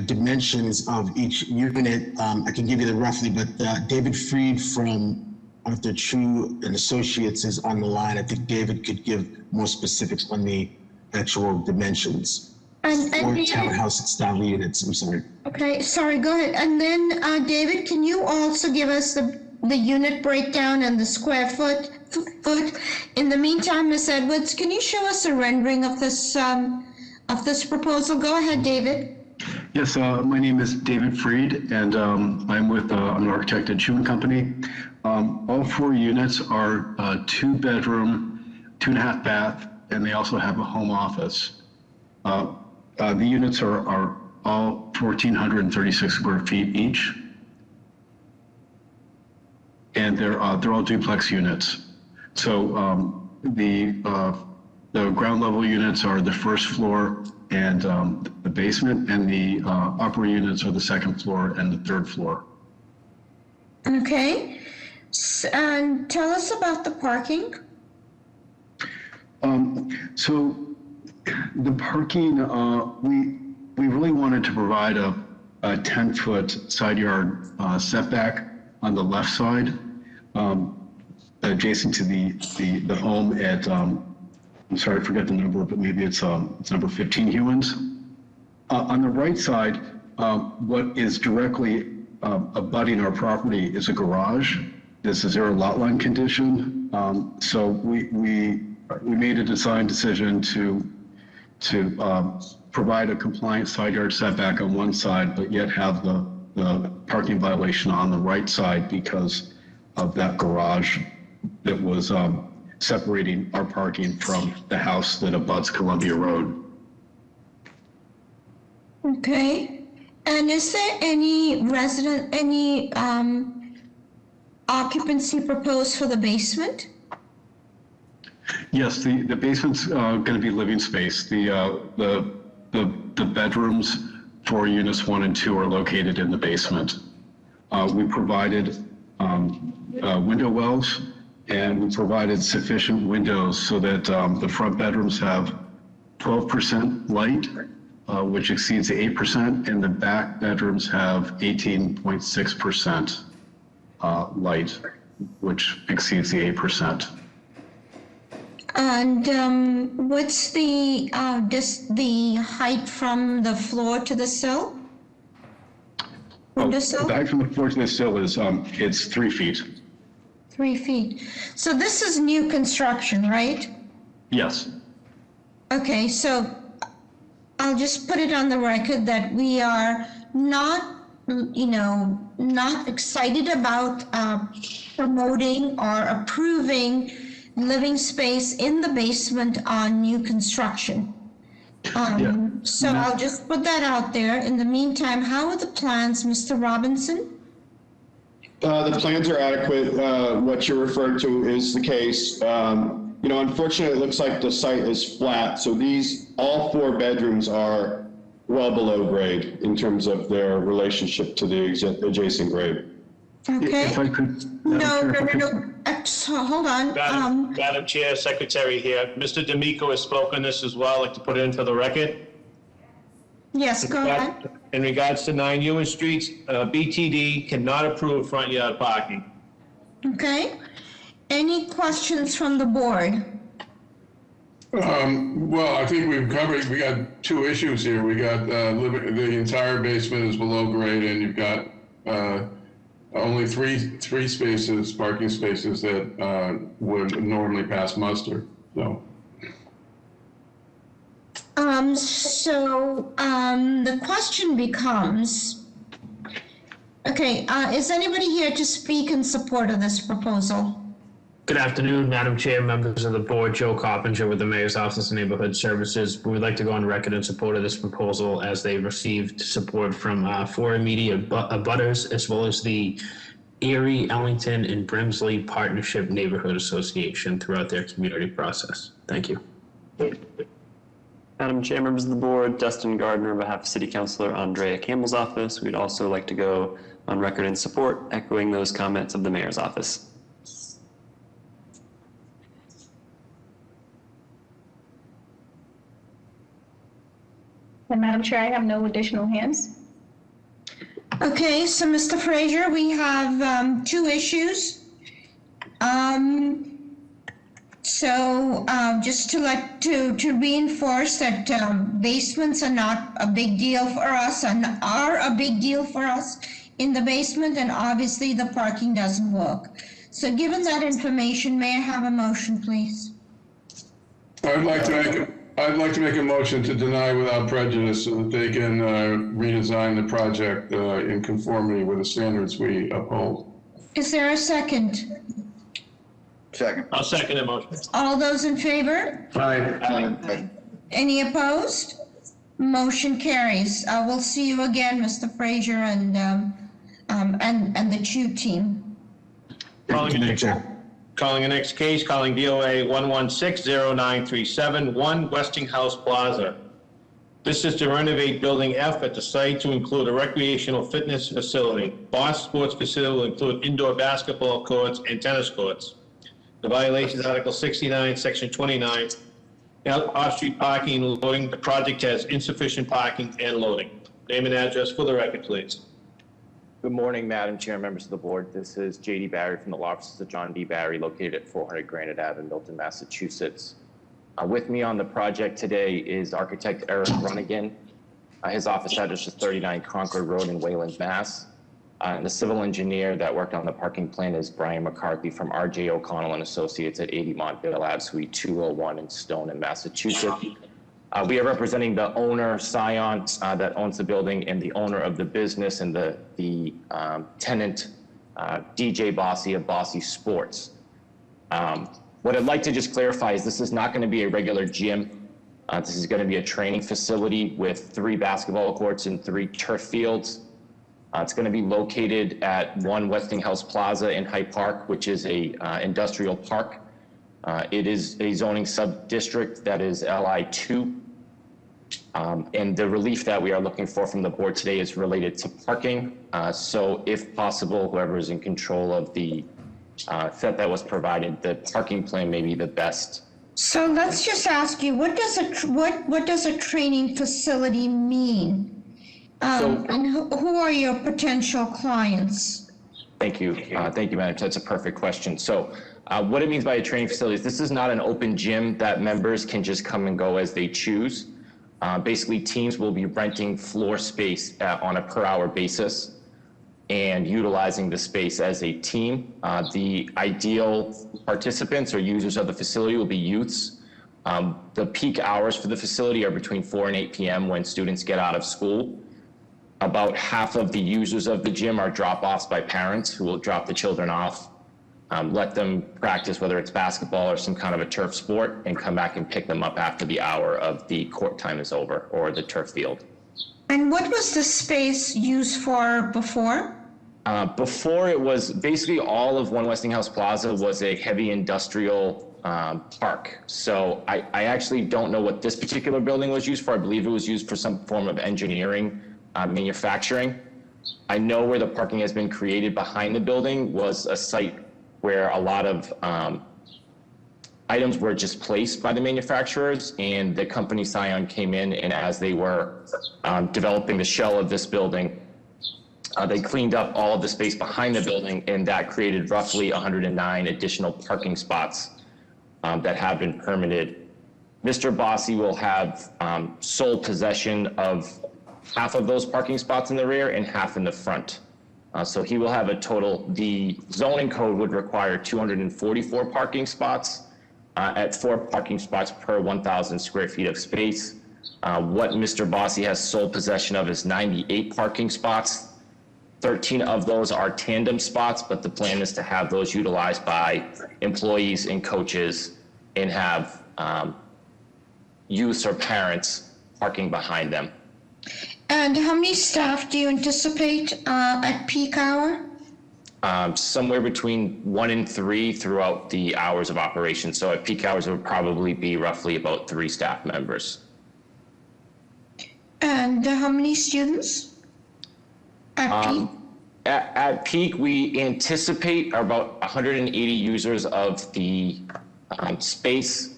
Speaker 9: dimensions of each unit, I can give you the roughly, but David Freed from Arthur Chu and Associates is on the line. I think David could give more specifics on the actual dimensions. Or townhouse style units, I'm sorry.
Speaker 1: Okay, sorry, go ahead. And then, David, can you also give us the unit breakdown and the square foot? In the meantime, Ms. Edwards, can you show us a rendering of this proposal? Go ahead, David.
Speaker 10: Yes, my name is David Freed, and I'm with an architect at Chu & Company. All 4 units are 2-bedroom, 2.5 bath, and they also have a home office. The units are all 1,436 square feet each, and they're all duplex units. So the ground level units are the first floor and the basement, and the upper units are the second floor and the third floor.
Speaker 1: Okay, and tell us about the parking.
Speaker 10: So the parking, we really wanted to provide a 10-foot side yard setback on the left side, adjacent to the home at, I'm sorry, I forget the number, but maybe it's number 15 Hewins. On the right side, what is directly abutting our property is a garage. This is a 0 lot line condition. So we made a design decision to provide a compliant side yard setback on one side, but yet have the parking violation on the right side because of that garage that was separating our parking from the house that abuts Columbia Road.
Speaker 1: Okay, and is there any occupancy proposed for the basement?
Speaker 10: Yes, the basement's going to be living space. The the bedrooms for units 1 and 2 are located in the basement. We provided window wells, and we provided sufficient windows so that the front bedrooms have 12% light, which exceeds the 8%, and the back bedrooms have 18.6% light, which exceeds the 8%.
Speaker 1: And what's the height from the floor to the sill? Window sill?
Speaker 10: The height from the floor to the sill is it's 3 feet.
Speaker 1: 3 feet. So this is new construction, right?
Speaker 10: Yes.
Speaker 1: Okay, so I'll just put it on the record that we are not, not excited about promoting or approving living space in the basement on new construction. So I'll just put that out there. In the meantime, how are the plans, Mr. Robinson?
Speaker 11: The plans are adequate. What you're referring to is the case. Unfortunately, it looks like the site is flat. So all 4 bedrooms are well below grade in terms of their relationship to the adjacent grade.
Speaker 1: Okay.
Speaker 10: If I could.
Speaker 1: No. Hold on.
Speaker 2: Madam Chair, Secretary here. Mr. D'Amico has spoken this as well. I'd like to put it in for the record.
Speaker 1: Yes, go ahead.
Speaker 2: In regards to 9 Ewan Street, BTD cannot approve front yard parking.
Speaker 1: Okay. Any questions from the board?
Speaker 13: Well, I think we've covered, we got 2 issues here. We got the entire basement is below grade, and you've got only three parking spaces that would normally pass muster. So.
Speaker 1: The question becomes, okay, is anybody here to speak in support of this proposal?
Speaker 19: Good afternoon, Madam Chair, members of the board. Joe Coppinger with the Mayor's Office of Neighborhood Services. We would like to go on record in support of this proposal as they received support from 4 immediate abutters, as well as the Erie, Ellington, and Brimsley Partnership Neighborhood Association throughout their community process. Thank you.
Speaker 4: Madam Chair, members of the board, Dustin Gardner on behalf of City Councilor Andrea Campbell's office. We'd also like to go on record in support, echoing those comments of the Mayor's office.
Speaker 18: And Madam Chair, I have no additional hands.
Speaker 1: Okay, so Mr. Frazier, we have 2 issues. Just to reinforce that basements are not a big deal for us and are a big deal for us in the basement, and obviously the parking doesn't work. So given that information, may I have a motion, please?
Speaker 13: I'd like to make a motion to deny without prejudice so that they can redesign the project in conformity with the standards we uphold.
Speaker 1: Is there a second?
Speaker 3: Second.
Speaker 2: I'll second the motion.
Speaker 1: All those in favor?
Speaker 13: Aye.
Speaker 1: Any opposed? Motion carries. We'll see you again, Mr. Frazier and the CHU team.
Speaker 2: Calling the next case, calling DOA 1160937, 1 Westinghouse Plaza. This is to renovate Building F at the site to include a recreational fitness facility. Boss Sports Facility will include indoor basketball courts and tennis courts. The violation is Article 69, Section 29, off-street parking and loading. The project has insufficient parking and loading. Name and address for the record, please.
Speaker 17: Good morning, Madam Chair, members of the board. This is J.D. Barry from the law offices of John D. Barry, located at 400 Granite Ave in Milton, Massachusetts. With me on the project today is architect Eric Runnigan. His office address is 39 Concord Road in Wayland, Mass. And the civil engineer that worked on the parking plan is Brian McCarthy from R.J. O'Connell and Associates at 80 Montvale Ave, Suite 201 in Stoneham, Massachusetts. We are representing the owner, Scion, that owns the building, and the owner of the business and the tenant, DJ Bossy of Bossy Sports. What I'd like to just clarify is this is not going to be a regular gym. This is going to be a training facility with 3 basketball courts and 3 turf fields. It's going to be located at 1 Westinghouse Plaza in Hyde Park, which is a industrial park. It is a zoning sub-district that is LI2. And the relief that we are looking for from the board today is related to parking. So if possible, whoever is in control of the set that was provided, the parking plan may be the best.
Speaker 1: So let's just ask you, what does a training facility mean? And who are your potential clients?
Speaker 17: Thank you. Thank you, Madam. That's a perfect question. So what it means by a training facility is this is not an open gym that members can just come and go as they choose. Basically, teams will be renting floor space on a per hour basis and utilizing the space as a team. The ideal participants or users of the facility will be youths. The peak hours for the facility are between 4 and 8 p.m. when students get out of school. About half of the users of the gym are drop-offs by parents who will drop the children off, let them practice whether it's basketball or some kind of a turf sport, and come back and pick them up after the hour of the court time is over or the turf field.
Speaker 1: And what was the space used for before?
Speaker 17: Before, it was basically all of One Westinghouse Plaza was a heavy industrial park. So I actually don't know what this particular building was used for. I believe it was used for some form of engineering, manufacturing. I know where the parking has been created behind the building was a site where a lot of items were just placed by the manufacturers, and the company Scion came in, and as they were developing the shell of this building, they cleaned up all of the space behind the building, and that created roughly 109 additional parking spots that have been permitted. Mr. Bossi will have sole possession of half of those parking spots in the rear and half in the front. So he will have a total, the zoning code would require 244 parking spots at 4 parking spots per 1,000 square feet of space. What Mr. Bossi has sole possession of is 98 parking spots. 13 of those are tandem spots, but the plan is to have those utilized by employees and coaches and have youths or parents parking behind them.
Speaker 1: And how many staff do you anticipate at peak hour?
Speaker 17: Somewhere between 1 and 3 throughout the hours of operation. So at peak hours, it would probably be roughly about 3 staff members.
Speaker 1: And how many students at peak?
Speaker 17: At peak, we anticipate about 180 users of the space.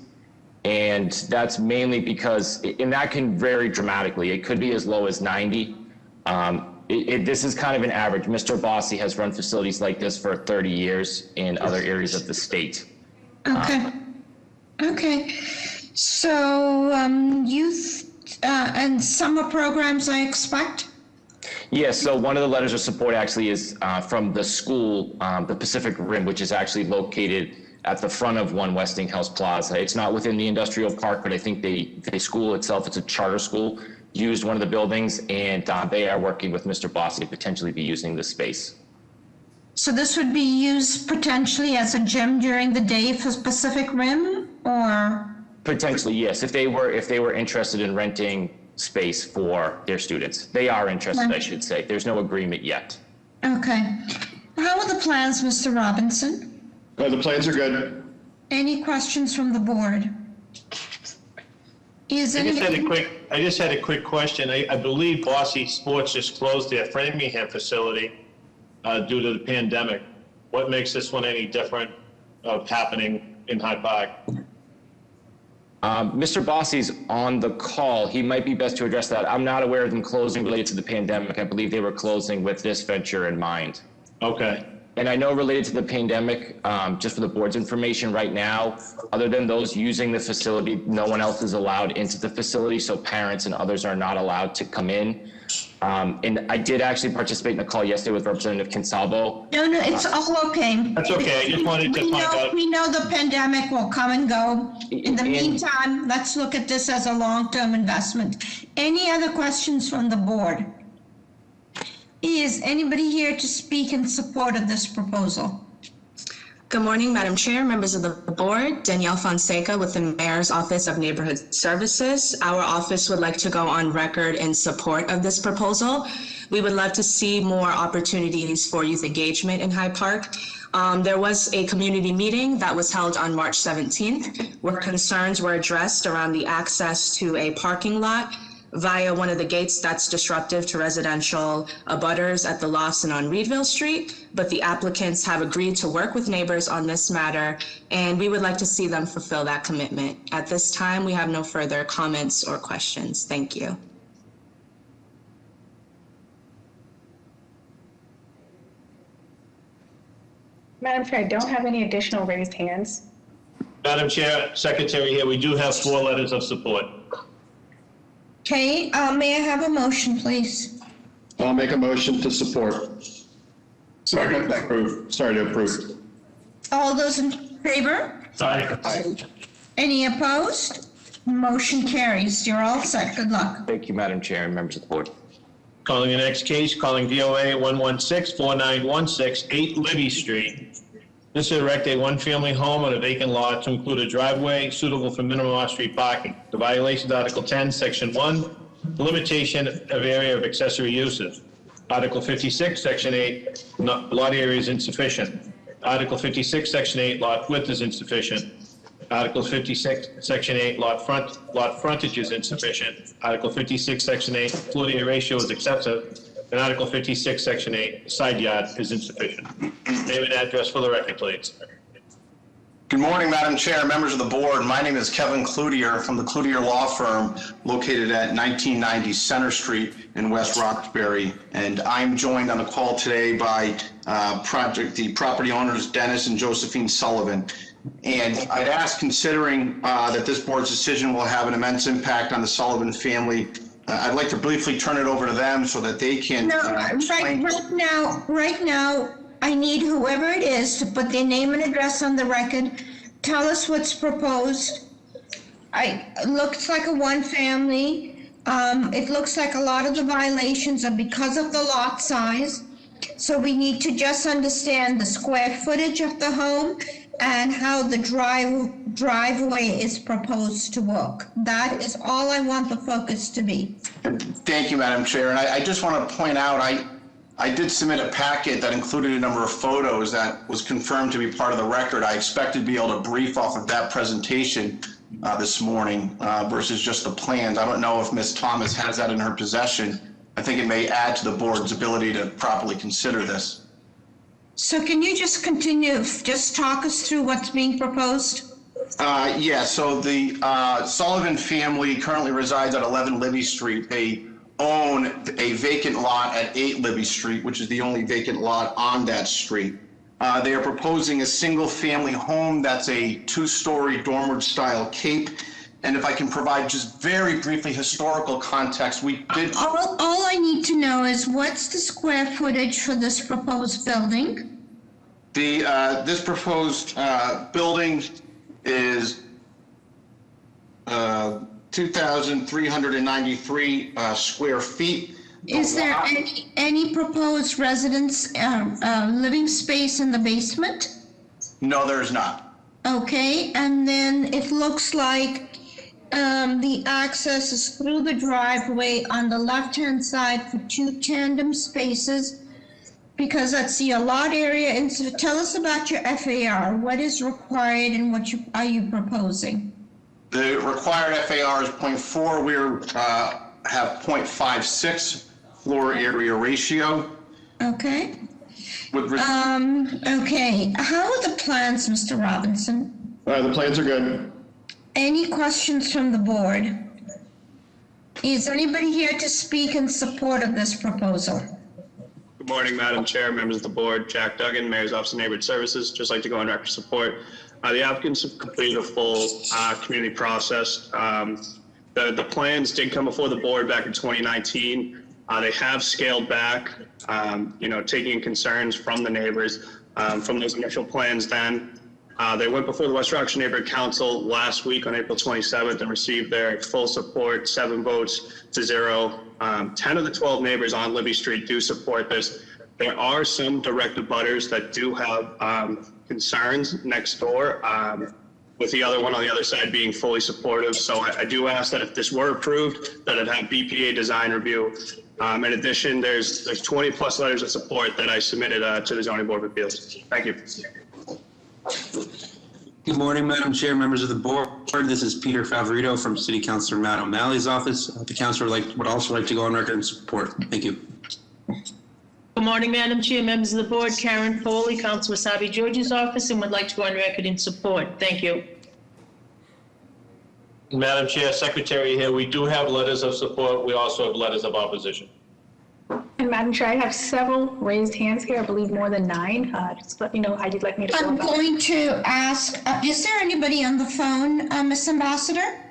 Speaker 17: And that's mainly because, and that can vary dramatically. It could be as low as 90. This is kind of an average. Mr. Bossi has run facilities like this for 30 years in other areas of the state.
Speaker 1: Okay. Okay. So youth and summer programs, I expect?
Speaker 17: Yes, so one of the letters of support actually is from the school, the Pacific Rim, which is actually located at the front of One Westinghouse Plaza. It's not within the industrial park, but I think the school itself, it's a charter school, used one of the buildings, and they are working with Mr. Bossi to potentially be using this space.
Speaker 1: So this would be used potentially as a gym during the day for Pacific Rim, or?
Speaker 17: Potentially, yes, if they were interested in renting space for their students. They are interested, I should say. There's no agreement yet.
Speaker 1: Okay. How are the plans, Mr. Robinson?
Speaker 11: The plans are good.
Speaker 1: Any questions from the board?
Speaker 2: I just had a quick question. I believe Bossi Sports just closed their Framingham facility due to the pandemic. What makes this one any different of happening in Hyde Park?
Speaker 17: Mr. Bossi's on the call. He might be best to address that. I'm not aware of them closing related to the pandemic. I believe they were closing with this venture in mind.
Speaker 2: Okay.
Speaker 17: And I know related to the pandemic, just for the board's information right now, other than those using the facility, no one else is allowed into the facility, so parents and others are not allowed to come in. And I did actually participate in the call yesterday with Representative Consalvo.
Speaker 1: No, it's all okay.
Speaker 2: That's okay. I just wanted to find out.
Speaker 1: We know the pandemic will come and go. In the meantime, let's look at this as a long-term investment. Any other questions from the board? Is anybody here to speak in support of this proposal?
Speaker 6: Good morning, Madam Chair, members of the board. Danielle Fonseca with the Mayor's Office of Neighborhood Services. Our office would like to go on record in support of this proposal. We would love to see more opportunities for youth engagement in Hyde Park. There was a community meeting that was held on March 17th where concerns were addressed around the access to a parking lot via one of the gates that's disruptive to residential abutters at the Lawson on Reedville Street, but the applicants have agreed to work with neighbors on this matter, and we would like to see them fulfill that commitment. At this time, we have no further comments or questions. Thank you.
Speaker 18: Madam Chair, I don't have any additional raised hands.
Speaker 2: Madam Chair, Secretary here, we do have 4 letters of support.
Speaker 1: Okay, may I have a motion, please?
Speaker 11: I'll make a motion to support.
Speaker 13: Second.
Speaker 11: Approve. Sorry, to approve.
Speaker 1: All those in favor?
Speaker 11: Aye.
Speaker 1: Any opposed? Motion carries. You're all set. Good luck.
Speaker 17: Thank you, Madam Chair and members of the board.
Speaker 2: Calling the next case, calling VOA 116-4916, 8 Libby Street. This is to erect a one-family home on a vacant lot to include a driveway suitable for minimum off-street parking. The violations, Article 10, Section 1, the limitation of area of accessory uses. Article 56, Section 8, lot area is insufficient. Article 56, Section 8, lot width is insufficient. Article 56, Section 8, lot frontage is insufficient. Article 56, Section 8, floor area ratio is excessive. And Article 56, Section 8, side yard is insufficient. Name and address for the record, please.
Speaker 7: Good morning, Madam Chair, members of the board. My name is Kevin Cloutier from the Cloutier Law Firm located at 1990 Center Street in West Roxbury. And I'm joined on the call today by the property owners, Dennis and Josephine Sullivan. And I'd ask, considering that this board's decision will have an immense impact on the Sullivan family, I'd like to briefly turn it over to them so that they can explain.
Speaker 1: Right now, I need whoever it is to put their name and address on the record. Tell us what's proposed. It looks like a one family. It looks like a lot of the violations are because of the lot size. So we need to just understand the square footage of the home and how the driveway is proposed to work. That is all I want the focus to be.
Speaker 7: Thank you, Madam Chair. And I just want to point out, I did submit a packet that included a number of photos that was confirmed to be part of the record. I expected to be able to brief off of that presentation this morning versus just the plans. I don't know if Ms. Thomas has that in her possession. I think it may add to the board's ability to properly consider this.
Speaker 1: So can you just continue, just talk us through what's being proposed?
Speaker 7: Yeah, so the Sullivan family currently resides at 11 Libby Street. They own a vacant lot at 8 Libby Street, which is the only vacant lot on that street. They are proposing a single-family home that's a 2-story dormer-style cape. And if I can provide just very briefly historical context, we did...
Speaker 1: All I need to know is what's the square footage for this proposed building?
Speaker 7: This proposed building is 2,393 square feet.
Speaker 1: Is there any proposed residence living space in the basement?
Speaker 7: No, there is not.
Speaker 1: Okay, and then it looks like the access is through the driveway on the left-hand side for 2 tandem spaces, because I see a lot area. And so tell us about your FAR. What is required and what are you proposing?
Speaker 7: The required FAR is 0.4. We have 0.56 floor area ratio.
Speaker 1: Okay.
Speaker 7: Okay.
Speaker 1: How are the plans, Mr. Robinson?
Speaker 11: The plans are good.
Speaker 1: Any questions from the board? Is anybody here to speak in support of this proposal?
Speaker 15: Good morning, Madam Chair, members of the board. Jack Duggan, Mayor's Office of Neighborhood Services. Just like to go on record support. The applicants have completed a full community process. The plans did come before the board back in 2019. They have scaled back, taking concerns from the neighbors from those initial plans then. They went before the West Roxbury Neighborhood Council last week on April 27th and received their full support, 7 votes to 0. 10 of the 12 neighbors on Libby Street do support this. There are some direct abutters that do have concerns next door, with the other one on the other side being fully supportive. So I do ask that if this were approved, that it have BPA design review In addition, there's 20 plus letters of support that I submitted to the Zoning Board of Appeals. Thank you.
Speaker 12: Good morning, Madam Chair, members of the board. This is Peter Favorito from City Councilor Matt O'Malley's office. The councilor would also like to go on record in support. Thank you.
Speaker 16: Good morning, Madam Chair, members of the board. Karen Foley, Councilor Sabi George's office, and would like to go on record in support. Thank you.
Speaker 2: Madam Chair, Secretary here, we do have letters of support. We also have letters of opposition.
Speaker 18: And Madam Chair, I have several raised hands here, I believe more than 9. Just let me know how you'd like me to go
Speaker 1: I'm
Speaker 18: about it.
Speaker 1: going to ask, is there anybody on the phone, Ms. Ambassador?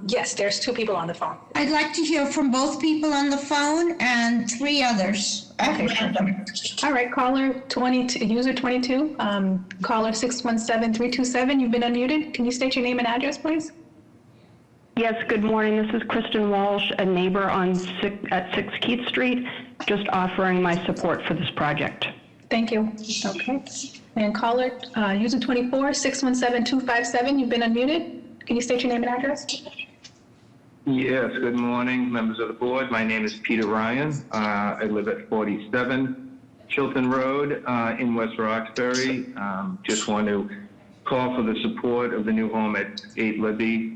Speaker 18: Yes, there's 2 people on the phone.
Speaker 1: I'd like to hear from both people on the phone and 3 others.
Speaker 18: Okay, sure. All right, caller 22, user 22, caller 617-327, you've been unmuted. Can you state your name and address, please?
Speaker 20: Yes, good morning. This is Kristen Walsh, a neighbor at 6 Keith Street, just offering my support for this project.
Speaker 18: Thank you. Okay. And caller, user 24, 617-257, you've been unmuted. Can you state your name and address?
Speaker 23: Yes, good morning, members of the board. My name is Peter Ryan. I live at 47 Chilton Road in West Roxbury. Just want to call for the support of the new home at 8 Libby.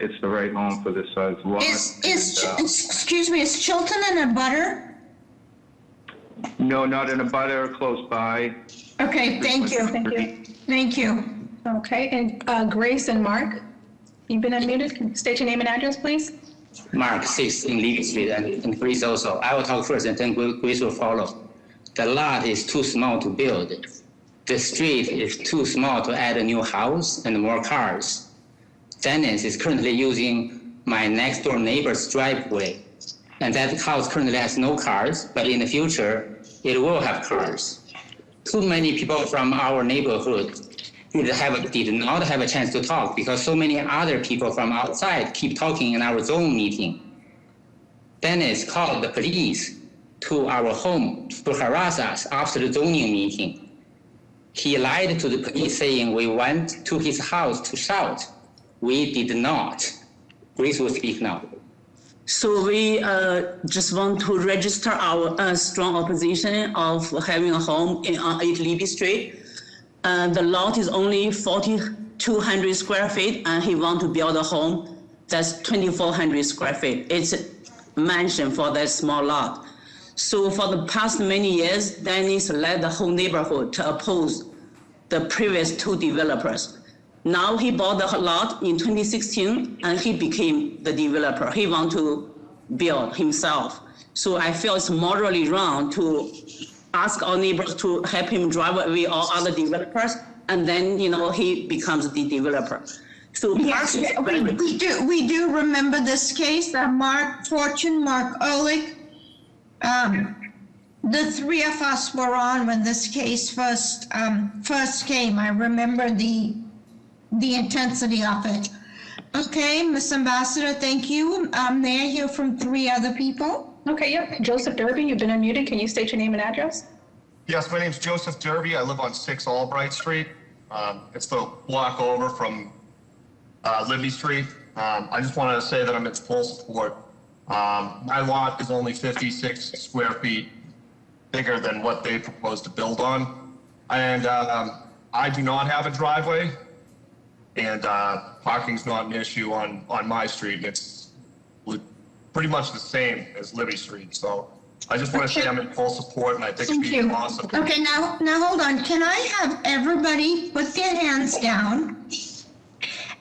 Speaker 23: It's the right home for this size lot.
Speaker 1: Excuse me, is Chilton in a butter?
Speaker 23: No, not in a butter, close by.
Speaker 1: Okay, thank you.
Speaker 18: Thank you.
Speaker 1: Thank you.
Speaker 18: Okay, and Grace and Mark, you've been unmuted. Can you state your name and address, please?
Speaker 24: Mark, 6 in Lee Street, and Grace also. I will talk first and then Grace will follow. The lot is too small to build. The street is too small to add a new house and more cars. Dennis is currently using my next door neighbor's driveway. And that house currently has no cars, but in the future, it will have cars. Too many people from our neighborhood did not have a chance to talk because so many other people from outside keep talking in our zone meeting. Dennis called the police to our home to harass us after the zoning meeting. He lied to the police saying we went to his house to shout. We did not. Grace will speak now.
Speaker 25: So we just want to register our strong opposition of having a home on 8 Libby Street. The lot is only 4,200 square feet, and he want to build a home that's 2,400 square feet. It's a mansion for that small lot. So for the past many years, Dennis led the whole neighborhood to oppose the previous 2 developers. Now he bought the lot in 2016 and he became the developer. He want to build himself. So I feel it's morally wrong to ask our neighbors to help him drive away all other developers, and then, he becomes the developer. So
Speaker 1: yes, we do remember this case. Mark Fortune, Mark Ehrlich, the 3 of us were on when this case first came. I remember the intensity of it. Okay, Ms. Ambassador, thank you. May I hear from 3 other people?
Speaker 18: Okay, yep. Joseph Derby, you've been unmuted. Can you state your name and address?
Speaker 26: Yes, my name's Joseph Derby. I live on 6 Albright Street. It's the block over from Libby Street. I just want to say that I'm in full support. My lot is only 56 square feet bigger than what they propose to build on. And I do not have a driveway, and parking's not an issue on my street. It's pretty much the same as Libby Street. So I just want to say I'm in full support, and I think it'd be awesome.
Speaker 1: Okay, now hold on. Can I have everybody put their hands down?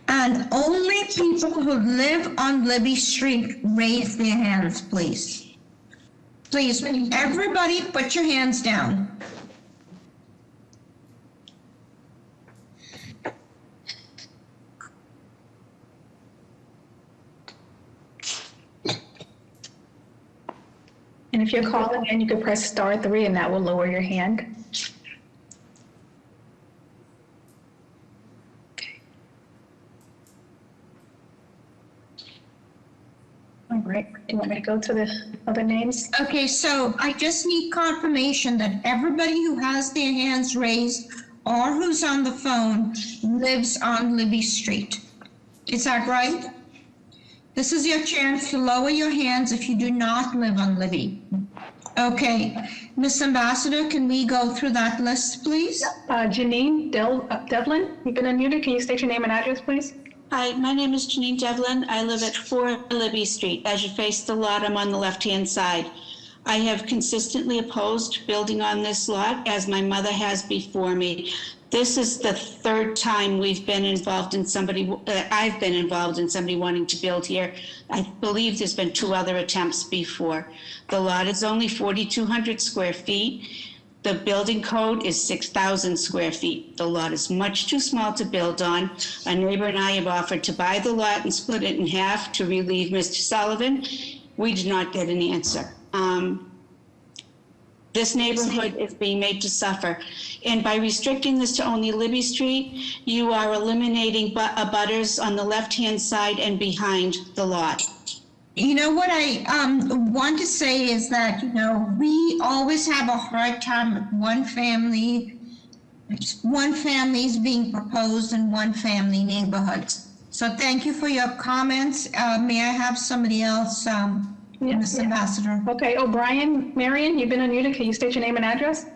Speaker 1: And only people who live on Libby Street raise their hands, please. Please, everybody put your hands down.
Speaker 18: And if you're calling in, you can press *3 and that will lower your hand. All right, do you want me to go to the other names?
Speaker 1: Okay, so I just need confirmation that everybody who has their hands raised or who's on the phone lives on Libby Street. Is that right? This is your chance to lower your hands if you do not live on Libby. Okay, Ms. Ambassador, can we go through that list, please?
Speaker 18: Janine Devlin, you've been unmuted. Can you state your name and address, please?
Speaker 5: Hi, my name is Janine Devlin. I live at 4 Libby Street. As you face the lot, I'm on the left-hand side. I have consistently opposed building on this lot, as my mother has before me. This is the third time we've been involved in I've been involved in somebody wanting to build here. I believe there's been 2 other attempts before. The lot is only 4,200 square feet. The building code is 6,000 square feet. The lot is much too small to build on. A neighbor and I have offered to buy the lot and split it in half to relieve Mr. Sullivan. We did not get an answer. This neighborhood is being made to suffer. And by restricting this to only Libby Street, you are eliminating abutters on the left-hand side and behind the lot.
Speaker 1: You know what I want to say is that, we always have a hard time with one family is being proposed in one family neighborhoods. So thank you for your comments. May I have somebody else? Ms. Ambassador.
Speaker 18: Okay, O'Brien, Marion, you've been unmuted. Can you state your name and address?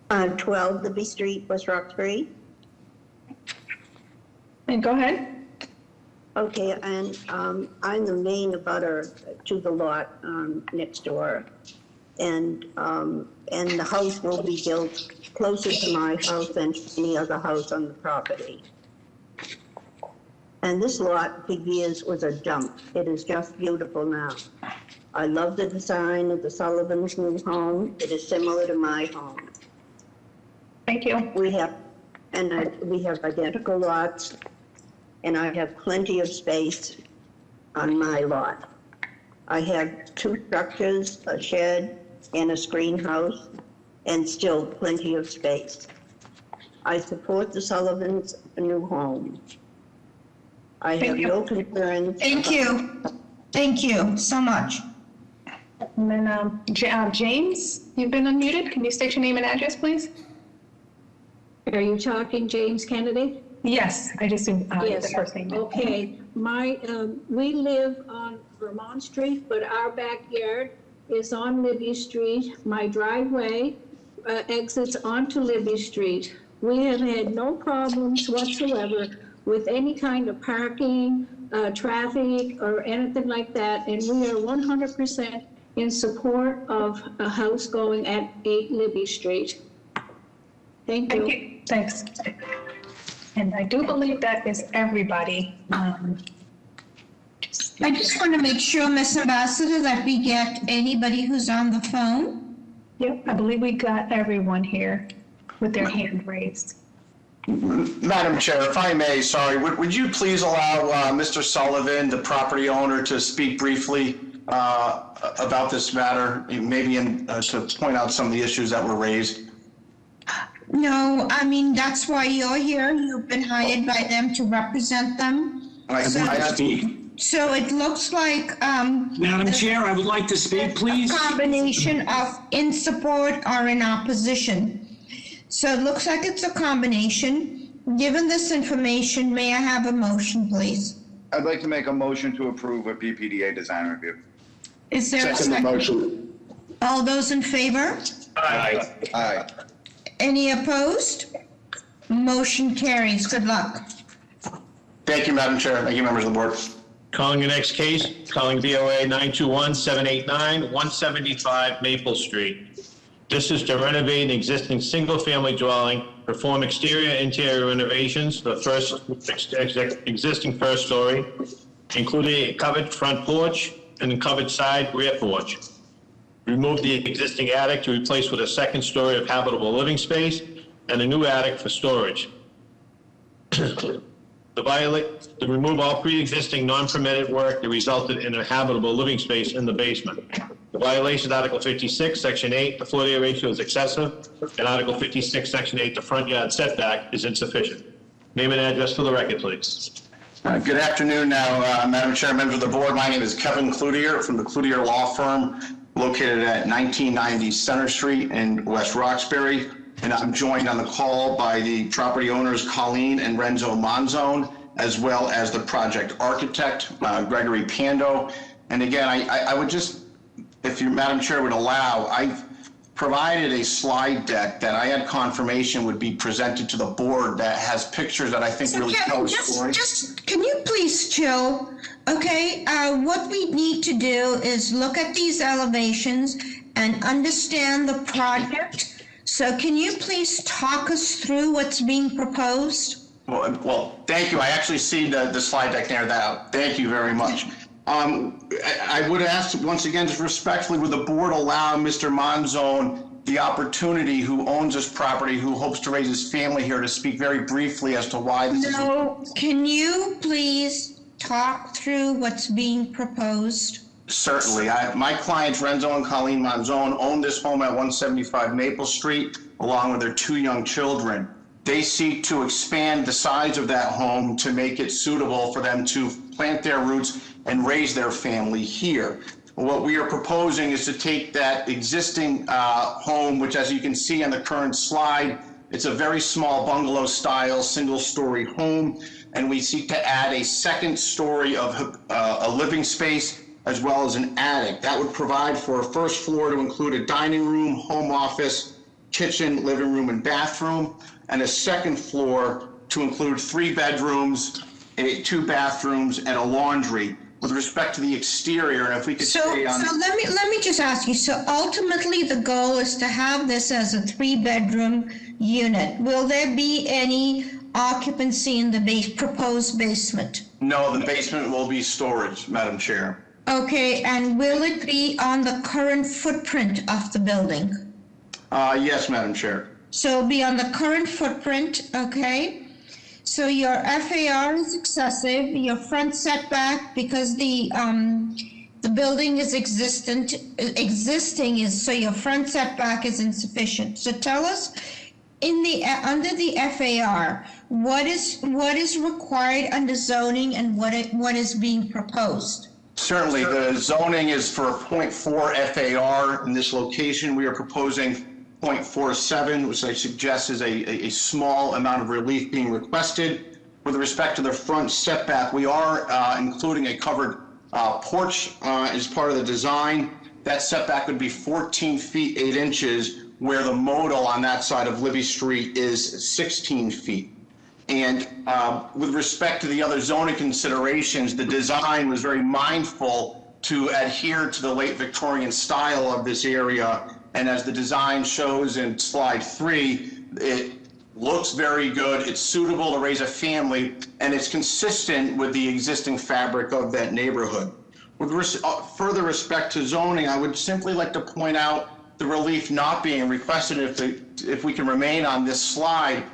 Speaker 8: 12 Libby Street, West Roxbury.
Speaker 18: And go ahead.
Speaker 8: Okay, and I'm the main abutter to the lot next door. And the house will be built closer to my house than any other house on the property. And this lot for years was a dump. It is just beautiful now. I love the design of the Sullivan's new home. It is similar to my home.
Speaker 18: Thank you.
Speaker 8: We have identical lots, and I have plenty of space on my lot. I have 2 structures, a shed and a screen house, and still plenty of space. I support the Sullivan's new home. I have no concerns.
Speaker 1: Thank you. Thank you so much.
Speaker 18: And then James, you've been unmuted. Can you state your name and address, please?
Speaker 8: Are you talking James Kennedy?
Speaker 18: Yes, I just
Speaker 8: yes.
Speaker 18: The first name.
Speaker 8: Okay, we live on Vermont Street, but our backyard is on Libby Street. My driveway exits onto Libby Street. We have had no problems whatsoever with any kind of parking, traffic, or anything like that, and we are 100% in support of a house going at 8 Libby Street. Thank you.
Speaker 18: Thanks. And I do believe that is everybody.
Speaker 1: I just want to make sure, Ms. Ambassador, that we get anybody who's on the phone.
Speaker 18: Yep, I believe we got everyone here with their hand raised.
Speaker 7: Madam Chair, if I may, sorry, would you please allow Mr. Sullivan, the property owner, to speak briefly about this matter, maybe to point out some of the issues that were raised?
Speaker 1: No, I mean, that's why you're here. You've been hired by them to represent them. So it looks like...
Speaker 9: Madam Chair, I would like to speak, please.
Speaker 1: A combination of in support or in opposition. So it looks like it's a combination. Given this information, may I have a motion, please?
Speaker 3: I'd like to make a motion to approve a BPDA design review.
Speaker 1: Is there a second?
Speaker 11: Motion.
Speaker 1: All those in favor?
Speaker 3: Aye. Aye.
Speaker 1: Any opposed? Motion carries. Good luck.
Speaker 7: Thank you, Madam Chair. Thank you, members of the board.
Speaker 2: Calling the next case, calling BOA 921-789-175 Maple Street. This is to renovate an existing single-family dwelling, perform exterior and interior renovations, the existing first story, including a covered front porch and a covered side rear porch. Remove the existing attic to replace with a second story of habitable living space and a new attic for storage. To remove all pre-existing non-permitted work that resulted in a habitable living space in the basement. The violation, Article 56, Section 8, the floor area ratio is excessive, and Article 56, Section 8, the front yard setback is insufficient. Name and address for the record, please.
Speaker 7: Good afternoon now, Madam Chair, members of the board. My name is Kevin Cloutier from the Cloutier Law Firm, located at 1990 Center Street in West Roxbury. And I'm joined on the call by the property owners, Colleen and Renzo Monzone, as well as the project architect, Gregory Pando. And again, I would just, if you, Madam Chair, would allow, I've provided a slide deck that I had confirmation would be presented to the board that has pictures that I think really tell the story.
Speaker 1: Just, can you please chill? Okay, what we need to do is look at these elevations and understand the project. So can you please talk us through what's being proposed?
Speaker 7: Well, thank you. I actually see the slide deck there. Thank you very much. I would ask once again, just respectfully, would the board allow Mr. Monzone the opportunity, who owns this property, who hopes to raise his family here, to speak very briefly as to why this is.
Speaker 1: No, can you please talk through what's being proposed?
Speaker 7: Certainly. My clients, Renzo and Colleen Monzone, own this home at 175 Maple Street, along with their 2 young children. They seek to expand the size of that home to make it suitable for them to plant their roots and raise their family here. What we are proposing is to take that existing home, which, as you can see on the current slide, it's a very small bungalow style single-story home, and we seek to add a second story of a living space as well as an attic. That would provide for a first floor to include a dining room, home office, kitchen, living room, and bathroom, and a second floor to include 3 bedrooms, 2 bathrooms, and a laundry. With respect to the exterior, and if we could stay on.
Speaker 1: So let me just ask you, so ultimately the goal is to have this as a 3-bedroom unit. Will there be any occupancy in the proposed basement?
Speaker 7: No, the basement will be storage, Madam Chair.
Speaker 1: Okay, and will it be on the current footprint of the building?
Speaker 7: Yes, Madam Chair.
Speaker 1: So it'll be on the current footprint, okay? So your FAR is excessive, your front setback, because the building is existing is, so your front setback is insufficient. So tell us, under the FAR, what is required under zoning and what is being proposed?
Speaker 7: Certainly, the zoning is for a 0.4 FAR. In this location, we are proposing 0.47, which I suggest is a small amount of relief being requested. With respect to the front setback, we are including a covered porch as part of the design. That setback would be 14 feet 8 inches, where the modal on that side of Libby Street is 16 feet. And with respect to the other zoning considerations, the design was very mindful to adhere to the late Victorian style of this area. And as the design shows in slide 3, it looks very good, it's suitable to raise a family, and it's consistent with the existing fabric of that neighborhood. With further respect to zoning, I would simply like to point out the relief not being requested. If we can remain on this slide,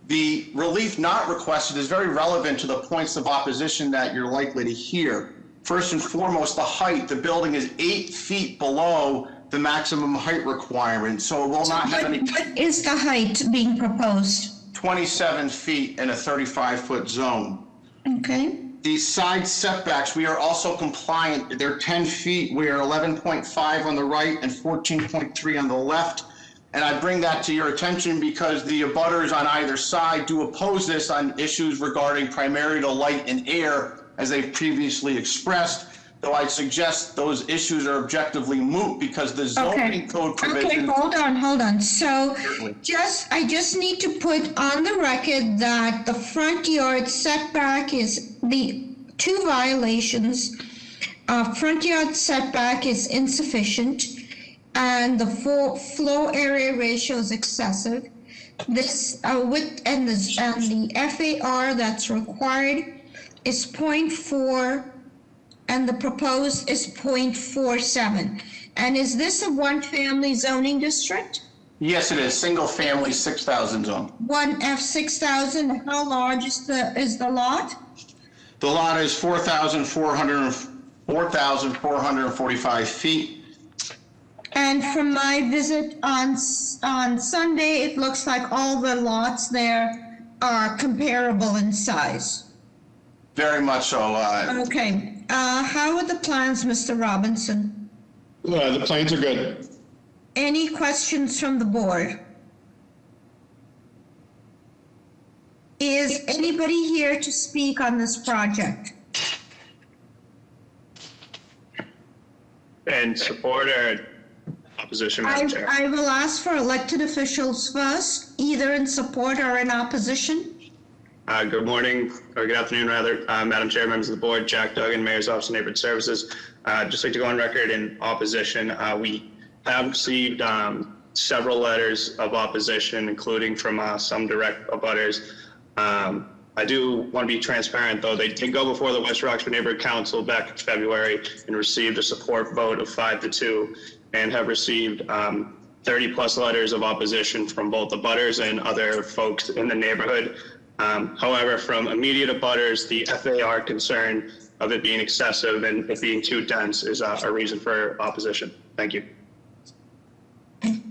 Speaker 7: the relief not requested is very relevant to the points of opposition that you're likely to hear. First and foremost, the height. The building is 8 feet below the maximum height requirement, so it will not have any.
Speaker 1: What is the height being proposed?
Speaker 7: 27 feet in a 35-foot zone.
Speaker 1: Okay.
Speaker 7: The side setbacks, we are also compliant. They're 10 feet. We are 11.5 on the right and 14.3 on the left. And I bring that to your attention because the abutters on either side do oppose this on issues regarding primarily to light and air, as they've previously expressed. Though I suggest those issues are objectively moot because the zoning code provisions.
Speaker 1: Okay, hold on. So I just need to put on the record that the front yard setback is the 2 violations. Front yard setback is insufficient and the floor area ratio is excessive. This width and the FAR that's required is 0.4. and the proposed is 0.47. And is this a one-family zoning district?
Speaker 7: Yes, it is. Single family, 6,000 zone.
Speaker 1: 1F 6,000. How large is the lot?
Speaker 7: The lot is 4,445 feet.
Speaker 1: And from my visit on Sunday, it looks like all the lots there are comparable in size.
Speaker 7: Very much so.
Speaker 1: Okay. How are the plans, Mr. Robinson?
Speaker 11: The plans are good.
Speaker 1: Any questions from the board? Is any anybody here to speak on this project?
Speaker 15: And support or opposition, Madam Chair?
Speaker 1: I will ask for elected officials first, either in support or in opposition.
Speaker 15: Good morning, or good afternoon, rather. Madam Chair, members of the board, Jack Duggan, Mayor's Office of Neighborhood Services. Just like to go on record in opposition. We have received several letters of opposition, including from some direct abutters. I do want to be transparent, though. They did go before the West Roxbury Neighborhood Council back in February and received a support vote of 5-2, and have received 30+ letters of opposition from both abutters and other folks in the neighborhood. However, from immediate abutters, the FAR concern of it being excessive and it being too dense is a reason for opposition. Thank you.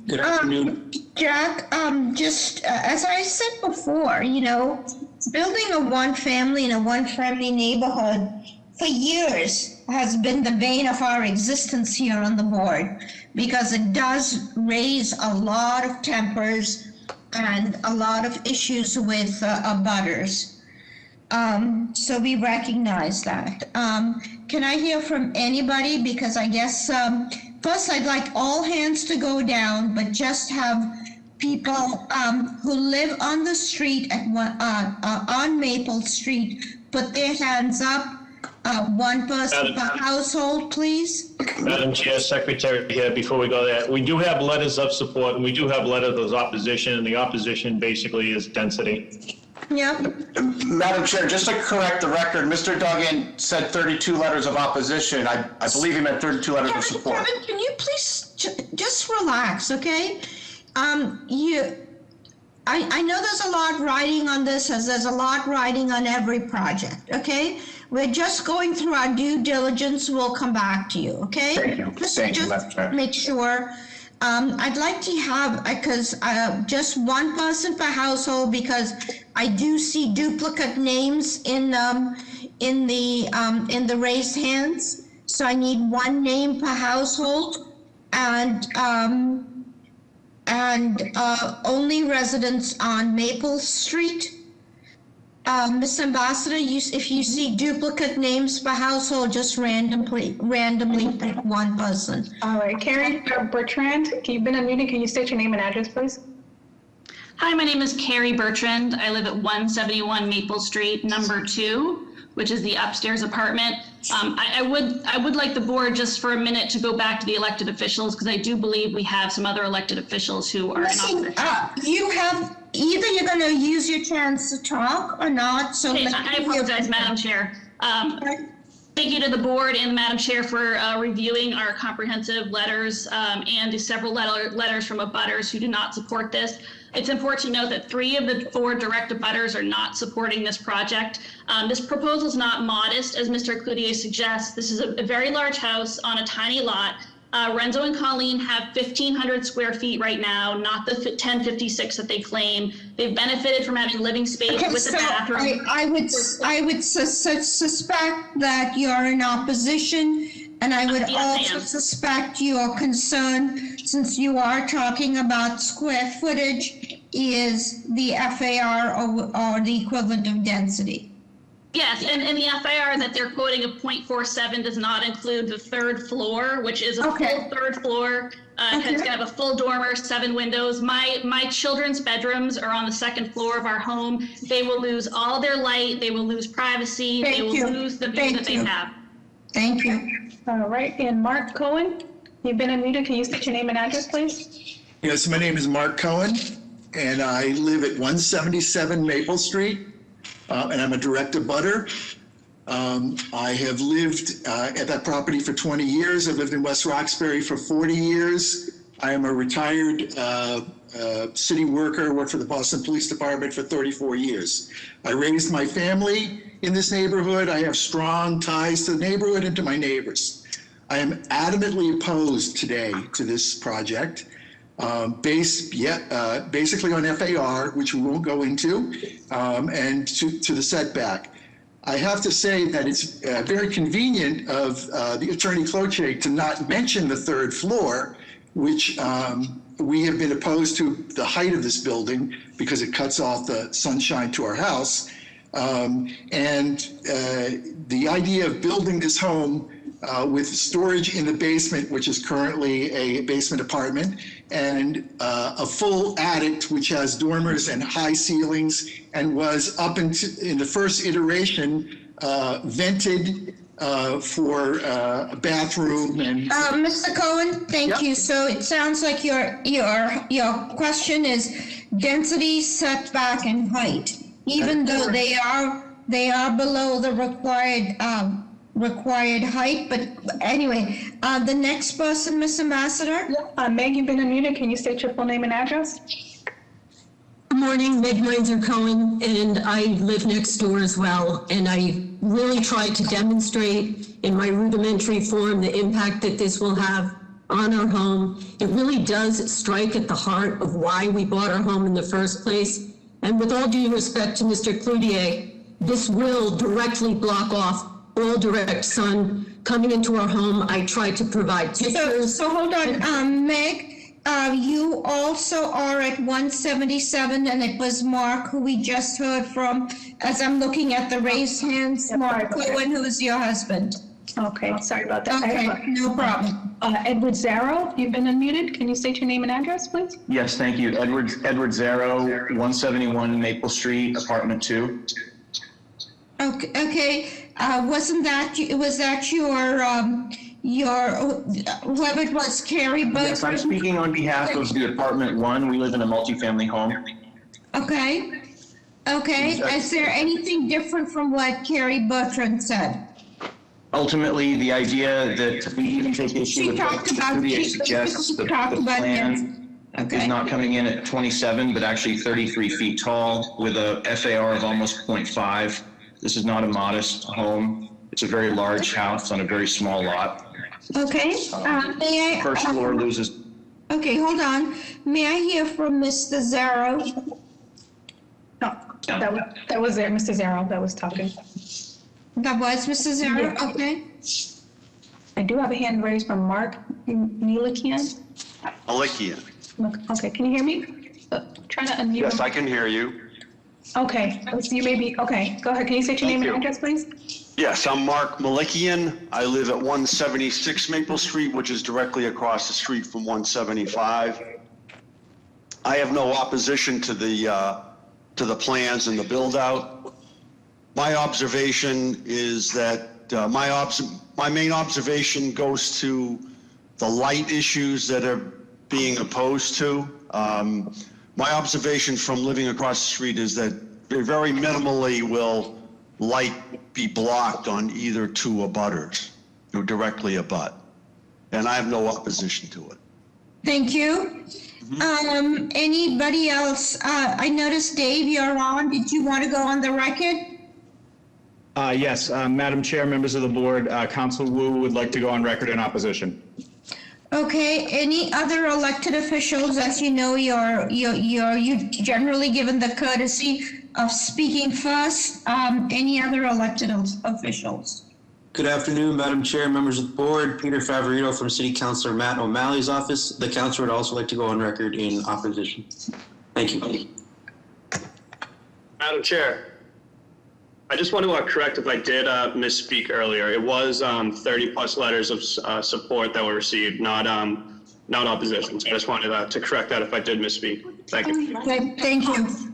Speaker 9: Good afternoon.
Speaker 1: Jack, just as I said before, you know, building a one-family in a one-family neighborhood for years has been the bane of our existence here on the board, because it does raise a lot of tempers and a lot of issues with abutters. So we recognize that. Can I hear from anybody? Because I guess first I'd like all hands to go down, but just have people who live on the street at on Maple Street put their hands up. One person per household, please.
Speaker 2: Madam Chair, Secretary here, before we go there, we do have letters of support and we do have letters of opposition, and the opposition basically is density.
Speaker 1: Yep.
Speaker 7: Madam Chair, just to correct the record, Mr. Duggan said 32 letters of opposition. I believe he meant 32 letters of support.
Speaker 1: Kevin, can you please just relax, okay? I know there's a lot riding on this, as there's a lot riding on every project, okay? We're just going through our due diligence. We'll come back to you, okay?
Speaker 7: Thank you.
Speaker 1: Just make sure. I'd like to have, because just one person per household, because I do see duplicate names in the raised hands. So I need one name per household, and only residents on Maple Street. Ms. Ambassador, if you see duplicate names per household, just randomly pick one person.
Speaker 18: All right, Karen Bertrand, you've been unmuted. Can you state your name and address, please?
Speaker 4: Hi, my name is Carrie Bertrand. I live at 171 Maple Street, number 2, which is the upstairs apartment. I would like the board just for a minute to go back to the elected officials, because I do believe we have some other elected officials who are in opposition.
Speaker 1: You have, either you're going to use your chance to talk or not. So
Speaker 4: okay, I apologize, Madam Chair. Thank you to the board and Madam Chair for reviewing our comprehensive letters and the several letters from abutters who do not support this. It's important to note that 3 of the 4 direct abutters are not supporting this project. This proposal is not modest, as Mr. Cloutier suggests. This is a very large house on a tiny lot. Renzo and Colleen have 1,500 square feet right now, not the 1056 that they claim. They've benefited from having living space with the bathroom.
Speaker 1: I would suspect that you're in opposition, and I would also suspect your concern, since you are talking about square footage, is the FAR or the equivalent of density.
Speaker 4: Yes, and the FAR that they're quoting of 0.47 does not include the 3rd floor, which is a full 3rd floor. It's gonna have a full dormer, 7 windows. My children's bedrooms are on the 2nd floor of our home. They will lose all their light. They will lose privacy. They will lose the view that they have.
Speaker 1: Thank you.
Speaker 18: All right, and Mark Cohen, you've been unmuted. Can you state your name and address, please?
Speaker 10: Yes, my name is Mark Cohen, and I live at 177 Maple Street, and I'm a direct abutter. I have lived at that property for 20 years. I've lived in West Roxbury for 40 years. I am a retired city worker, worked for the Boston Police Department for 34 years. I raised my family in this neighborhood. I have strong ties to the neighborhood and to my neighbors. I am adamantly opposed today to this project, basically on FAR, which we won't go into, and to the setback. I have to say that it's very convenient of the Attorney Cloutier to not mention the 3rd floor, which we have been opposed to the height of this building because it cuts off the sunshine to our house. The idea of building this home with storage in the basement, which is currently a basement apartment, and a full attic, which has dormers and high ceilings, and was up in the first iteration vented for a bathroom and.
Speaker 1: Mr. Cohen, thank you. So it sounds like your question is density, setback, and height, even though they are below the required height. But anyway, the next person, Ms. Ambassador.
Speaker 18: Meg, you've been unmuted. Can you state your full name and address?
Speaker 6: Good morning, Meg Meinzer Cohen, and I live next door as well. And I really tried to demonstrate in my rudimentary form the impact that this will have on our home. It really does strike at the heart of why we bought our home in the first place. And with all due respect to Mr. Cloutier, this will directly block off all direct sun coming into our home. I tried to provide pictures.
Speaker 1: So hold on, Meg. You also are at 177, and it was Mark, who we just heard from, as I'm looking at the raised hands, Mark Cohen, who is your husband.
Speaker 18: Okay, sorry about that.
Speaker 1: Okay, no problem.
Speaker 18: Edward Zarrow, you've been unmuted. Can you state your name and address, please?
Speaker 23: Yes, thank you. Edward Zarrow, 171 Maple Street, apartment 2.
Speaker 1: Okay. Was that whoever it was, Carrie Butcher?
Speaker 23: Yes, I'm speaking on behalf of the apartment 1. We live in a multifamily home.
Speaker 1: Okay. Is there anything different from what Carrie Bertrand said?
Speaker 23: Ultimately, the idea that we even take issue with what Cloutier suggests, the plan is not coming in at 27, but actually 33 feet tall with a FAR of almost 0.5. This is not a modest home. It's a very large house on a very small lot.
Speaker 1: Okay. May I?
Speaker 23: First floor loses.
Speaker 1: Okay, hold on. May I hear from Mr. Zarrow?
Speaker 18: No, that was there, Mr. Zarrow, that was talking.
Speaker 1: That was Mr. Zarrow?
Speaker 18: Yeah.
Speaker 1: Okay.
Speaker 18: I do have a hand raised from Mark Melikian.
Speaker 13: Malikian.
Speaker 18: Okay, can you hear me? Trying to unmute.
Speaker 13: Yes, I can hear you.
Speaker 18: Okay, you may be, okay, go ahead. Can you state your name and address, please?
Speaker 13: Yes, I'm Mark Malikian. I live at 176 Maple Street, which is directly across the street from 175. I have no opposition to the plans and the build out. My observation is that my main observation goes to the light issues that are being opposed to. My observation from living across the street is that very minimally will light be blocked on either two abutters who directly abut. And I have no opposition to it.
Speaker 1: Thank you. Anybody else? I noticed, Dave, you're on. Did you want to go on the record?
Speaker 14: Yes, Madam Chair, members of the board, Council Wu would like to go on record in opposition.
Speaker 1: Okay, any other elected officials? As you know, you're generally given the courtesy of speaking first. Any other elected officials?
Speaker 12: Good afternoon, Madam Chair, members of the board. Peter Favorito from City Councilor Matt O'Malley's office. The councilor would also like to go on record in opposition. Thank you.
Speaker 15: Madam Chair, I just want to correct if I did misspeak earlier. It was 30 plus letters of support that were received, not opposition. So I just wanted to correct that if I did misspeak. Thank you.
Speaker 1: Okay, thank you.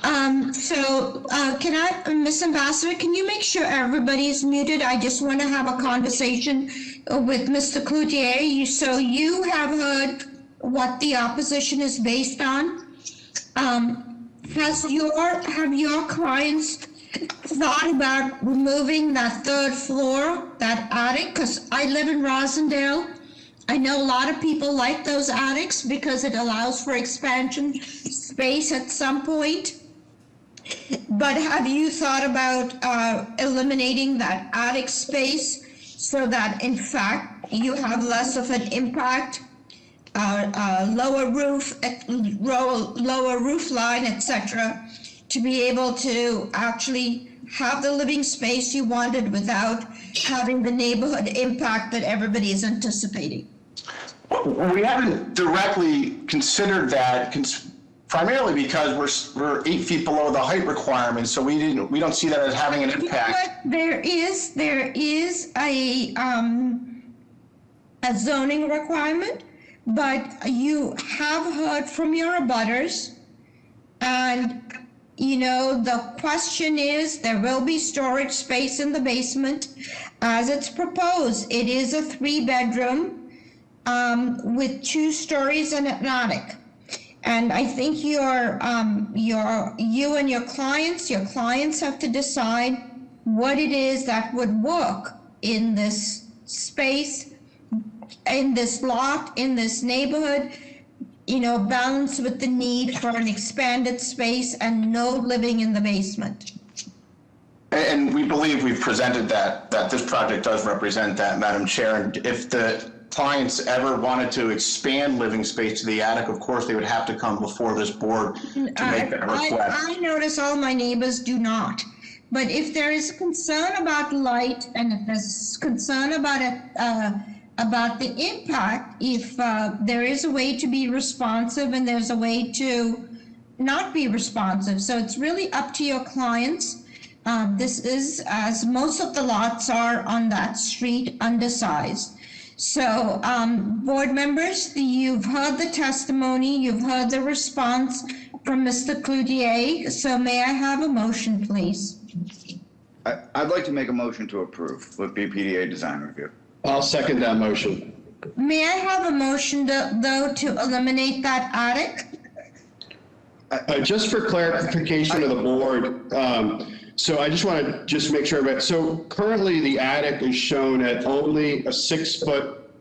Speaker 1: Can I, Ms. Ambassador, can you make sure everybody's muted? I just want to have a conversation with Mr. Cloutier. So you have heard what the opposition is based on. Have your clients thought about removing that third floor, that attic? Because I live in Rosendale. I know a lot of people like those attics because it allows for expansion space at some point. But have you thought about eliminating that attic space so that in fact you have less of an impact, lower roof line, etc., to be able to actually have the living space you wanted without having the neighborhood impact that everybody is anticipating?
Speaker 7: We haven't directly considered that Primarily because we're 8 feet below the height requirement, so we don't see that as having an impact.
Speaker 1: But there is a zoning requirement, but you have heard from your abutters, and the question is, there will be storage space in the basement as it's proposed. It is a 3-bedroom with 2 stories and an attic. And I think you and your clients have to decide what it is that would work in this space, in this lot, in this neighborhood, balanced with the need for an expanded space and no living in the basement.
Speaker 7: And we believe we've presented that this project does represent that, Madam Chair. And if the clients ever wanted to expand living space to the attic, of course, they would have to come before this board to make that request.
Speaker 1: I notice all my neighbors do not. But if there is concern about light, and if there's concern about the impact, if there is a way to be responsive and there's a way to not be responsive. So it's really up to your clients. This is, as most of the lots are on that street, undersized. So, board members, you've heard the testimony, you've heard the response from Mr. Cloutier. So may I have a motion, please?
Speaker 3: I'd like to make a motion to approve with BPDA design review.
Speaker 11: I'll second that motion.
Speaker 1: May I have a motion, though, to eliminate that attic?
Speaker 11: Just for clarification of the board, so I just want to make sure. So currently the attic is shown at only a 6-foot,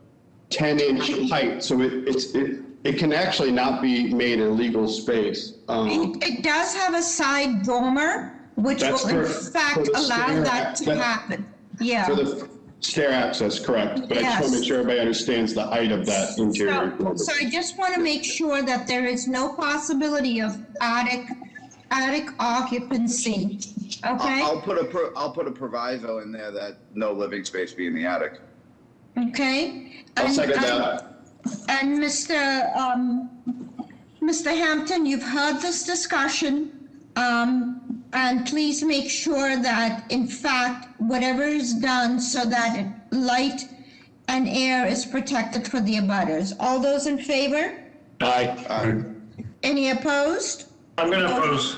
Speaker 11: 10-inch height. So it can actually not be made a legal space.
Speaker 1: It does have a side dormer, which will in fact allow that to happen. Yeah.
Speaker 11: For the stair access, correct. But I just want to make sure everybody understands the height of that interior.
Speaker 1: So I just want to make sure that there is no possibility of attic occupancy. Okay.
Speaker 3: I'll put a proviso in there that no living space be in the attic.
Speaker 1: Okay.
Speaker 11: I'll second that.
Speaker 1: And Mr. Hampton, you've heard this discussion, and please make sure that, in fact, whatever is done so that light and air is protected for the abutters. All those in favor?
Speaker 2: Aye.
Speaker 1: Any opposed?
Speaker 2: I'm going to oppose.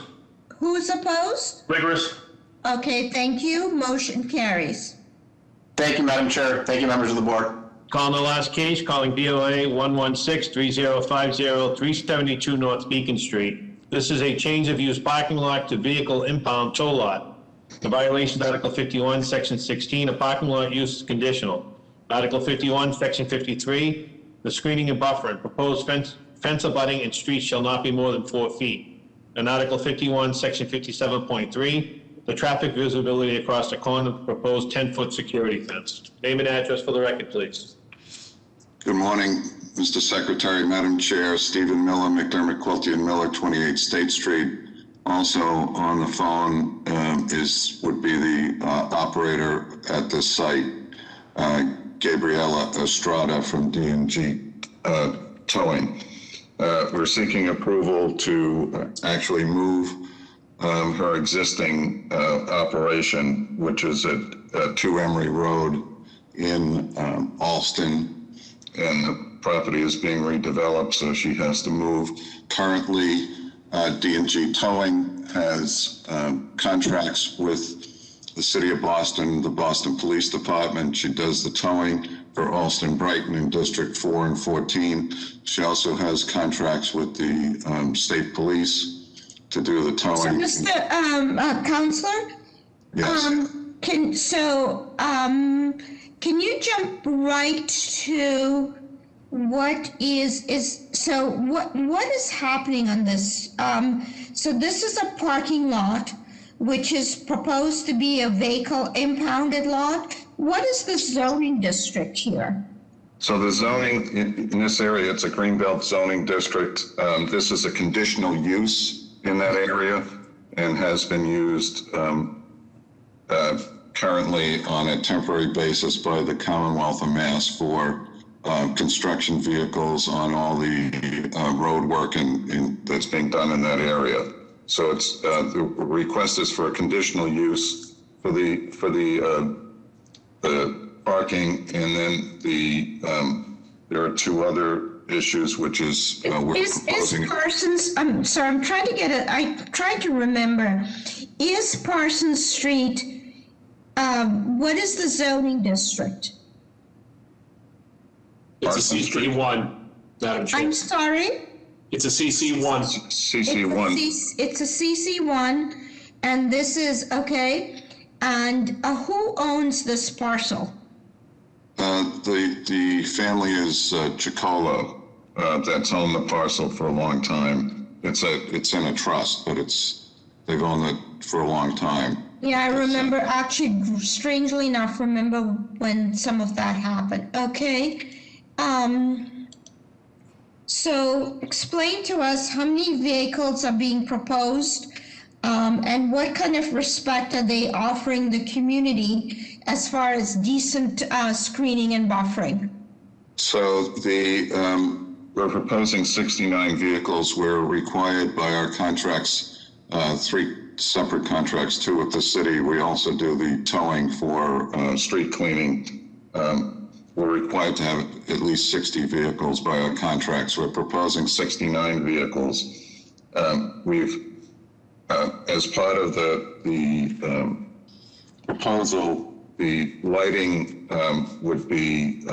Speaker 1: Who's opposed?
Speaker 2: Vigorous.
Speaker 1: Okay, thank you. Motion carries.
Speaker 7: Thank you, Madam Chair. Thank you, members of the board.
Speaker 2: Calling the last case, calling BOA 116-3050, 372 North Beacon Street. This is a change of use parking lot to vehicle impound tow lot. The violation of Article 51, Section 16, a parking lot use is conditional. Article 51, Section 53, the screening and buffer and proposed fence abutting and streets shall not be more than 4 feet. And Article 51, Section 57.3, the traffic visibility across the corner of the proposed 10-foot security fence. Name and address for the record, please.
Speaker 16: Good morning, Mr. Secretary, Madam Chair, Stephen Miller, McDermott, Quilty and Miller, 28 State Street. Also on the phone would be the operator at this site, Gabriela Estrada from D&G Towing. We're seeking approval to actually move her existing operation, which is at 2 Emery Road in Alston, and the property is being redeveloped, so she has to move. Currently, D&G Towing has contracts with the City of Boston, the Boston Police Department. She does the towing for Alston, Brighton, and District 4 and 14. She also has contracts with the state police to do the towing.
Speaker 1: So, Mr. Counselor?
Speaker 16: Yes.
Speaker 1: Can you jump right to what is happening on this? So this is a parking lot, which is proposed to be a vehicle impounded lot. What is the zoning district here?
Speaker 16: So the zoning in this area, it's a Greenbelt zoning district. This is a conditional use in that area and has been used currently on a temporary basis by the Commonwealth of Mass for construction vehicles on all the road work that's being done in that area. So it's the request is for a conditional use for the parking, and then there are two other issues, which is we're proposing.
Speaker 1: Is Parsons? I'm sorry, I'm trying to get it. I tried to remember. Is Parsons Street? What is the zoning district?
Speaker 2: It's a CC1, Madam Chair.
Speaker 1: I'm sorry?
Speaker 2: It's a CC1.
Speaker 16: CC1.
Speaker 1: It's a CC1, and this is, okay. And who owns this parcel?
Speaker 16: The family is Chicolo. That's owned the parcel for a long time. It's in a trust, but they've owned it for a long time.
Speaker 1: Yeah, I remember, actually, strangely enough, remember when some of that happened. Okay. So explain to us how many vehicles are being proposed, and what kind of respect are they offering the community as far as decent screening and buffering?
Speaker 16: So we're proposing 69 vehicles. We're required by our contracts, 3 separate contracts, 2 with the city. We also do the towing for street cleaning. We're required to have at least 60 vehicles by our contracts. We're proposing 69 vehicles. We've, as part of the proposal, the lighting would be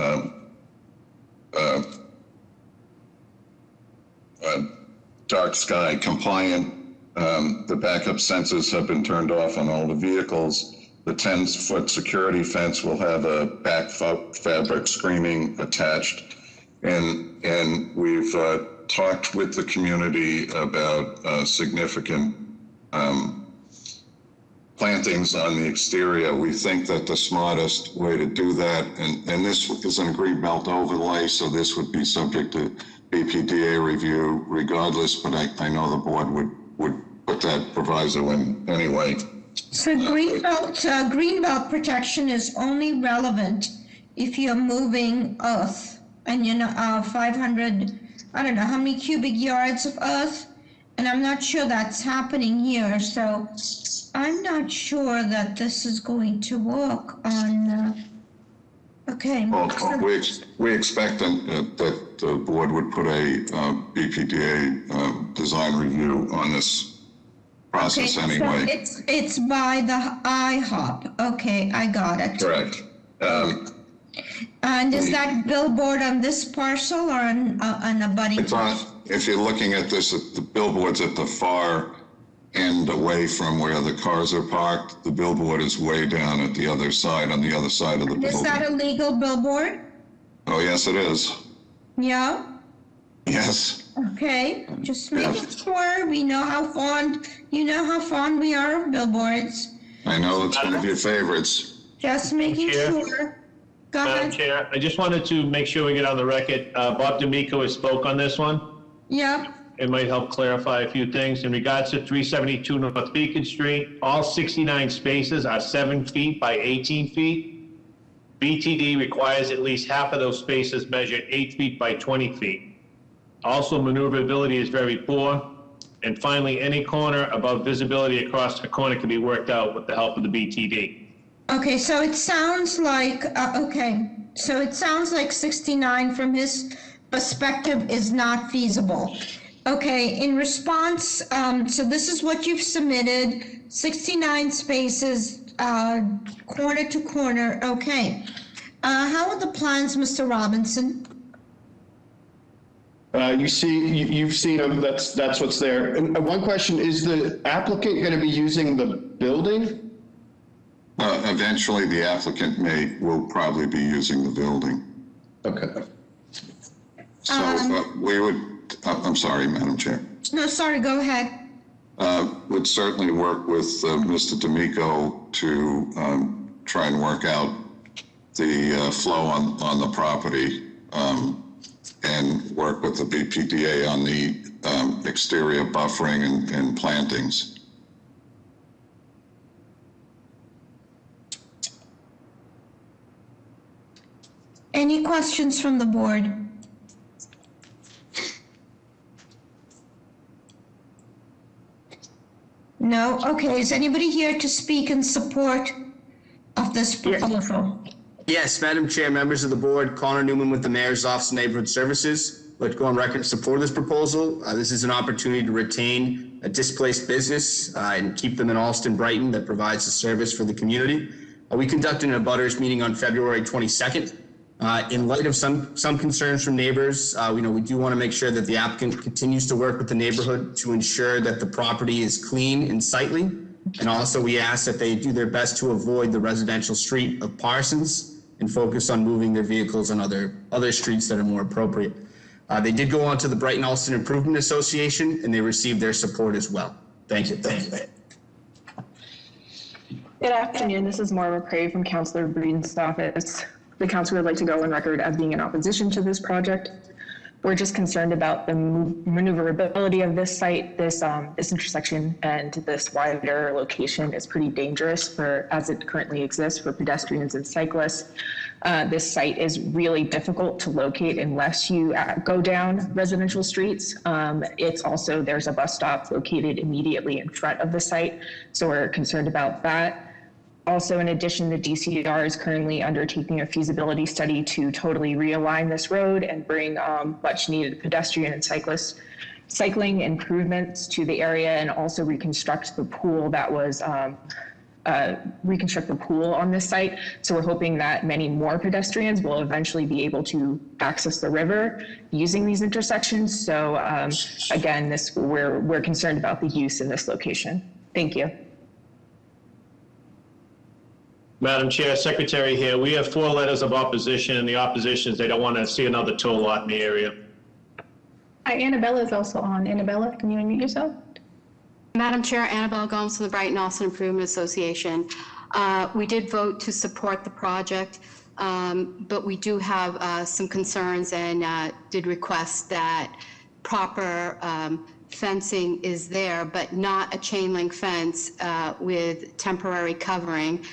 Speaker 16: dark sky compliant. The backup sensors have been turned off on all the vehicles. The 10-foot security fence will have a back fabric screening attached. And we've talked with the community about significant plantings on the exterior. We think that the smartest way to do that, and this is an green belt overlay, so this would be subject to BPDA review regardless, but I know the board would put that proviso in anyway.
Speaker 1: So green belt protection is only relevant if you're moving earth, and 500, I don't know how many cubic yards of earth, and I'm not sure that's happening here. So I'm not sure that this is going to work on. Okay.
Speaker 16: Well, we expect that the board would put a BPDA design review on this process anyway.
Speaker 1: So it's by the IHOP. Okay, I got it.
Speaker 16: Correct.
Speaker 1: And is that billboard on this parcel or on a buddy?
Speaker 16: It's on. If you're looking at this, the billboard's at the far end away from where the cars are parked. The billboard is way down at the other side, on the other side of the building.
Speaker 1: Is that a legal billboard?
Speaker 16: Oh, yes, it is.
Speaker 1: Yeah?
Speaker 16: Yes.
Speaker 1: Okay, just making sure we know how fond, we are of billboards.
Speaker 16: I know it's one of your favorites.
Speaker 1: Just making sure. Go
Speaker 2: Madam
Speaker 1: ahead.
Speaker 2: Chair, I just wanted to make sure we get on the record. Bob D'Amico has spoke on this one.
Speaker 1: Yep.
Speaker 2: It might help clarify a few things. In regards to 372 North Beacon Street, all 69 spaces are 7 feet by 18 feet. BTD requires at least half of those spaces measured 8 feet by 20 feet. Also, maneuverability is very poor. And finally, any corner above visibility across the corner can be worked out with the help of the BTD.
Speaker 1: Okay, so it sounds like, so it sounds like 69 from his perspective is not feasible. Okay, in response, so this is what you've submitted, 69 spaces, corner to corner, okay. How are the plans, Mr. Robinson?
Speaker 11: You've seen them, that's what's there. And one question, is the applicant going to be using the building?
Speaker 16: Eventually, the applicant will probably be using the building.
Speaker 11: Okay.
Speaker 16: So we would, I'm sorry, Madam Chair.
Speaker 1: No, sorry, go ahead.
Speaker 16: Would certainly work with Mr. D'Amico to try and work out the flow on the property and work with the BPDA on the exterior buffering and plantings.
Speaker 1: Any questions from the board? No? Okay, is anybody here to speak in support of this proposal?
Speaker 17: Yes, Madam Chair, members of the board, Connor Newman with the Mayor's Office of Neighborhood Services. I'd like to go on record in support of this proposal. This is an opportunity to retain a displaced business and keep them in Alston, Brighton that provides a service for the community. We conducted an abutters meeting on February 22nd. In light of some concerns from neighbors, we do want to make sure that the applicant continues to work with the neighborhood to ensure that the property is clean and sightly. And also we ask that they do their best to avoid the residential street of Parsons and focus on moving their vehicles on other streets that are more appropriate. They did go on to the Brighton Alston Improvement Association and they received their support as well. Thank you.
Speaker 19: Good afternoon. This is Maura McCrae from Councillor Breeden's office. The council would like to go on record as being in opposition to this project. We're just concerned about the maneuverability of this site. This intersection and this wider location is pretty dangerous as it currently exists for pedestrians and cyclists. This site is really difficult to locate unless you go down residential streets. There's a bus stop located immediately in front of the site, so we're concerned about that. Also, in addition, the DCR is currently undertaking a feasibility study to totally realign this road and bring much needed pedestrian and cycling improvements to the area, and also reconstruct the pool that was reconstruct the pool on this site. So we're hoping that many more pedestrians will eventually be able to access the river using these intersections. So again, we're concerned about the use in this location. Thank you.
Speaker 2: Madam Chair, Secretary here. We have 4 letters of opposition, and the opposition is they don't want to see another tow lot in the area.
Speaker 18: Hi, Annabella is also on. Annabella, can you unmute yourself?
Speaker 20: Madam Chair, Annabella Gomes from the Brighton Alston Improvement Association. We did vote to support the project, but we do have some concerns and did request that proper fencing is there, but not a chain link fence with temporary covering.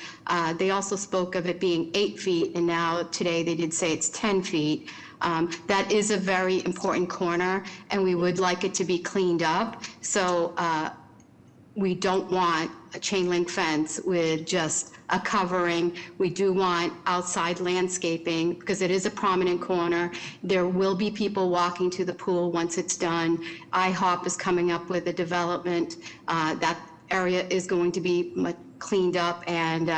Speaker 20: They also spoke of it being 8 feet, and now today they did say it's 10 feet. That is a very important corner, and we would like it to be cleaned up. So we don't want a chain link fence with just a covering. We do want outside landscaping because it is a prominent corner. There will be people walking to the pool once it's done. IHOP is coming up with a development. That area is going to be cleaned up, and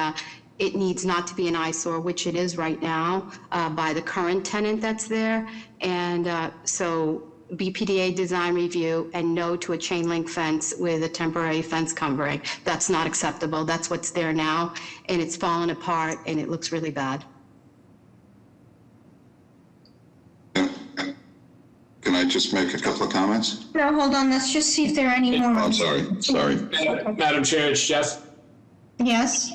Speaker 20: it needs not to be an eyesore, which it is right now by the current tenant that's there. And so BPDA design review and no to a chain link fence with a temporary fence covering. That's not acceptable. That's what's there now, and it's fallen apart and it looks really bad.
Speaker 16: Can I just make a couple of comments?
Speaker 1: No, hold on. Let's just see if there are any more.
Speaker 16: I'm sorry.
Speaker 9: Madam Chair, it's Jeff.
Speaker 1: Yes.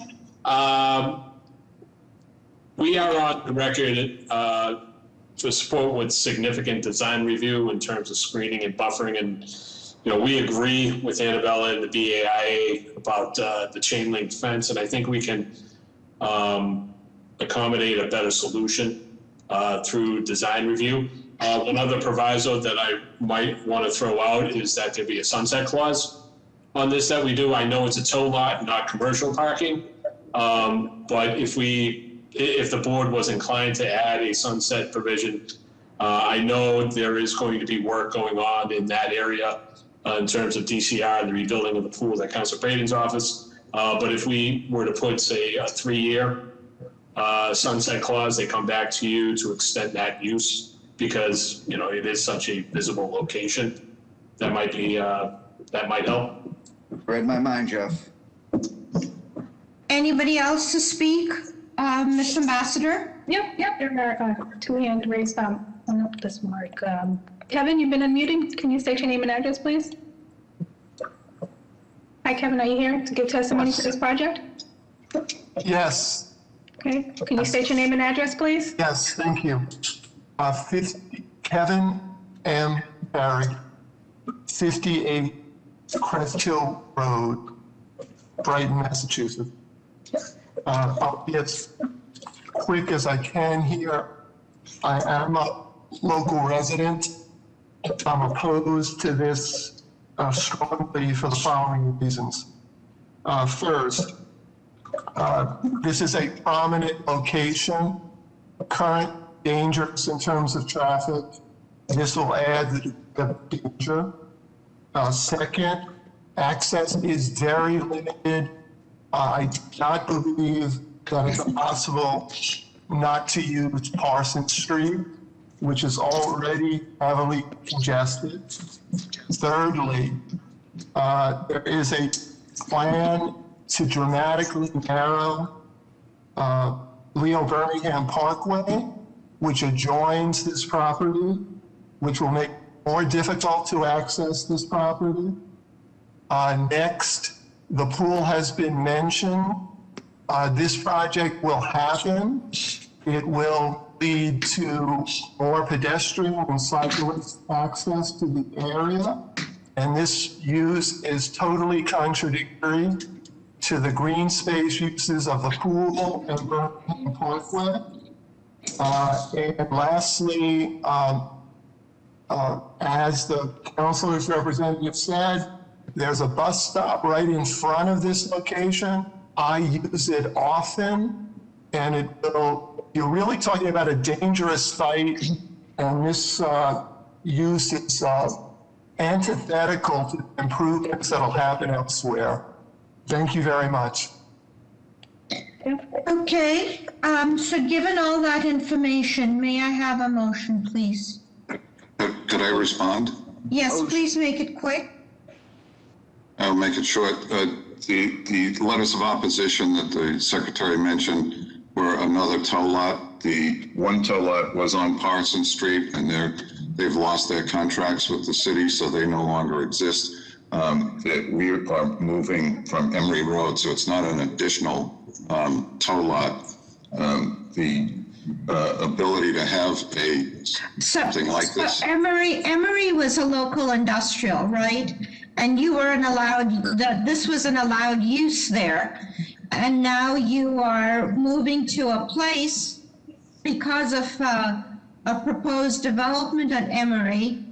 Speaker 9: We are on the record to support with significant design review in terms of screening and buffering. And, we agree with Annabella and the BAIA about the chain link fence. And I think we can accommodate a better solution through design review. Another proviso that I might want to throw out is that there be a sunset clause on this that we do. I know it's a tow lot, not commercial parking. But if the board was inclined to add a sunset provision, I know there is going to be work going on in that area in terms of DCR, the rebuilding of the pool at Councilor Braden's office. But if we were to put, say, a 3-year sunset clause, they come back to you to extend that use because, it is such a visible location. That might be, that might help.
Speaker 3: Read my mind, Jeff.
Speaker 1: Anybody else to speak? Ms. Ambassador?
Speaker 18: Yep. There are 2 hands raised. This mark. Kevin, you've been unmuted. Can you state your name and address, please? Hi, Kevin. Are you here to give testimony for this project?
Speaker 21: Yes.
Speaker 18: Okay. Can you state your name and address, please?
Speaker 21: Yes, thank you. Kevin M. Barry, 58 Crest Hill Road, Brighton, Massachusetts. I'll be as quick as I can here. I am a local resident. I'm opposed to this strongly for the following reasons. First, this is a prominent location, current dangerous in terms of traffic. This will add the danger. Second, access is very limited. I do not believe that it's possible not to use Parsons Street, which is already heavily congested. Thirdly, there is a plan to dramatically narrow Leo Birmingham Parkway, which adjoins this property, which will make it more difficult to access this property. Next, the pool has been mentioned. This project will happen. It will lead to more pedestrian and cyclist access to the area. And this use is totally contradictory to the green space uses of the pool and Birmingham Parkway. And lastly, as the councilor's representative said, there's a bus stop right in front of this location. I use it often, and it will, you're really talking about a dangerous site, and this use is antithetical to the improvements that'll happen elsewhere. Thank you very much.
Speaker 1: Okay, so given all that information, may I have a motion, please?
Speaker 16: Could I respond?
Speaker 1: Yes, please make it quick.
Speaker 16: I'll make it short. The letters of opposition that the secretary mentioned were another tow lot. The one tow lot was on Parsons Street, and they've lost their contracts with the city, so they no longer exist. That we are moving from Emery Road, so it's not an additional tow lot. The ability to have something like this.
Speaker 1: Emery was a local industrial, right? And you weren't allowed, this was an allowed use there. And now you are moving to a place because of a proposed development at Emery,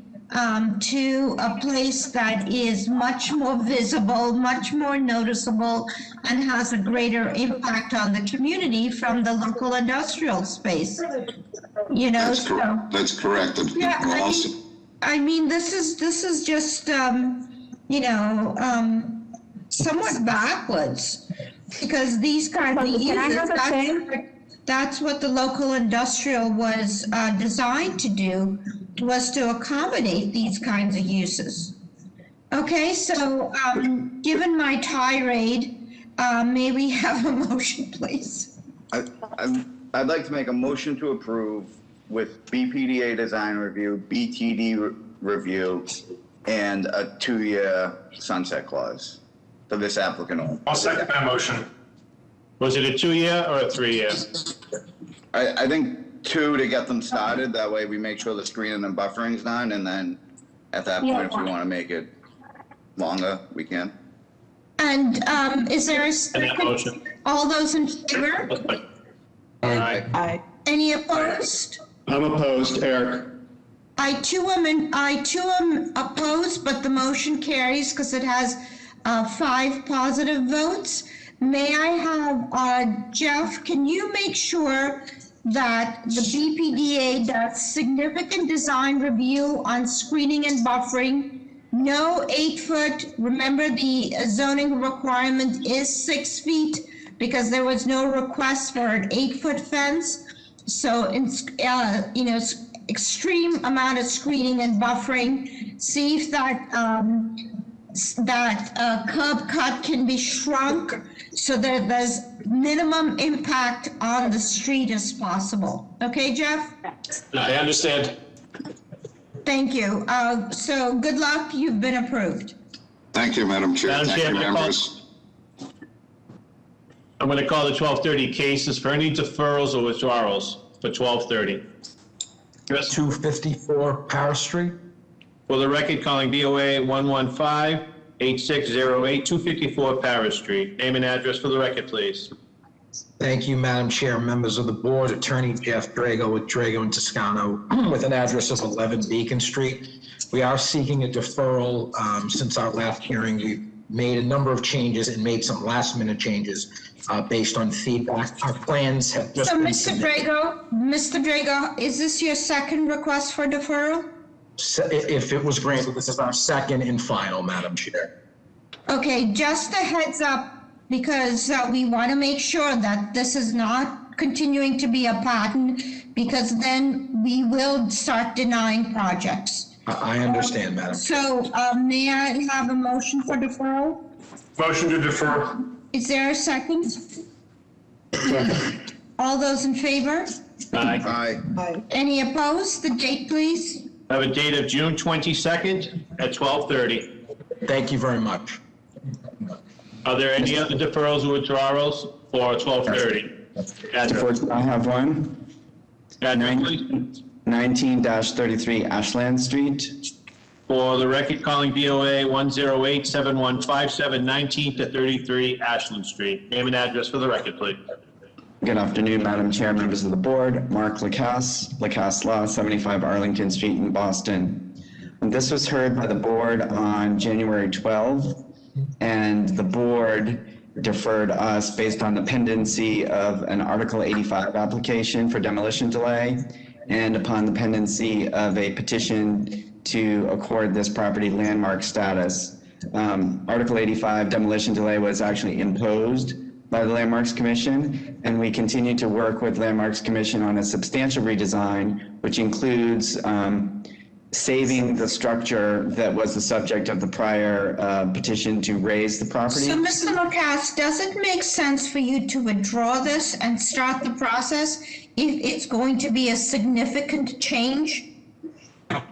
Speaker 1: to a place that is much more visible, much more noticeable, and has a greater impact on the community from the local industrial space. You know,
Speaker 16: that's correct. And
Speaker 1: yeah, I mean, this is just, you know, somewhat backwards, because these kind of uses, that's what the local industrial was designed to do, was to accommodate these kinds of uses. Okay, so given my tirade, may we have a motion, please?
Speaker 3: I'd like to make a motion to approve with BPDA design review, BTD review, and a 2-year sunset clause for this applicant only.
Speaker 2: I'll second that motion. Was it a 2-year or a 3-year?
Speaker 3: I think 2 to get them started. That way we make sure the screening and buffering's done, and then at that point, if we want to make it longer, we can.
Speaker 1: And is there a second? All those in favor?
Speaker 2: Aye.
Speaker 1: Any opposed?
Speaker 11: I'm opposed, Eric.
Speaker 1: I too am opposed, but the motion carries because it has 5 positive votes. May I have, Jeff, can you make sure that the BPDA does significant design review on screening and buffering? No 8-foot, remember the zoning requirement is 6 feet because there was no request for an 8-foot fence. So, you know, extreme amount of screening and buffering. See if that curb cut can be shrunk so that there's minimum impact on the street as possible. Okay, Jeff?
Speaker 9: I understand.
Speaker 1: Thank you. So good luck. You've been approved.
Speaker 16: Thank you, Madam Chair. Thank you, members.
Speaker 2: I'm going to call the 1230 cases for any deferrals or withdrawals for 1230.
Speaker 5: 254 Paris Street.
Speaker 2: For the record, calling BOA 115-8608, 254 Paris Street. Name and address for the record, please.
Speaker 5: Thank you, Madam Chair, members of the board. Attorney Jeff Drago with Drago and Toscano with an address of 11 Beacon Street. We are seeking a deferral. Since our last hearing, we've made a number of changes and made some last-minute changes based on feedback. Our plans have just
Speaker 1: So,
Speaker 5: been
Speaker 1: Mr. Drago, is this your second request for deferral?
Speaker 5: If it was granted, this is our second and final, Madam Chair.
Speaker 1: Okay, just a heads up, because we want to make sure that this is not continuing to be a pattern, because then we will start denying projects.
Speaker 5: I understand, Madam.
Speaker 1: So may I have a motion for deferral?
Speaker 9: Motion to defer.
Speaker 1: Is there a second? All those in favor?
Speaker 2: Aye.
Speaker 3: Aye.
Speaker 1: Any opposed? The date, please.
Speaker 2: I have a date of June 22nd at 12:30.
Speaker 5: Thank you very much.
Speaker 2: Are there any other deferrals or withdrawals for 12:30?
Speaker 8: I have one. 19-33 Ashland Street.
Speaker 2: For the record, calling BOA 108-7157, 19 to 33 Ashland Street. Name and address for the record, please.
Speaker 8: Good afternoon, Madam Chair, members of the board. Mark Lacasse, Lacasse Law, 75 Arlington Street in Boston. And this was heard by the board on January 12th, and the board deferred us based on the pendency of an Article 85 application for demolition delay and upon the pendency of a petition to accord this property landmark status. Article 85 demolition delay was actually imposed by the Landmarks Commission, and we continue to work with Landmarks Commission on a substantial redesign, which includes saving the structure that was the subject of the prior petition to raise the property.
Speaker 1: So, Mr. Lacasse, does it make sense for you to withdraw this and start the process if it's going to be a significant change?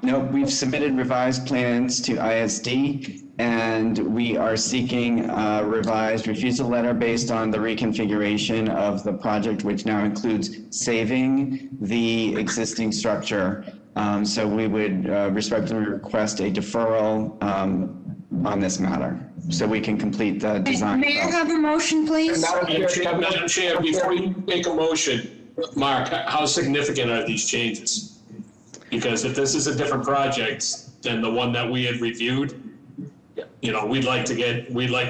Speaker 8: No, we've submitted revised plans to ISD, and we are seeking a revised refusal letter based on the reconfiguration of the project, which now includes saving the existing structure. So we would respectfully request a deferral on this matter, so we can complete the design.
Speaker 1: May I have a motion, please?
Speaker 9: Madam Chair, before you make a motion, Mark, how significant are these changes? Because if this is a different project than the one that we had reviewed, you know, we'd like to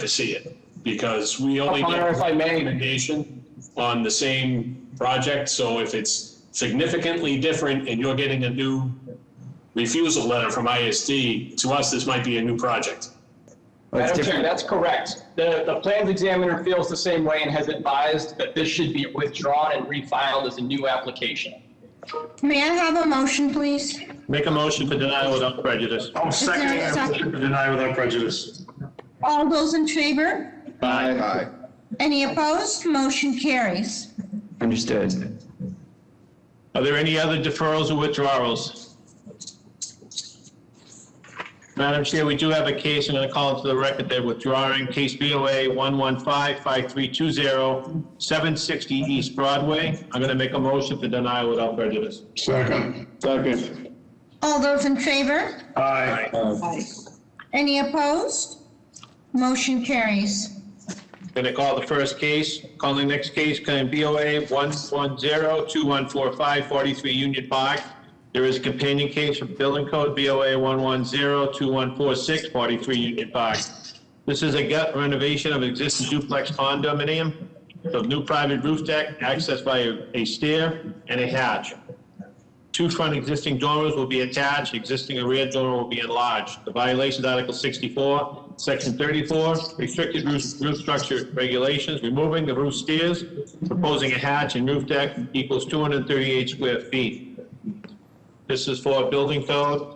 Speaker 9: see it, because we only get a recommendation on the same project. So if it's significantly different and you're getting a new refusal letter from ISD, to us, this might be a new project.
Speaker 22: Madam Chair, that's correct. The plans examiner feels the same way and has advised that this should be withdrawn and refiled as a new application.
Speaker 1: May I have a motion, please?
Speaker 2: Make a motion for denial without prejudice.
Speaker 1: I'll second that motion
Speaker 2: for denial without prejudice.
Speaker 1: All those in favor?
Speaker 2: Aye.
Speaker 3: Aye.
Speaker 1: Any opposed? Motion carries.
Speaker 8: Understood.
Speaker 2: Are there any other deferrals or withdrawals? Madam Chair, we do have a case, I'm going to call into the record, they're withdrawing case BOA 115-5320, 760 East Broadway. I'm going to make a motion for denial without prejudice.
Speaker 11: Second.
Speaker 1: All those in favor?
Speaker 2: Aye.
Speaker 1: Any opposed? Motion carries.
Speaker 2: Going to call the first case. Calling the next case, calling BOA 110-2145, 43 Union Park. There is a companion case for building code BOA 110-2146, 43 Union Park. This is a gut renovation of existing duplex condominium. The new private roof deck, accessed by a stair and a hatch. Two front existing dormers will be attached. Existing rear dormer will be enlarged. The violation is Article 64, Section 34, restricted roof structure regulations, removing the roof stairs, proposing a hatch and roof deck equals 238 square feet. This is for a building code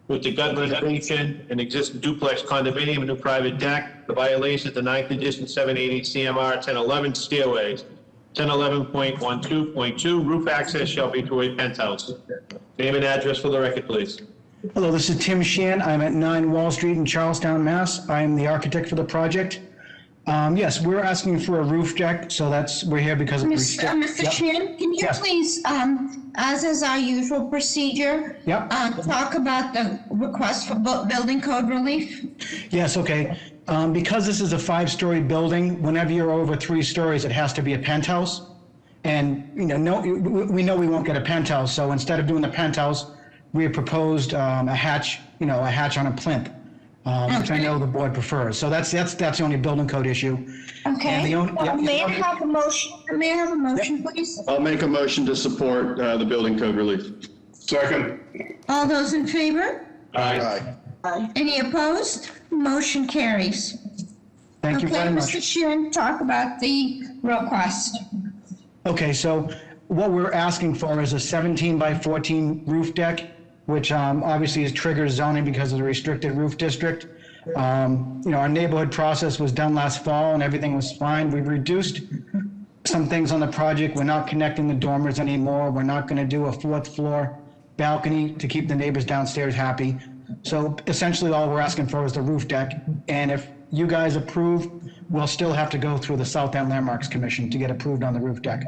Speaker 2: with the gut renovation, an existing duplex condominium, a new private deck. The violation is the 9th edition 780 CMR 1011 stairways. 1011.12.2, roof access shall be through a penthouse. Name and address for the record, please.
Speaker 24: Hello, this is Tim Sheehan. I'm at 9 Wall Street in Charlestown, Mass. I am the architect for the project. Yes, we're asking for a roof deck, so we're here because of
Speaker 1: Mr. Sheehan, can you please, as is our usual procedure, talk about the request for building code relief?
Speaker 24: Yes, okay. Because this is a 5-story building, whenever you're over 3 stories, it has to be a penthouse. And, we know we won't get a penthouse, so instead of doing the penthouse, we have proposed a hatch on a plinth, which I know the board prefers. So that's the only building code issue.
Speaker 1: Okay.
Speaker 24: And the only-
Speaker 1: May I have a motion? May I have a motion, please?
Speaker 11: I'll make a motion to support the building code relief.
Speaker 16: Second.
Speaker 1: All those in favor?
Speaker 3: Aye.
Speaker 1: Any opposed? Motion carries.
Speaker 24: Thank you very much.
Speaker 1: Okay, Mr. Sheeran, talk about the request.
Speaker 24: Okay, so what we're asking for is a 17 by 14 roof deck, which obviously triggers zoning because of the restricted roof district. Our neighborhood process was done last fall and everything was fine. We've reduced some things on the project. We're not connecting the dormers anymore. We're not going to do a 4th floor balcony to keep the neighbors downstairs happy. So essentially all we're asking for is the roof deck. And if you guys approve, we'll still have to go through the South End Landmarks Commission to get approved on the roof deck.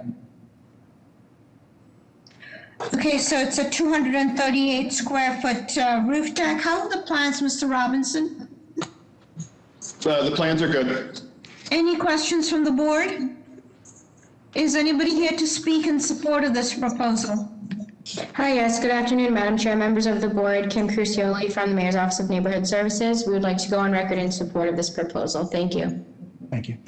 Speaker 1: Okay, so it's a 238 square foot roof deck. How are the plans, Mr. Robinson?
Speaker 11: The plans are good.
Speaker 1: Any questions from the board? Is anybody here to speak in support of this proposal?
Speaker 4: Hi, yes, good afternoon, Madam Chair, members of the board. Kim Crucioli from the Mayor's Office of Neighborhood Services. We would like to go on record in support of this proposal. Thank you.
Speaker 24: Thank you.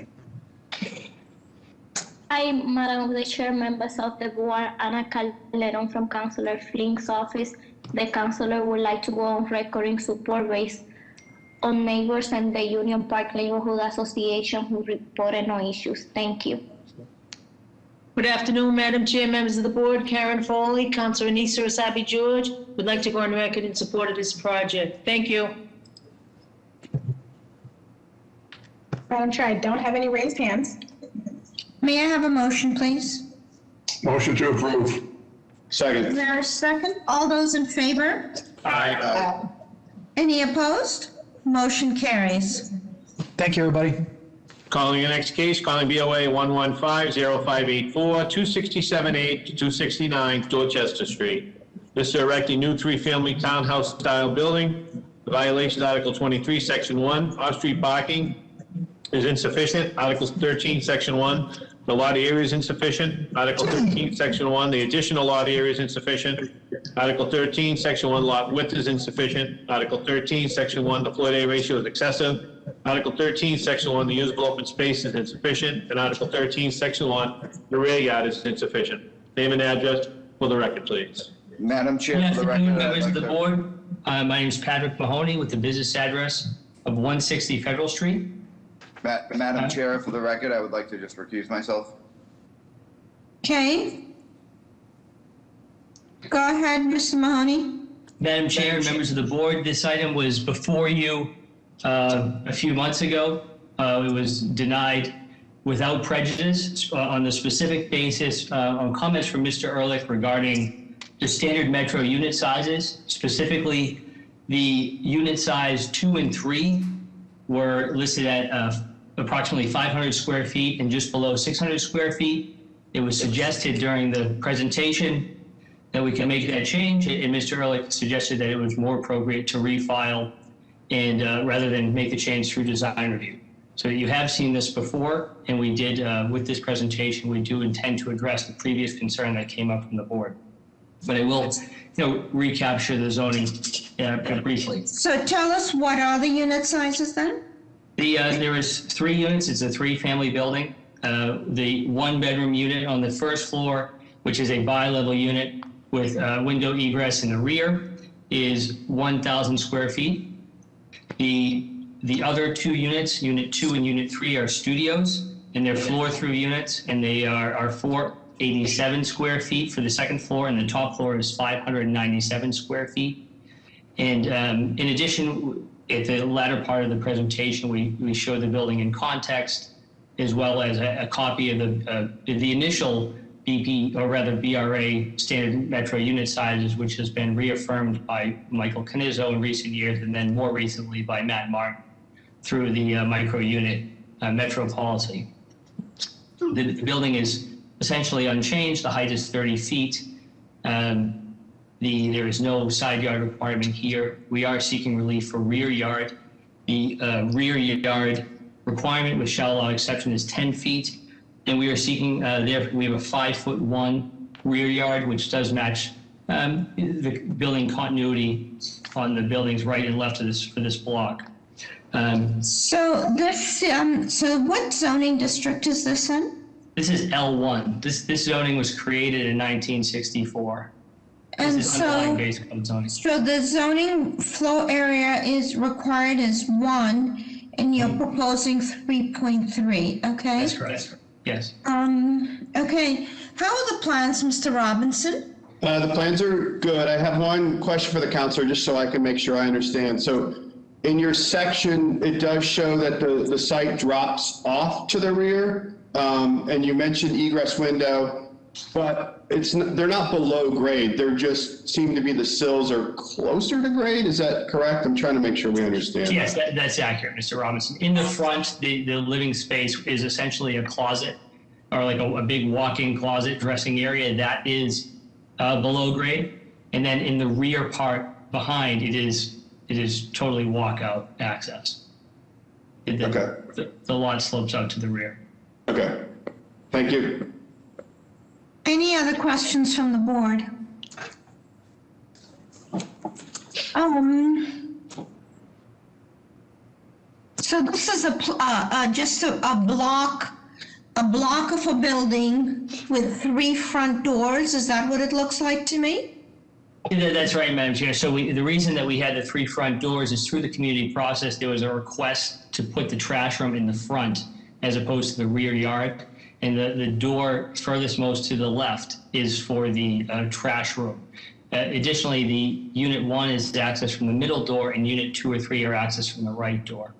Speaker 6: Hi, Madam Chair, members of the board. Ana Calderon from Councilor Flink's office. The councilor would like to go on record in support based on neighbors and the Union Park Neighborhood Association who reported no issues. Thank you.
Speaker 10: Good afternoon, Madam Chair, members of the board. Karen Foley, Councilor Anissa Asabi George, would like to go on record in support of this project. Thank you.
Speaker 18: Madam Chair, I don't have any raised hands.
Speaker 1: May I have a motion, please?
Speaker 16: Motion to approve.
Speaker 11: Second.
Speaker 1: Is there a second? All those in favor?
Speaker 2: Aye.
Speaker 1: Any opposed? Motion carries.
Speaker 24: Thank you, everybody.
Speaker 2: Calling the next case, calling BOA 115-0584, 267-8 to 269 Dorchester Street. This is erecting new 3-family townhouse-style building. The violation is Article 23, Section 1. Off-street parking is insufficient. Article 13, Section 1. The lot area is insufficient. Article 13, Section 1. The additional lot area is insufficient. Article 13, Section 1. Lot width is insufficient. Article 13, Section 1. The floor-area ratio is excessive. Article 13, Section 1, the usable open space is insufficient, and Article 13, Section 1, the rear yard is insufficient. Name and address for the record, please.
Speaker 3: Madam Chair,
Speaker 23: Good
Speaker 3: for the
Speaker 23: afternoon,
Speaker 3: record,
Speaker 23: members
Speaker 3: I'd
Speaker 23: of the
Speaker 3: like
Speaker 23: board. My name is Patrick Mahoney with the business address of 160 Federal Street.
Speaker 3: Madam Chair, for the record, I would like to just recuse myself.
Speaker 1: Okay. Go ahead, Mr. Mahoney.
Speaker 23: Madam Chair, members of the board, this item was before you a few months ago. It was denied without prejudice on the specific basis on comments from Mr. Ehrlich regarding the standard metro unit sizes. Specifically, the unit size 2 and 3 were listed at approximately 500 square feet and just below 600 square feet. It was suggested during the presentation that we can make that change, and Mr. Ehrlich suggested that it was more appropriate to refile and rather than make the change through design review. So you have seen this before, and we did, with this presentation, we do intend to address the previous concern that came up from the board. But I will, recapture the zoning briefly.
Speaker 1: So tell us, what are the unit sizes then?
Speaker 23: There is 3 units. It's a 3-family building. The 1-bedroom unit on the first floor, which is a bi-level unit with window egress in the rear, is 1,000 square feet. The other 2 units, Unit 2 and Unit 3, are studios, and they're floor-through units, and they are 487 square feet for the second floor, and the top floor is 597 square feet. And in addition, at the latter part of the presentation, we show the building in context, as well as a copy of the initial BP, or rather BRA standard metro unit sizes, which has been reaffirmed by Michael Canizzo in recent years, and then more recently by Matt Martin through the micro unit metro policy. The building is essentially unchanged. The height is 30 feet. There is no side yard requirement here. We are seeking relief for rear yard. The rear yard requirement with shall allow exception is 10 feet. And we are seeking, we have a 5'1" rear yard, which does match the building continuity on the buildings right and left of this, for this block.
Speaker 1: So this, so what zoning district is this in?
Speaker 23: This is L1. This zoning was created in 1964.
Speaker 1: And
Speaker 23: This is underlying
Speaker 1: so,
Speaker 23: base code zoning.
Speaker 1: so the zoning flow area is required as 1, and you're proposing 3.3, okay?
Speaker 23: That's correct. Yes.
Speaker 1: Okay. How are the plans, Mr. Robinson?
Speaker 11: The plans are good. I have one question for the counselor, just so I can make sure I understand. So in your section, it does show that the site drops off to the rear, and you mentioned egress window, but they're not below grade. They're just seem to be the sills are closer to grade. Is that correct? I'm trying to make sure we understand.
Speaker 23: Yes, that's accurate, Mr. Robinson. In the front, the living space is essentially a closet, or like a big walk-in closet dressing area that is below grade. And then in the rear part behind, it is totally walkout access. The lot slopes out to the rear.
Speaker 11: Okay. Thank you.
Speaker 1: Any other questions from the board? So this is just a block of a building with 3 front doors. Is that what it looks like to me?
Speaker 23: Yeah, that's right, Madam Chair. So the reason that we had the 3 front doors is through the community process, there was a request to put the trash room in the front as opposed to the rear yard. And the door furthest most to the left is for the trash room. Additionally, the unit 1 is accessed from the middle door, and unit 2 or 3 are accessed from the right door.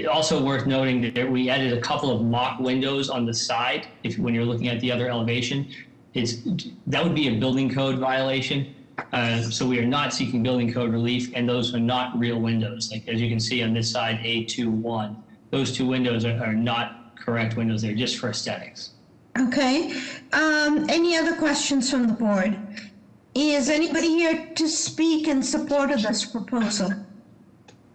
Speaker 23: Also worth noting that we added a couple of mock windows on the side. When you're looking at the other elevation, that would be a building code violation. So we are not seeking building code relief, and those are not real windows. Like as you can see on this side, A21, those 2 windows are not correct windows. They're just for aesthetics.
Speaker 1: Okay. Any other questions from the board? Is anybody here to speak in support of this proposal?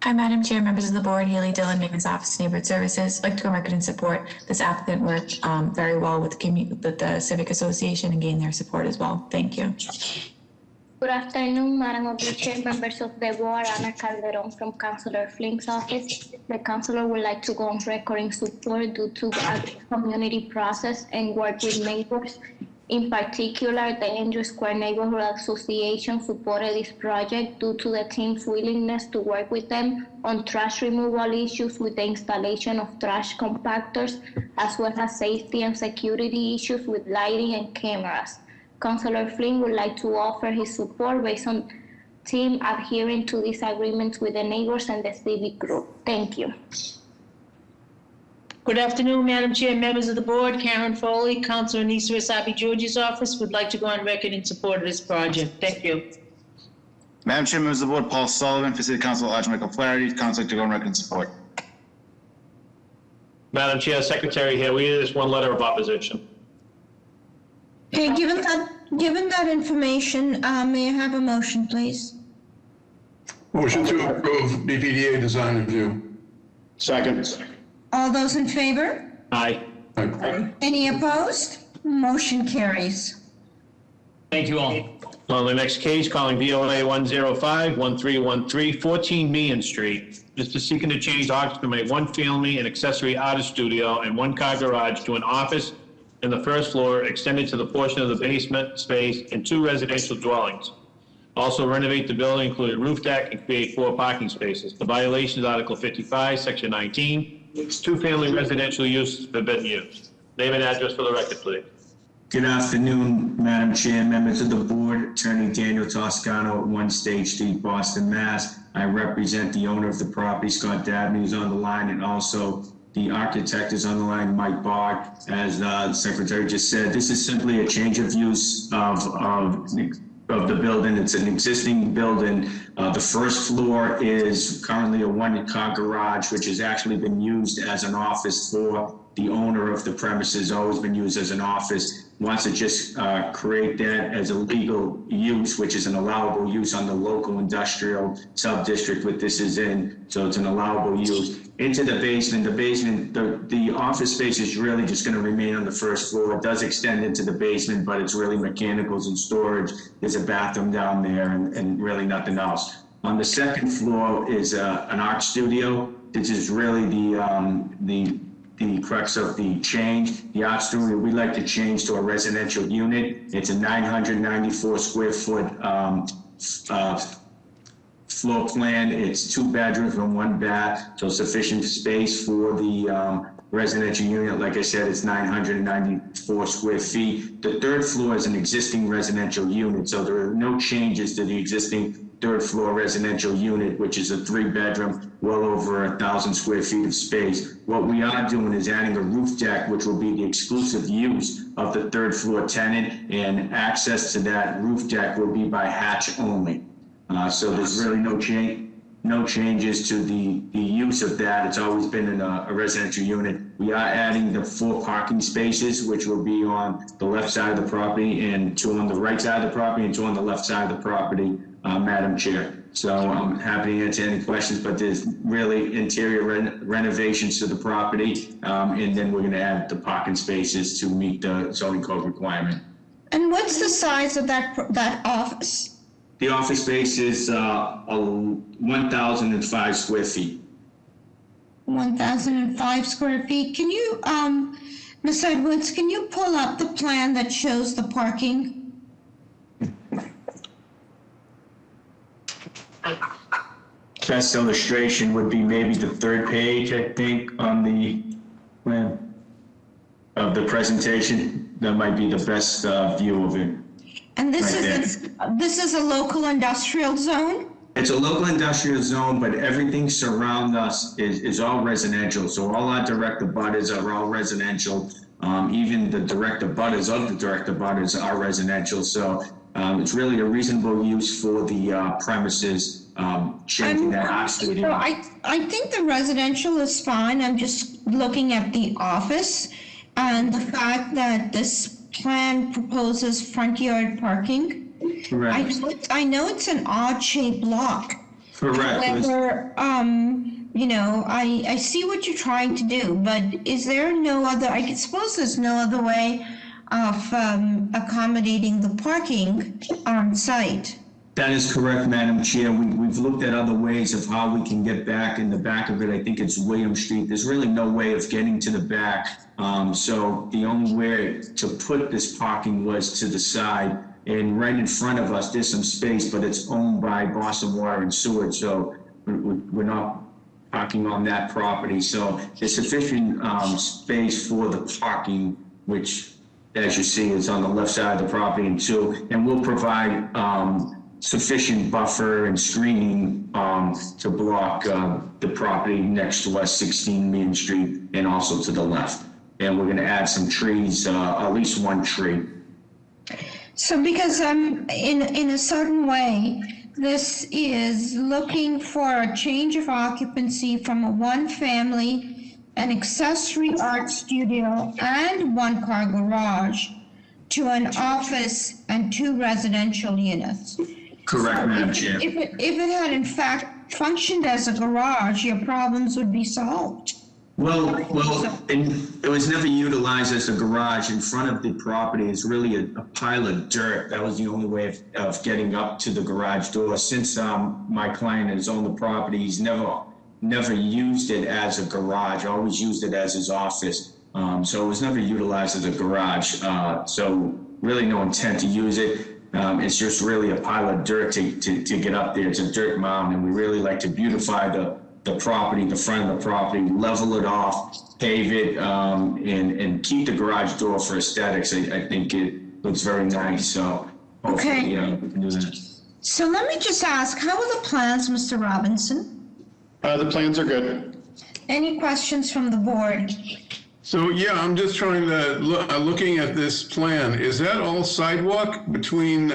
Speaker 12: Hi, Madam Chair, members of the board, Haley Dillon, Mayor's Office of Neighborhood Services. I'd like to go on record and support this applicant worked very well with the Civic Association and gain their support as well. Thank you.
Speaker 6: Good afternoon, Madam of the Chair, members of the board, Ana Calderon from Councilor Flink's office. The councilor would like to go on record in support due to a community process and work with neighbors. In particular, the Andrew Square Neighborhood Association supported this project due to the team's willingness to work with them on trash removal issues with the installation of trash compactors, as well as safety and security issues with lighting and cameras. Councilor Flynn would like to offer his support based on team adhering to these agreements with the neighbors and the civic group. Thank you.
Speaker 10: Good afternoon, Madam Chair, members of the board. Karen Foley, Councilor Anissa Asabi George's office, would like to go on record in support of this project. Thank you.
Speaker 13: Madam Chair, members of the board, Paul Sullivan, for City Council at Large, Michael Flaherty, council to go on record in support.
Speaker 2: Madam Chair, Secretary here, we need this one letter of opposition.
Speaker 1: Okay, given that information, may I have a motion, please?
Speaker 21: Motion to approve BPDA design review.
Speaker 11: Second.
Speaker 1: All those in favor?
Speaker 2: Aye.
Speaker 1: Any opposed? Motion carries.
Speaker 23: Thank you all.
Speaker 2: On the next case, calling BOA 105-1313, 14 Meehan Street. This is seeking to change occupancy from a one-family and accessory artist studio and one-car garage to an office in the first floor extended to the portion of the basement space and 2 residential dwellings. Also renovate the building, including roof deck, and create 4 parking spaces. The violation is Article 55, Section 19. It's 2-family residential use forbidden use. Name and address for the record, please.
Speaker 14: Good afternoon, Madam Chair, members of the board, Attorney Daniel Toscano at 1 State Street, Boston, Mass. I represent the owner of the property, Scott Dabney, who's on the line, and also the architect is on the line, Mike Bog. As the secretary just said, this is simply a change of use of the building. It's an existing building. The first floor is currently a one-car garage, which has actually been used as an office for the owner of the premises, always been used as an office. wants to just create that as a legal use, which is an allowable use on the local industrial sub-district what this is in. So it's an allowable use. Into the basement, the office space is really just going to remain on the first floor. It does extend into the basement, but it's really mechanicals and storage. There's a bathroom down there and really nothing else. On the second floor is an art studio. This is really the crux of the change. The art studio we'd like to change to a residential unit. It's a 994 square foot floor plan. It's 2 bedrooms and 1 bath, so sufficient space for the residential unit. Like I said, it's 994 square feet. The third floor is an existing residential unit, so there are no changes to the existing third floor residential unit, which is a 3-bedroom, well over 1,000 square feet of space. What we are doing is adding a roof deck, which will be the exclusive use of the third floor tenant, and access to that roof deck will be by hatch only. So there's really no changes to the use of that. It's always been in a residential unit. We are adding the 4 parking spaces, which will be on the left side of the property, and 2 on the right side of the property, and 2 on the left side of the property, Madam Chair. So I'm happy to answer any questions, but there's really interior renovations to the property, and then we're going to add the parking spaces to meet the zoning code requirement.
Speaker 1: And what's the size of that office?
Speaker 14: The office space is 1,005 square feet.
Speaker 1: 1,005 square feet. Can you, Ms. Edwards, can you pull up the plan that shows the parking?
Speaker 14: Best illustration would be maybe the 3rd page, I think, on the plan of the presentation. That might be the best view of it.
Speaker 1: And this is a local industrial zone?
Speaker 14: It's a local industrial zone, but everything surround us is all residential. So all our direct abutters are all residential. Even the direct abutters of the direct abutters are residential. So it's really a reasonable use for the premises, changing that art studio.
Speaker 1: So I think the residential is fine. I'm just looking at the office and the fact that this plan proposes front yard parking.
Speaker 14: Correct.
Speaker 1: I know it's an odd-shaped block.
Speaker 14: Correct.
Speaker 1: However, you know, I see what you're trying to do, but is there no other, I suppose there's no other way of accommodating the parking on site?
Speaker 14: That is correct, Madam Chair. We've looked at other ways of how we can get back. In the back of it, I think it's William Street. There's really no way of getting to the back. So the only way to put this parking was to the side. And right in front of us, there's some space, but it's owned by Boston Water and Sewer. So we're not parking on that property. So there's sufficient space for the parking, which, as you see, is on the left side of the property. And we'll provide sufficient buffer and screening to block the property next to us, 16 Main Street, and also to the left. And we're going to add some trees, at least 1 tree.
Speaker 1: So because in a certain way, this is looking for a change of occupancy from a 1-family, an accessory art studio, and 1-car garage to an office and 2 residential units.
Speaker 14: Correct, Madam Chair.
Speaker 1: If it had in fact functioned as a garage, your problems would be solved.
Speaker 14: Well, and it was never utilized as a garage. In front of the property is really a pile of dirt. That was the only way of getting up to the garage door. Since my client has owned the property, he's never used it as a garage, always used it as his office. So it was never utilized as a garage. So really no intent to use it. It's just really a pile of dirt to get up there. It's a dirt mound, and we really like to beautify the property, the front of the property, level it off, pave it, and keep the garage door for aesthetics. I think it looks very nice. So hopefully,
Speaker 1: Okay.
Speaker 14: we can do that.
Speaker 1: So let me just ask, how are the plans, Mr. Robinson?
Speaker 11: The plans are good.
Speaker 1: Any questions from the board?
Speaker 7: So, yeah, I'm just trying to, looking at this plan, is that all sidewalk between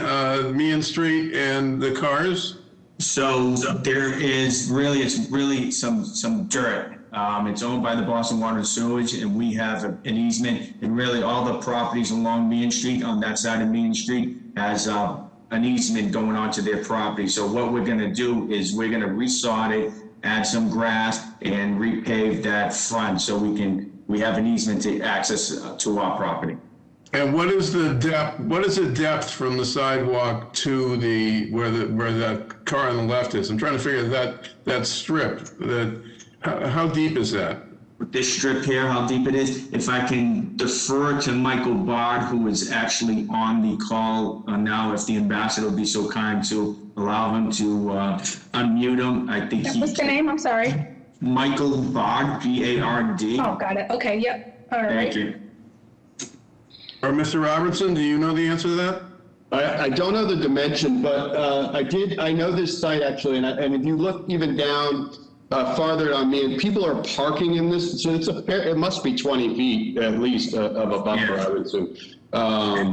Speaker 7: Meehan Street and the cars?
Speaker 14: So there is really, it's really some dirt. It's owned by the Boston Water and Sewage, and we have an easement, and really all the properties along Main Street, on that side of Main Street, has an easement going onto their property. So what we're gonna do is we're gonna resod it, add some grass, and repave that front so we have an easement to access to our property.
Speaker 7: And what is the depth from the sidewalk to where that car on the left is? I'm trying to figure that strip, how deep is that?
Speaker 14: This strip here, how deep it is, if I can defer to Michael Bard, who is actually on the call now, if the ambassador will be so kind to allow him to unmute him. I think
Speaker 18: What's the name? I'm sorry.
Speaker 14: Michael Bard, B-A-R-D.
Speaker 18: Oh, got it. Okay, yep. All right.
Speaker 14: Thank you.
Speaker 7: Or Mr. Robertson, do you know the answer to that?
Speaker 11: I don't know the dimension, but I know this site actually, and if you look even down farther on me, and people are parking in this, so it must be 20 feet at least of a buffer, I would assume.
Speaker 7: I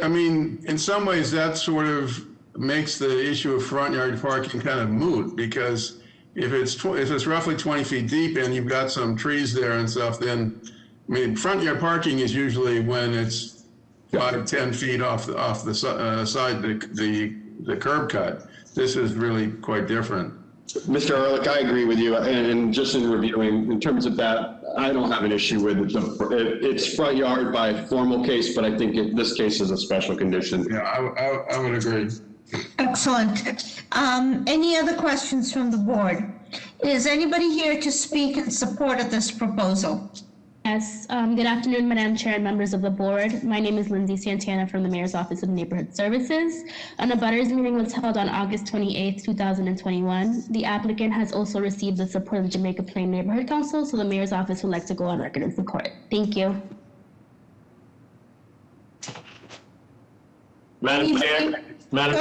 Speaker 7: mean, in some ways that sort of makes the issue of front yard parking kind of moot, because if it's roughly 20 feet deep and you've got some trees there and stuff, then, I mean, front yard parking is usually when it's 5-10 feet off the side, the curb cut. This is really quite different.
Speaker 11: Mr. Ehrlich, I agree with you, and just in reviewing, in terms of that, I don't have an issue with it. It's front yard by formal case, but I think this case is a special condition.
Speaker 7: Yeah, I would agree.
Speaker 1: Excellent. Any other questions from the board? Is anybody here to speak in support of this proposal?
Speaker 6: Yes, good afternoon, Madam Chair and members of the board. My name is Lindsay Santana from the Mayor's Office of Neighborhood Services. An abutters meeting was held on August 28th, 2021. The applicant has also received the support of the Jamaica Plain Neighborhood Council, so the Mayor's Office would like to go on record in support. Thank you.
Speaker 2: Madam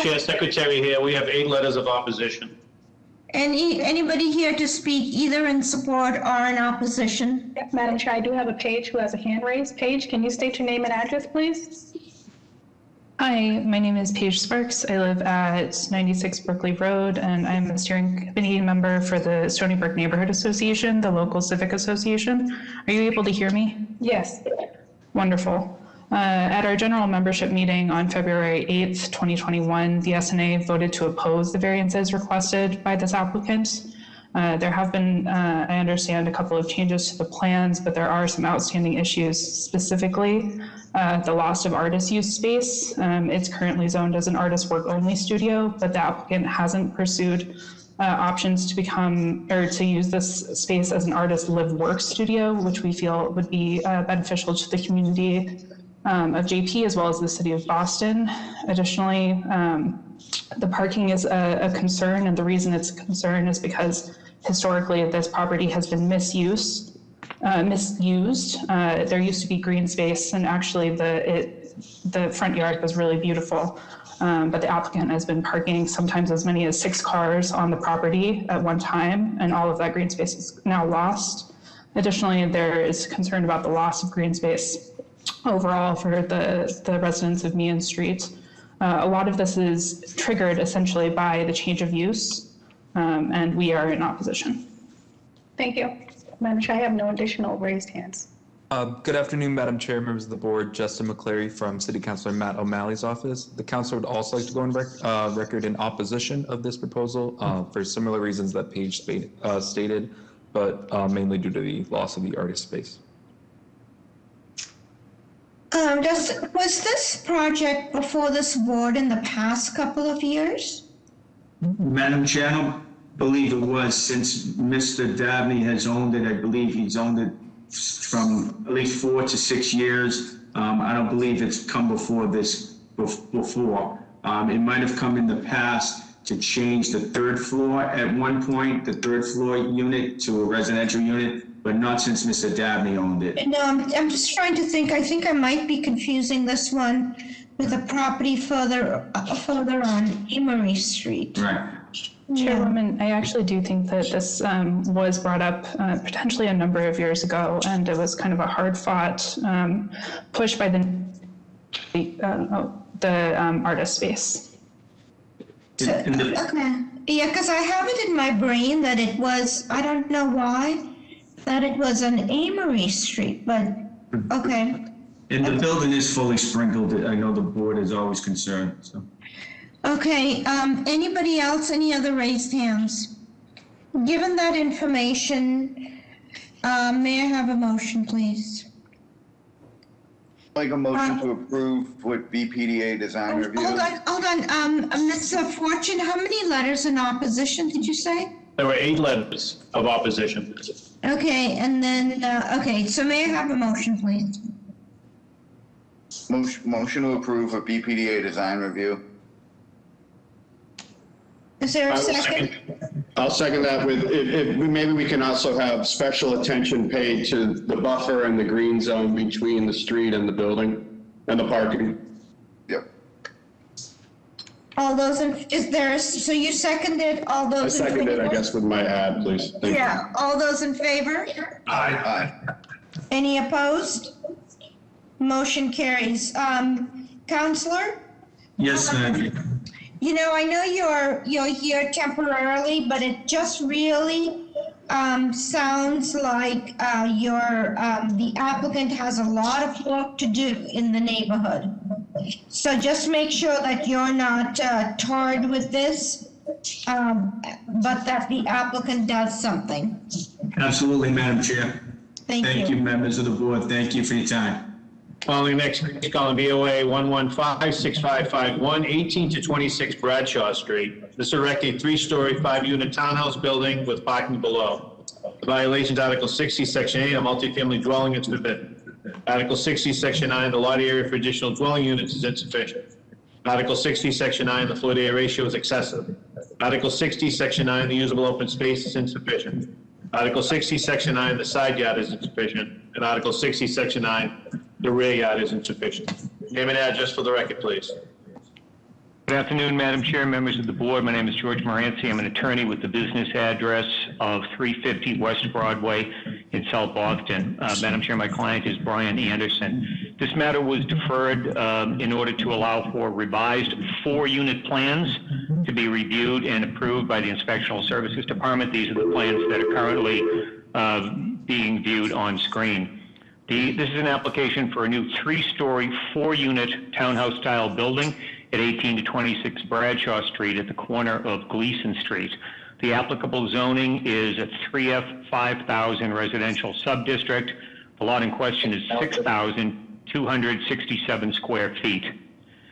Speaker 2: Chair, Secretary here, we have 8 letters of opposition.
Speaker 1: Anybody here to speak either in support or in opposition?
Speaker 18: Yep, Madam Chair, I do have a Paige who has a hand raised. Paige, can you state your name and address, please?
Speaker 15: Hi, my name is Paige Sparks. I live at 96 Berkeley Road, and I'm a steering committee member for the Stony Brook Neighborhood Association, the local civic association. Are you able to hear me?
Speaker 18: Yes.
Speaker 15: Wonderful. At our general membership meeting on February 8th, 2021, the SNA voted to oppose the variances requested by this applicant. There have been, I understand, a couple of changes to the plans, but there are some outstanding issues, specifically the loss of artist use space. It's currently zoned as an artist work only studio, but the applicant hasn't pursued options to become or to use this space as an artist live work studio, which we feel would be beneficial to the community of JP as well as the city of Boston. Additionally, the parking is a concern, and the reason it's a concern is because historically this property has been misused. There used to be green space, and actually the front yard was really beautiful, but the applicant has been parking sometimes as many as 6 cars on the property at one time, and all of that green space is now lost. Additionally, there is concern about the loss of green space overall for the residents of Meehan Street. A lot of this is triggered essentially by the change of use, and we are in opposition.
Speaker 18: Thank you. Madam Chair, I have no additional raised hands.
Speaker 17: Good afternoon, Madam Chair, members of the board. Justin McCleary from City Councilor Matt O'Malley's office. The council would also like to go on record in opposition of this proposal for similar reasons that Paige stated, but mainly due to the loss of the artist space.
Speaker 1: Was this project before this board in the past couple of years?
Speaker 14: Madam Chair, I don't believe it was, since Mr. Dabney has owned it. I believe he's owned it from at least 4 to 6 years. I don't believe it's come before this before. It might have come in the past to change the 3rd floor at one point, the 3rd floor unit to a residential unit, but not since Mr. Dabney owned it.
Speaker 1: No, I'm just trying to think. I think I might be confusing this one with a property further on Emery Street.
Speaker 14: Right.
Speaker 15: Chairwoman, I actually do think that this was brought up potentially a number of years ago, and it was kind of a hard-fought push by the artist space.
Speaker 1: Okay, yeah, because I have it in my brain that it was, I don't know why, that it was on Amory Street, but, okay.
Speaker 14: And the building is fully sprinkled. I know the board is always concerned, so.
Speaker 1: Okay, anybody else, any other raised hands? Given that information, may I have a motion, please?
Speaker 3: Like a motion to approve with BPDA design review.
Speaker 1: Hold on, Mr. Fortune, how many letters in opposition did you say?
Speaker 2: There were 8 letters of opposition.
Speaker 1: Okay, and then, okay, so may I have a motion, please?
Speaker 3: Motion to approve a BPDA design review.
Speaker 1: Is there a second?
Speaker 11: I'll second that with, if maybe we can also have special attention paid to the buffer and the green zone between the street and the building and the parking.
Speaker 3: Yep.
Speaker 1: All those in, is there, so you seconded, all
Speaker 11: I
Speaker 1: those in favor?
Speaker 11: seconded, I guess, with my ad, please. Thank you.
Speaker 1: Yeah, all those in favor?
Speaker 3: Aye.
Speaker 1: Any opposed? Motion carries. Counselor?
Speaker 14: Yes, ma'am.
Speaker 1: You know, I know you're here temporarily, but it just really sounds like the applicant has a lot of work to do in the neighborhood. So just make sure that you're not tarred with this, but that the applicant does something.
Speaker 14: Absolutely, Madam Chair.
Speaker 1: Thank you.
Speaker 14: Members of the board. Thank you for your time.
Speaker 2: Calling next, calling BOA 115-6551, 18 to 26 Bradshaw Street. This erect a 3-story, 5-unit townhouse building with parking below. Violations Article 60, Section 8, a multifamily dwelling is forbidden. Article 60, Section 9, the lot area for additional dwelling units is insufficient. Article 60, Section 9, the floor to area ratio is excessive. Article 60, Section 9, the usable open space is insufficient. Article 60, Section 9, the side yard is insufficient. And Article 60, Section 9, the rear yard is insufficient. Name and address for the record, please.
Speaker 5: Good afternoon, Madam Chair, members of the board. My name is George Moranci. I'm an attorney with the business address of 350 West Broadway in South Boston. Madam Chair, my client is Brian Anderson. This matter was deferred in order to allow for revised 4-unit plans to be reviewed and approved by the Inspectional Services Department. These are the plans that are currently being viewed on screen. This is an application for a new 3-story, 4-unit townhouse-style building at 18 to 26 Bradshaw Street at the corner of Gleason Street. The applicable zoning is a 3F 5,000 residential subdistrict. The lot in question is 6,267 square feet.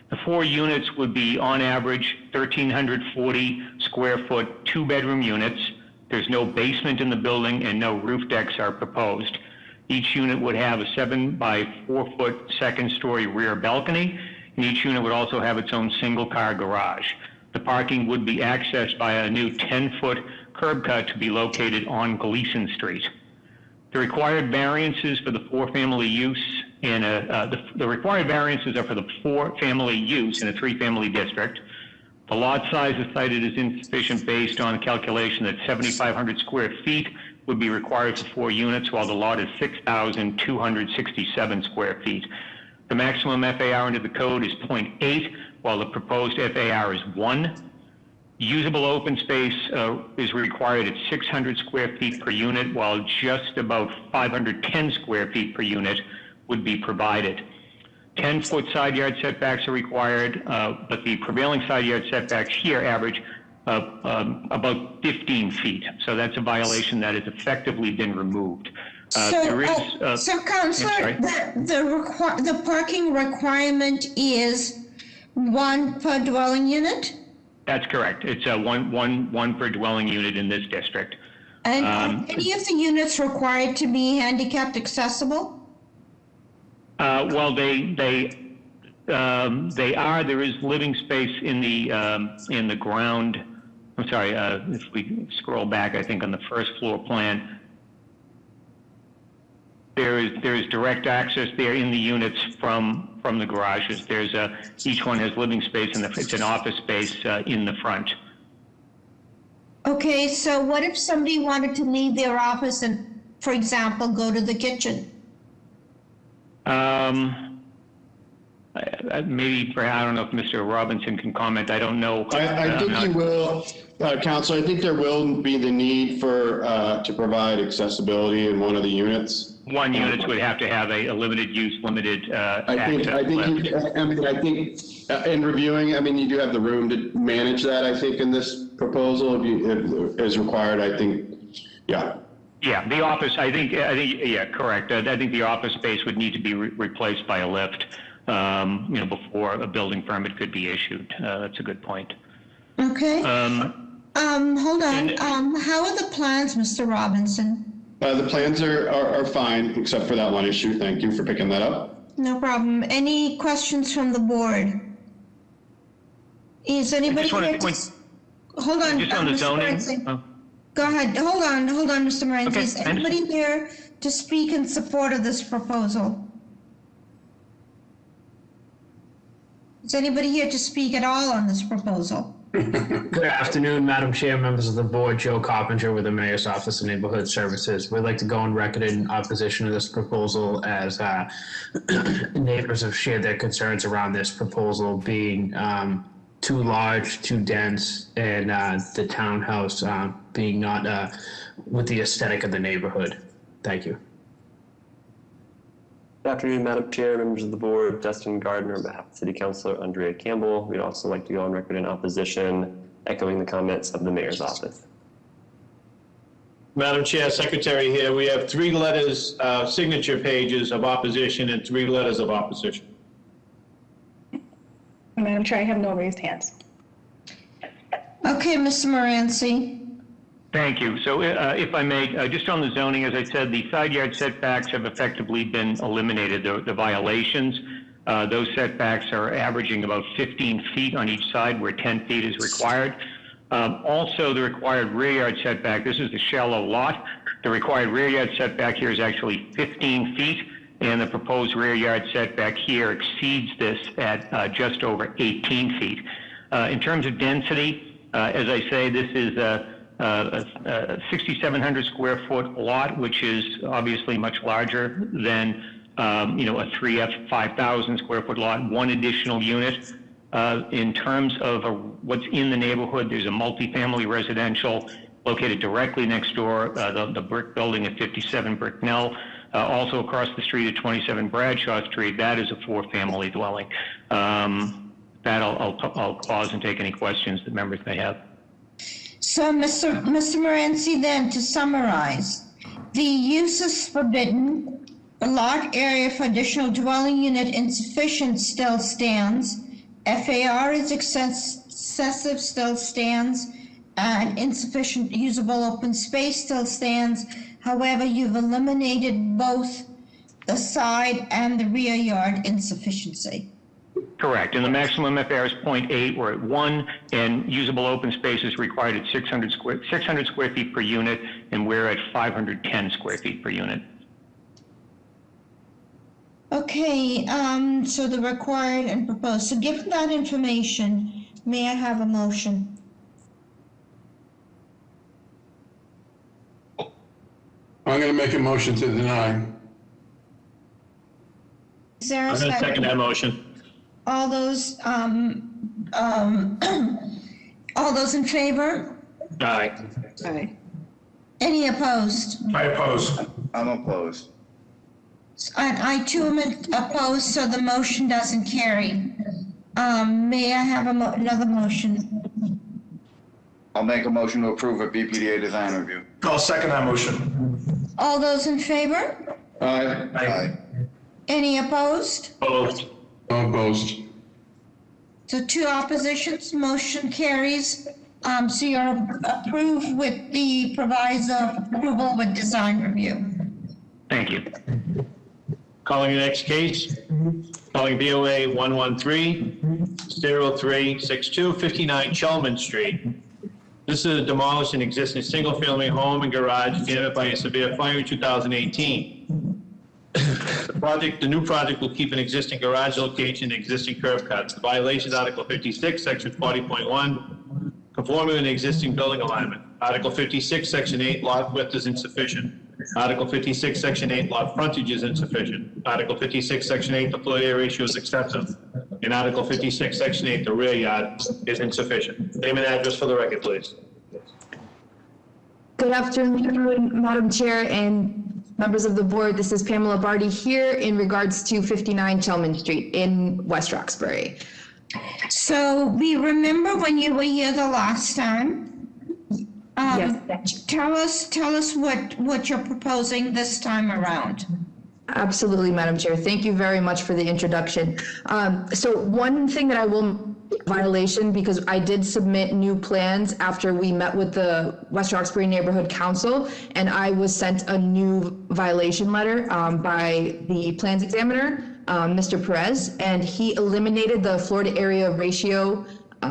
Speaker 5: The 4 units would be on average 1,340 square foot 2-bedroom units. There's no basement in the building and no roof decks are proposed. Each unit would have a 7 by 4 foot 2nd-story rear balcony, and each unit would also have its own single-car garage. The parking would be accessed by a new 10-foot curb cut to be located on Gleason Street. The required variances for the 4-family use in the required variances are for the 4-family use in a 3-family district. The lot size is cited as insufficient based on a calculation that 7,500 square feet would be required for 4 units, while the lot is 6,267 square feet. The maximum FAR under the code is 0.8, while the proposed FAR is 1. Usable open space is required at 600 square feet per unit, while just about 510 square feet per unit would be provided. 10-foot side yard setbacks are required, but the prevailing side yard setbacks here average about 15 feet. So that's a violation that has effectively been removed.
Speaker 1: So Counselor, the parking requirement is 1 per dwelling unit?
Speaker 5: That's correct. It's one per dwelling unit in this district.
Speaker 1: And are any of the units required to be handicapped accessible?
Speaker 5: Well, they are. There is living space in the ground. I'm sorry. If we scroll back, I think on the first floor plan, there is direct access there in the units from the garages. There's each one has living space and it's an office space in the front.
Speaker 1: Okay, so what if somebody wanted to leave their office and, for example, go to the kitchen?
Speaker 5: maybe, I don't know if Mr. Robinson can comment. I don't know.
Speaker 11: I think he will, Counselor. I think there will be the need for to provide accessibility in one of the units.
Speaker 5: One unit would have to have a limited use, limited access.
Speaker 11: I think in reviewing, I mean, you do have the room to manage that. I think in this proposal, if is required, I think, yeah.
Speaker 5: Yeah, the office. I think. Yeah, correct. I think the office space would need to be replaced by a lift. Before a building permit could be issued. That's a good point.
Speaker 1: Okay. Hold on. How are the plans, Mr. Robinson?
Speaker 11: The plans are fine, except for that one issue. Thank you for picking that up.
Speaker 1: No problem. Any questions from the board? Is anybody here to... Hold on.
Speaker 5: Just on the zoning.
Speaker 1: Go ahead. Hold on, Mr. Moranci.
Speaker 5: Okay.
Speaker 1: Is anybody here to speak in support of this proposal? Is anybody here to speak at all on this proposal?
Speaker 9: Good afternoon, Madam Chair, members of the board. Joe Coppinger with the Mayor's Office of Neighborhood Services. We'd like to go on record in opposition to this proposal as neighbors have shared their concerns around this proposal being too large, too dense, and the townhouse being not with the aesthetic of the neighborhood. Thank you.
Speaker 19: Good afternoon, Madam Chair, members of the board. Justin Gardner on behalf of City Councilor Andrea Campbell. We'd also like to go on record in opposition, echoing the comments of the Mayor's Office.
Speaker 2: Madam Chair, Secretary here, we have 3 letters, signature pages of opposition and 3 letters of opposition.
Speaker 18: Madam Chair, I have no raised hands.
Speaker 1: Okay, Mr. Moranci.
Speaker 5: Thank you. So if I may, just on the zoning, as I said, the side yard setbacks have effectively been eliminated. The violations, those setbacks are averaging about 15 feet on each side where 10 feet is required. Also, the required rear yard setback, this is the shallow lot. The required rear yard setback here is actually 15 feet, and the proposed rear yard setback here exceeds this at just over 18 feet. In terms of density, as I say, this is a 6,700 square foot lot, which is obviously much larger than a 3F 5,000 square foot lot, one additional unit. In terms of what's in the neighborhood, there's a multifamily residential located directly next door, the brick building at 57 Bricknell. Also across the street at 27 Bradshaw Street, that is a 4-family dwelling. That I'll pause and take any questions that members may have.
Speaker 1: So, Mr. Moranci, then, to summarize, the use is forbidden, the lot area for additional dwelling unit insufficient still stands, FAR is excessive still stands, and insufficient usable open space still stands. However, you've eliminated both the side and the rear yard insufficiency.
Speaker 5: Correct, and the maximum FAR is 0.8, we're at 1, and usable open space is required at 600 square feet per unit, and we're at 510 square feet per unit.
Speaker 1: Okay, so the required and proposed. So given that information, may I have a motion?
Speaker 7: I'm going to make a motion to deny.
Speaker 1: Is there a
Speaker 2: I'm going to
Speaker 1: second?
Speaker 2: second that motion.
Speaker 1: All those, all those in favor?
Speaker 2: Aye.
Speaker 1: Aye. Any opposed?
Speaker 21: I oppose.
Speaker 3: I'm opposed.
Speaker 1: And I too am opposed, so the motion doesn't carry. May I have another motion?
Speaker 3: I'll make a motion to approve a BPDA design review.
Speaker 21: I'll second that motion.
Speaker 1: All those in favor?
Speaker 11: Aye.
Speaker 3: Aye.
Speaker 1: Any opposed?
Speaker 2: Opposed.
Speaker 7: Opposed.
Speaker 1: So 2 oppositions, motion carries. So you're approved with the proviso of approval with design review.
Speaker 5: Thank you.
Speaker 2: Calling the next case, calling BOA 113-0362, 59 Chelman Street. This is a demolished an existing single-family home and garage damaged by a severe fire in 2018. The new project will keep an existing garage location and existing curb cuts. The violation is Article 56, Section 40.1, conforming with an existing building alignment. Article 56, Section 8, lot width is insufficient. Article 56, Section 8, lot frontage is insufficient. Article 56, Section 8, the floor area ratio is excessive. in Article 56, Section 8, the rear yard is insufficient. Name and address for the record, please.
Speaker 4: Good afternoon, Madam Chair and members of the board. This is Pamela Barty here in regards to 59 Chelman Street in West Roxbury.
Speaker 1: So we remember when you were here the last time.
Speaker 4: Yes.
Speaker 1: Tell us what you're proposing this time around.
Speaker 4: Absolutely, Madam Chair. Thank you very much for the introduction. So one thing that I will violation, because I did submit new plans after we met with the West Roxbury Neighborhood Council, and I was sent a new violation letter by the plans examiner, Mr. Perez, and he eliminated the floor to area ratio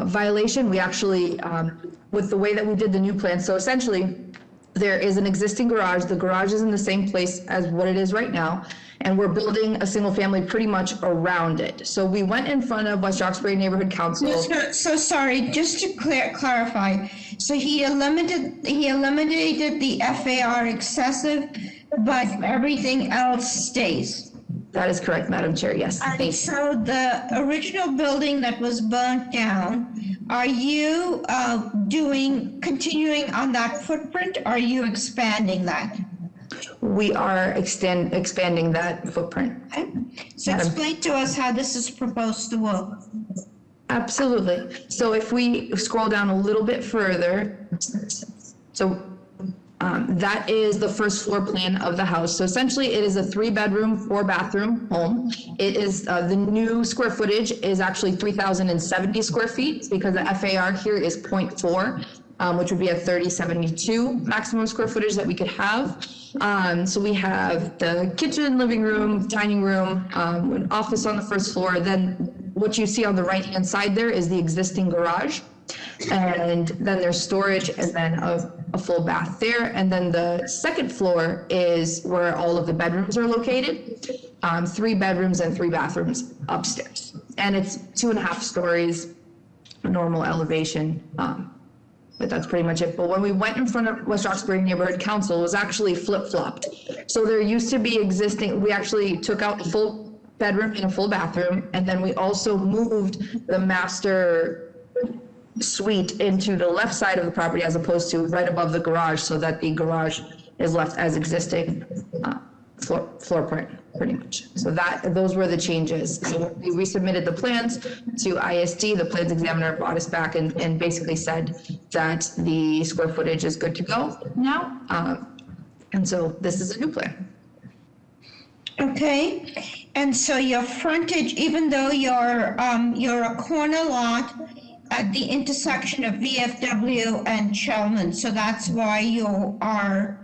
Speaker 4: violation. We actually, with the way that we did the new plan, so essentially there is an existing garage. The garage is in the same place as what it is right now, and we're building a single family pretty much around it. So we went in front of West Roxbury Neighborhood Council.
Speaker 1: So sorry, just to clarify. So he eliminated the FAR excessive, but everything else stays.
Speaker 4: That is correct, Madam Chair, yes.
Speaker 1: And so the original building that was burnt down, are you continuing on that footprint, or are you expanding that?
Speaker 4: We are expanding that footprint.
Speaker 1: Okay. So explain to us how this is proposed to work.
Speaker 4: Absolutely. So if we scroll down a little bit further, so that is the first floor plan of the house. So essentially it is a 3-bedroom, 4-bathroom home. It is, the new square footage is actually 3,070 square feet because the FAR here is 0.4, which would be a 3072 maximum square footage that we could have. So we have the kitchen, living room, dining room, an office on the first floor. Then what you see on the right-hand side there is the existing garage. And then there's storage and then a full bath there. And then the second floor is where all of the bedrooms are located. 3 bedrooms and 3 bathrooms upstairs. And it's 2.5 stories, normal elevation. But that's pretty much it. But when we went in front of West Roxbury Neighborhood Council, it was actually flip-flopped. So there used to be existing, we actually took out a full bedroom and a full bathroom. And then we also moved the master suite into the left side of the property as opposed to right above the garage, so that the garage is left as existing floor print, pretty much. So those were the changes. So we resubmitted the plans to ISD. The plans examiner brought us back and basically said that the square footage is good to go now. And so this is a new plan.
Speaker 1: Okay. And so your frontage, even though you're a corner lot at the intersection of VFW and Chelman, so that's why you are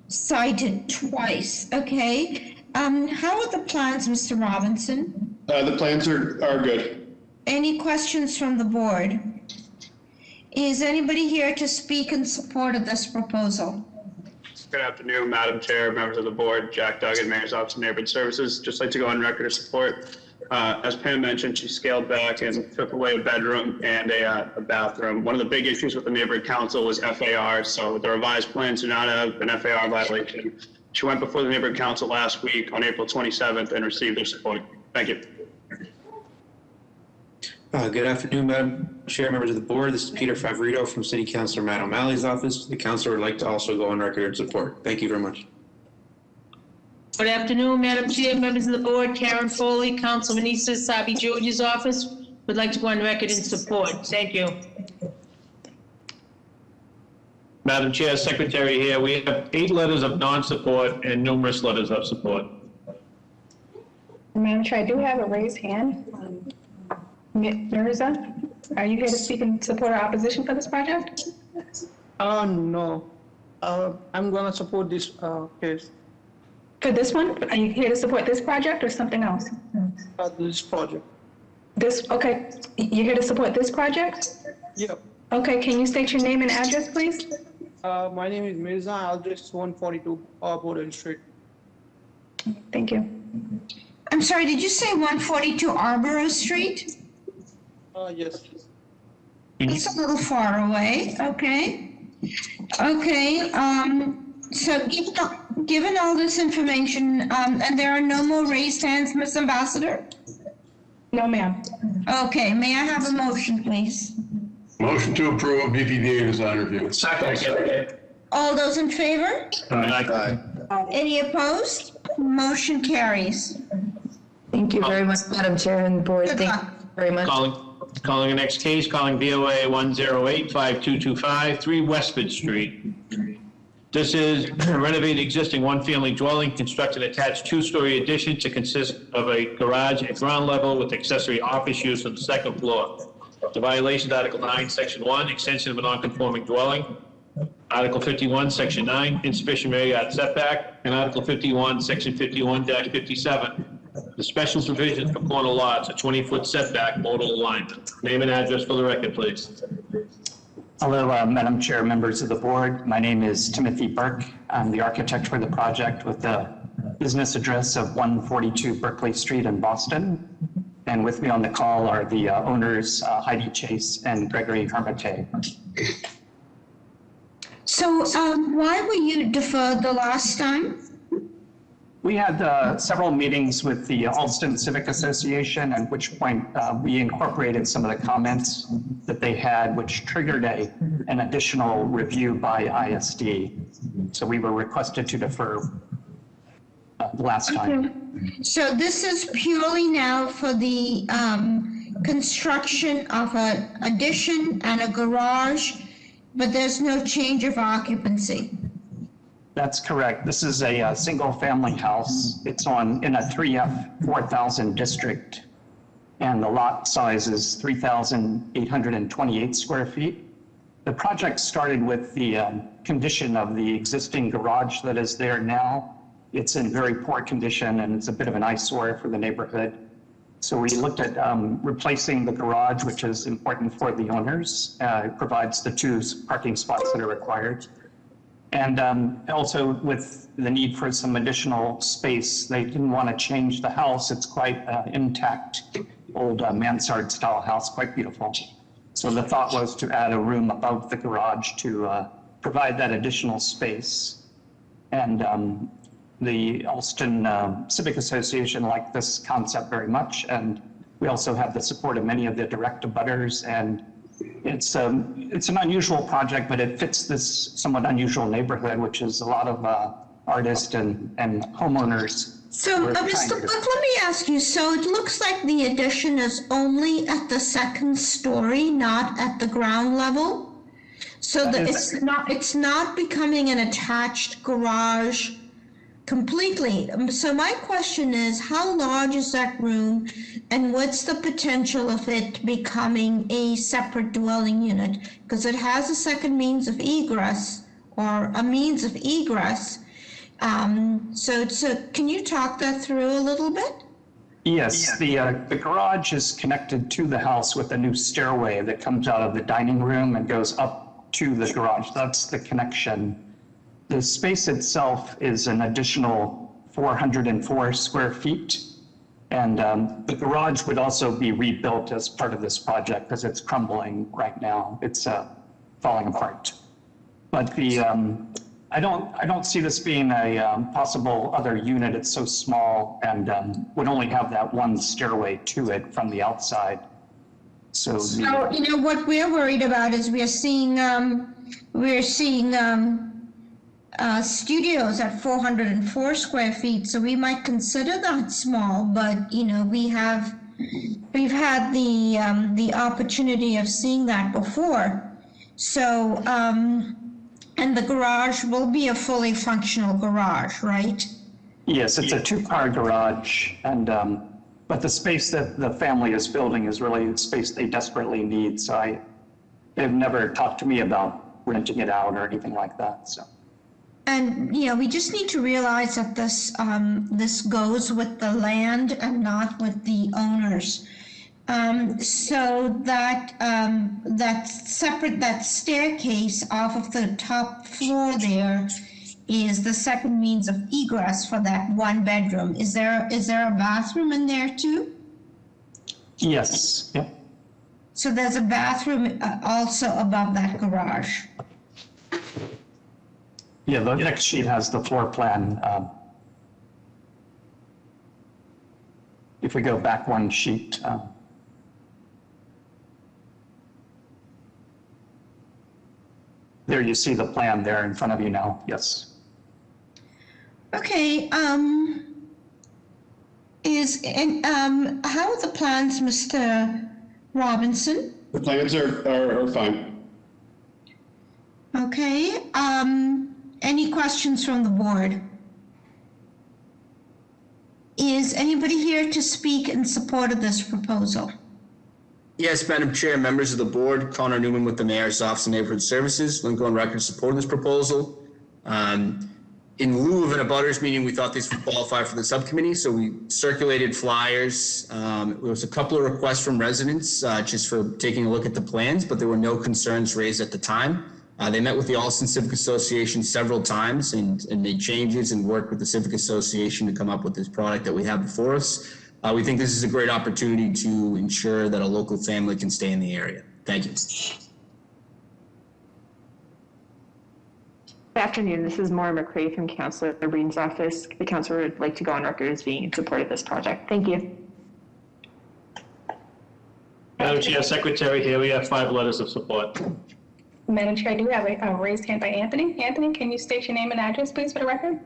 Speaker 1: cited twice, okay? How are the plans, Mr. Robinson?
Speaker 11: The plans are good.
Speaker 1: Any questions from the board? Is anybody here to speak in support of this proposal?
Speaker 8: Good afternoon, Madam Chair, members of the board, Jack Duggan, Mayor's Office of Neighborhood Services. Just like to go on record of support. As Pam mentioned, she scaled back and took away a bedroom and a bathroom. One of the big issues with the neighborhood council was FAR, so the revised plans do not have an FAR violation. She went before the neighborhood council last week on April 27th and received their support. Thank you.
Speaker 20: Good afternoon, Madam Chair, members of the board. This is Peter Favorito from City Councilor Matt O'Malley's office. The councilor would like to also go on record in support. Thank you very much.
Speaker 10: Good afternoon, Madam Chair, members of the board. Karen Foley, Councilman Issa Sabi George's office, would like to go on record in support. Thank you.
Speaker 2: Madam Chair, Secretary here, we have 8 letters of non-support and numerous letters of support.
Speaker 18: Madam Chair, I do have a raised hand. Mirza, are you here to speak in support or opposition for this project?
Speaker 22: No. I'm gonna support this case.
Speaker 18: For this one? Are you here to support this project or something else?
Speaker 22: This project.
Speaker 18: Okay. You're here to support this project?
Speaker 22: Yep.
Speaker 18: Okay, can you state your name and address, please?
Speaker 22: My name is Mirza, address 142 Borden Street.
Speaker 18: Thank you.
Speaker 1: I'm sorry, did you say 142 Arborough Street?
Speaker 22: Yes.
Speaker 1: It's a little far away, okay. Okay, so given all this information, and there are no more raised hands, Ms. Ambassador?
Speaker 18: No, ma'am.
Speaker 1: Okay, may I have a motion, please?
Speaker 7: Motion to approve BPDA design review.
Speaker 2: Second.
Speaker 1: All those in favor?
Speaker 3: Aye.
Speaker 1: Any opposed? Motion carries.
Speaker 4: Thank you very much, Madam Chair and Board.
Speaker 1: Good
Speaker 4: Thank
Speaker 1: luck.
Speaker 4: you very much.
Speaker 2: Calling the next case, calling BOA 108-5225, 3 Westford Street. This is renovate existing one-family dwelling, construct an attached 2-story addition to consist of a garage at ground level with accessory office use on the 2nd floor. The violation, Article 9, Section 1, extension of a non-conforming dwelling. Article 51, Section 9, insufficient rear yard setback. And Article 51, Section 51-57, the special provisions for corner lots, a 20-foot setback, modal alignment. Name and address for the record, please.
Speaker 12: Hello, Madam Chair, members of the board. My name is Timothy Burke. I'm the architect for the project with the business address of 142 Berkeley Street in Boston. And with me on the call are the owners, Heidi Chase and Gregory Hermite.
Speaker 1: So why were you deferred the last time?
Speaker 12: We had several meetings with the Alston Civic Association, at which point we incorporated some of the comments that they had, which triggered an additional review by ISD. So we were requested to defer last time.
Speaker 1: Okay. So this is purely now for the construction of an addition and a garage, but there's no change of occupancy.
Speaker 12: That's correct. This is a single-family house. It's in a 3F 4,000 district, and the lot size is 3,828 square feet. The project started with the condition of the existing garage that is there now. It's in very poor condition, and it's a bit of an eyesore for the neighborhood. So we looked at replacing the garage, which is important for the owners. It provides the 2 parking spots that are required. And also with the need for some additional space, they didn't want to change the house. It's quite intact, old mansard style house, quite beautiful. So the thought was to add a room above the garage to provide that additional space. And the Alston Civic Association liked this concept very much. And we also have the support of many of the direct abutters, and it's an unusual project, but it fits this somewhat unusual neighborhood, which is a lot of artists and homeowners.
Speaker 1: So, Mr. Buck, let me ask you, so it looks like the addition is only at the 2nd story, not at the ground level? So that it's not becoming an attached garage completely. So my question is, how large is that room, and what's the potential of it becoming a separate dwelling unit? Because it has a second means of egress, or a means of egress. So can you talk that through a little bit?
Speaker 12: Yes, the garage is connected to the house with a new stairway that comes out of the dining room and goes up to the garage. That's the connection. The space itself is an additional 404 square feet. And the garage would also be rebuilt as part of this project because it's crumbling right now. It's falling apart. But I don't see this being a possible other unit. It's so small and would only have that one stairway to it from the outside. So
Speaker 1: you know what we're worried about is we're seeing studios at 404 square feet, so we might consider that small, but you know, we've had the opportunity of seeing that before. So and the garage will be a fully functional garage, right?
Speaker 12: Yes, it's a 2-car garage, and but the space that the family is building is really the space they desperately need. So they've never talked to me about renting it out or anything like that. So.
Speaker 1: And, you know, we just need to realize that this goes with the land and not with the owners. So that staircase off of the top floor there is the second means of egress for that 1 bedroom. Is there a bathroom in there too?
Speaker 12: Yes. Yep.
Speaker 1: So there's a bathroom also above that garage.
Speaker 12: Yeah, the next sheet has the floor plan. if we go back one sheet. There you see the plan there in front of you now, yes.
Speaker 1: Okay, how are the plans, Mr. Robinson?
Speaker 11: The plans are fine.
Speaker 1: Okay, any questions from the board? Is anybody here to speak in support of this proposal?
Speaker 13: Yes, Madam Chair, members of the board, Connor Newman with the Mayor's Office of Neighborhood Services. Let me go on record supporting this proposal. In lieu of an abutters meeting, we thought these would qualify for the subcommittee, so we circulated flyers. There was a couple of requests from residents just for taking a look at the plans, but there were no concerns raised at the time. They met with the Alston Civic Association several times and made changes and worked with the Civic Association to come up with this product that we have before us. We think this is a great opportunity to ensure that a local family can stay in the area. Thank you.
Speaker 16: Good afternoon. This is Maura McCray from Councillor Breen's office. The councillor would like to go on record as being in support of this project. Thank you.
Speaker 2: Madam Chair, Secretary, here we have 5 letters of support.
Speaker 18: Madam Chair, I do have a raised hand by Anthony. Anthony, can you state your name and address, please, for the record?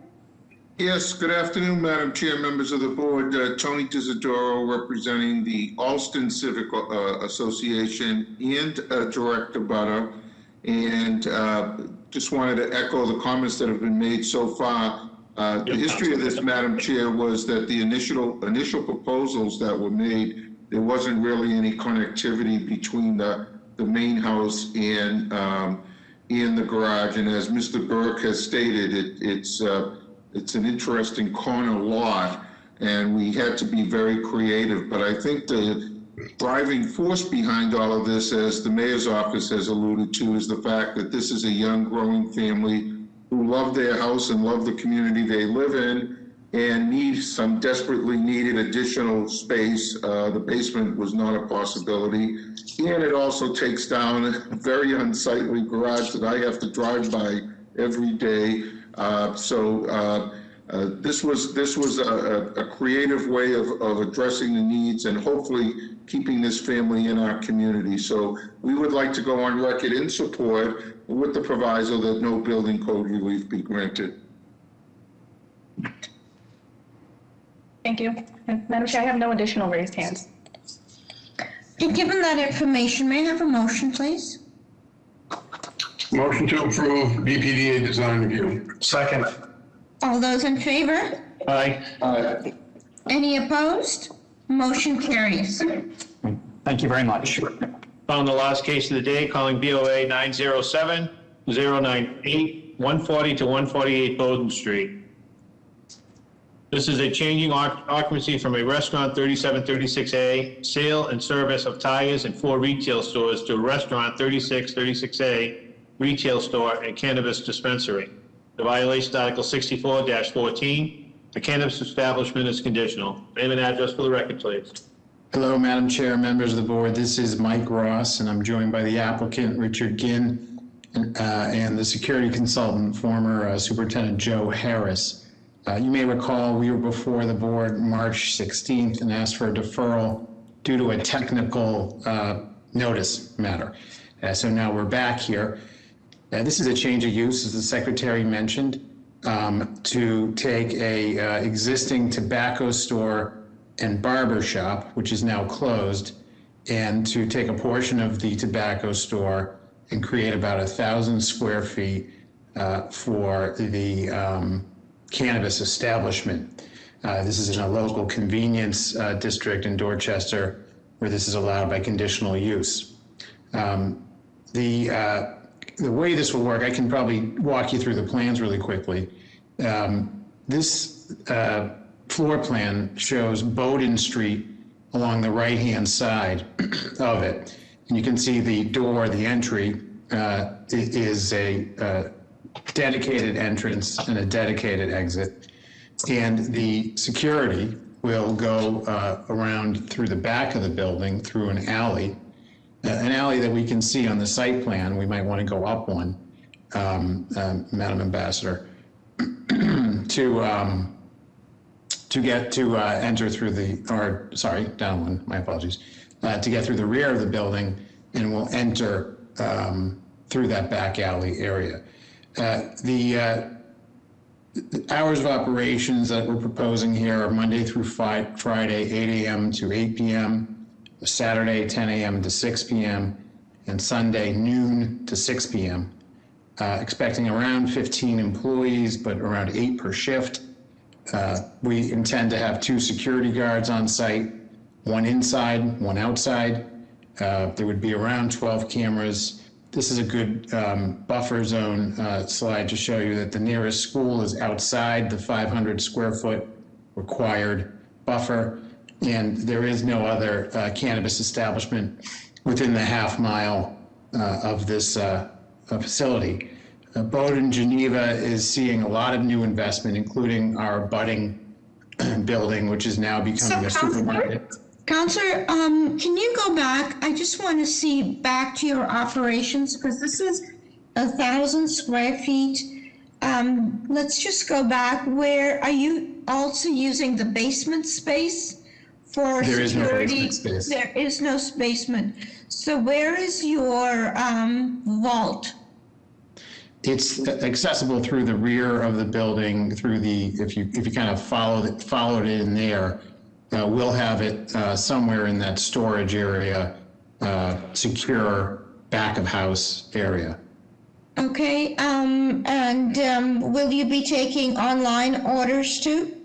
Speaker 23: Yes, good afternoon, Madam Chair, members of the board. Tony Disidoro, representing the Alston Civic Association and Director Butter. And just wanted to echo the comments that have been made so far. The history of this, Madam Chair, was that the initial proposals that were made, there wasn't really any connectivity between the main house and the garage. And as Mr. Burke has stated, it's an interesting corner lot, and we had to be very creative. But I think the driving force behind all of this, as the mayor's office has alluded to, is the fact that this is a young, growing family who love their house and love the community they live in and need some desperately needed additional space. The basement was not a possibility. And it also takes down a very unsightly garage that I have to drive by every day. This was a creative way of addressing the needs and hopefully keeping this family in our community. So we would like to go on record in support with the proviso that no building code relief be granted.
Speaker 18: Thank you. And Madam Chair, I have no additional raised hands.
Speaker 1: Okay, given that information, may I have a motion, please?
Speaker 7: Motion to approve BPDA design review. Second.
Speaker 1: All those in favor?
Speaker 2: Aye.
Speaker 7: Aye.
Speaker 1: Any opposed? Motion carries.
Speaker 12: Thank you very much.
Speaker 2: Found the last case of the day, calling BOA 907-098, 140 to 148 Bowden Street. This is a changing occupancy from a restaurant, 3736A, sale and service of tires and 4 retail stores, to a restaurant, 3636A, retail store and cannabis dispensary. The violation, Article 64-14. The cannabis establishment is conditional. Name and address for the record, please.
Speaker 24: Hello, Madam Chair, members of the board. This is Mike Ross, and I'm joined by the applicant, Richard Ginn, and the security consultant, former Superintendent Joe Harris. You may recall we were before the board March 16th and asked for a deferral due to a technical notice matter. So now we're back here. This is a change of use, as the secretary mentioned, to take a existing tobacco store and barber shop, which is now closed, and to take a portion of the tobacco store and create about 1,000 square feet for the cannabis establishment. This is in a local convenience district in Dorchester where this is allowed by conditional use. The way this will work, I can probably walk you through the plans really quickly. This floor plan shows Bowden Street along the right-hand side of it. And you can see the door, the entry, is a dedicated entrance and a dedicated exit. And the security will go around through the back of the building through an alley that we can see on the site plan. We might want to go up one, Madam Ambassador, to to get to enter through down one, my apologies, to get through the rear of the building, and will enter through that back alley area. The hours of operations that we're proposing here are Monday through Friday, 8 a.m. to 8 p.m., Saturday, 10 a.m. to 6 p.m., and Sunday, noon to 6 p.m. Expecting around 15 employees, but around 8 per shift. We intend to have 2 security guards on site, 1 inside, 1 outside. There would be around 12 cameras. This is a good buffer zone slide to show you that the nearest school is outside the 500 square foot required buffer, and there is no other cannabis establishment within the half mile of this facility. Bowdoin Geneva is seeing a lot of new investment, including our budding building, which is now becoming a supermarket.
Speaker 1: Counselor, can you go back? I just want to see back to your operations, because this is 1,000 square feet. Let's just go back. Where are you also using the basement space for
Speaker 24: There is no
Speaker 1: security?
Speaker 24: basement space.
Speaker 1: There is no basement. So where is your vault?
Speaker 24: It's accessible through the rear of the building, through the, if you kind of followed it in there, we'll have it somewhere in that storage area, secure back of house area.
Speaker 1: Okay, and will you be taking online orders too?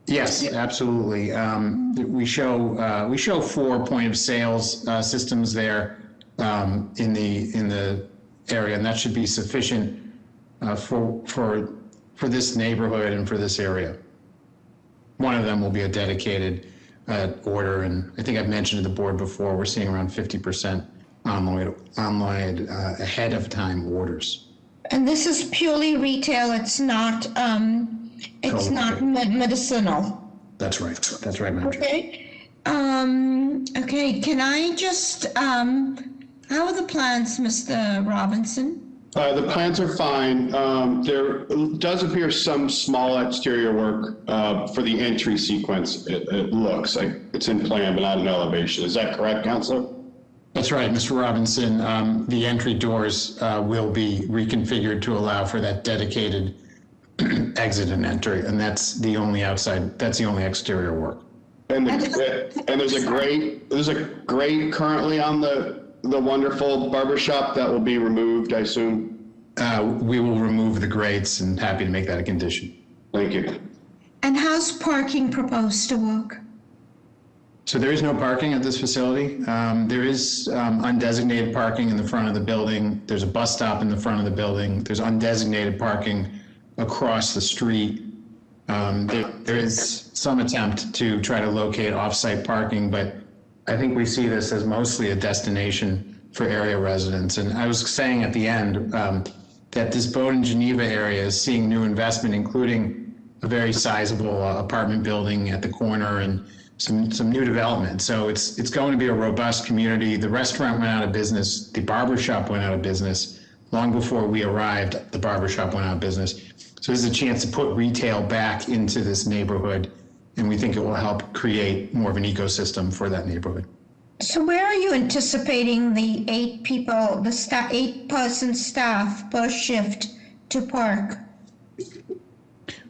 Speaker 24: Yes, absolutely. We show 4 point of sales systems there in the area, and that should be sufficient for this neighborhood and for this area. One of them will be a dedicated order, and I think I've mentioned to the board before, we're seeing around 50% online ahead of time orders.
Speaker 1: And this is purely retail. It's not medicinal.
Speaker 24: That's right. That's right, Madam Chair.
Speaker 1: Okay. Okay. Can I just? How are the plans, Mr. Robinson?
Speaker 11: The plans are fine. There does appear some small exterior work for the entry sequence. It looks like it's in plan, but not in elevation. Is that correct, Councilor?
Speaker 24: That's right, Mr. Robinson. The entry doors will be reconfigured to allow for that dedicated exit and entry, and that's the only exterior work.
Speaker 11: And there's a grate currently on the wonderful barber shop that will be removed, I assume.
Speaker 24: We will remove the grates, and happy to make that a condition.
Speaker 11: Thank you.
Speaker 1: And how's parking proposed to work?
Speaker 24: So there is no parking at this facility. There is undesignated parking in the front of the building. There's a bus stop in the front of the building. There's undesignated parking across the street. There is some attempt to try to locate off-site parking, but I think we see this as mostly a destination for area residents. And I was saying at the end that this Bowdoin Geneva area is seeing new investment, including a very sizable apartment building at the corner and some new development. So it's going to be a robust community. The restaurant went out of business. The barber shop went out of business. Long before we arrived, the barber shop went out of business. So this is a chance to put retail back into this neighborhood, and we think it will help create more of an ecosystem for that neighborhood.
Speaker 1: So where are you anticipating the 8-person staff per shift to park?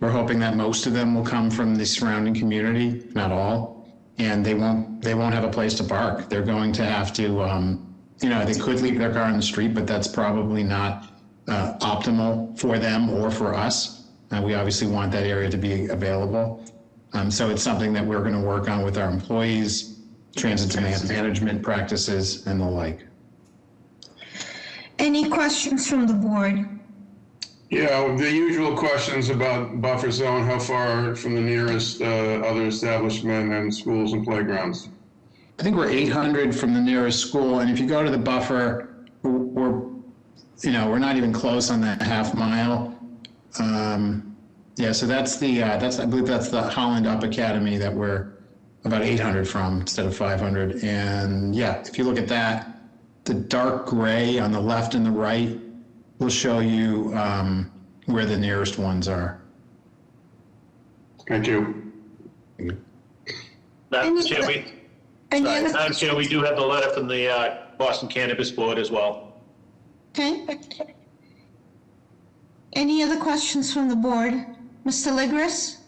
Speaker 24: We're hoping that most of them will come from the surrounding community, not all, and they won't have a place to park. They're going to have to, they could leave their car on the street, but that's probably not optimal for them or for us. We obviously want that area to be available. So it's something that we're going to work on with our employees, transit demand management practices, and the like.
Speaker 1: Any questions from the board?
Speaker 7: Yeah, the usual questions about buffer zone, how far from the nearest other establishment and schools and playgrounds?
Speaker 24: I think we're 800 from the nearest school, and if you go to the buffer, we're not even close on that half mile. So that's I believe that's the Holland Up Academy that we're about 800 from instead of 500. And yeah, if you look at that, the dark gray on the left and the right will show you where the nearest ones are.
Speaker 7: Thank you.
Speaker 2: Madam Chair,
Speaker 1: Any other
Speaker 2: Madam Chair, we do have the letter from the Boston Cannabis Board as well.
Speaker 1: Okay. Any other questions from the board? Mr. Ligris?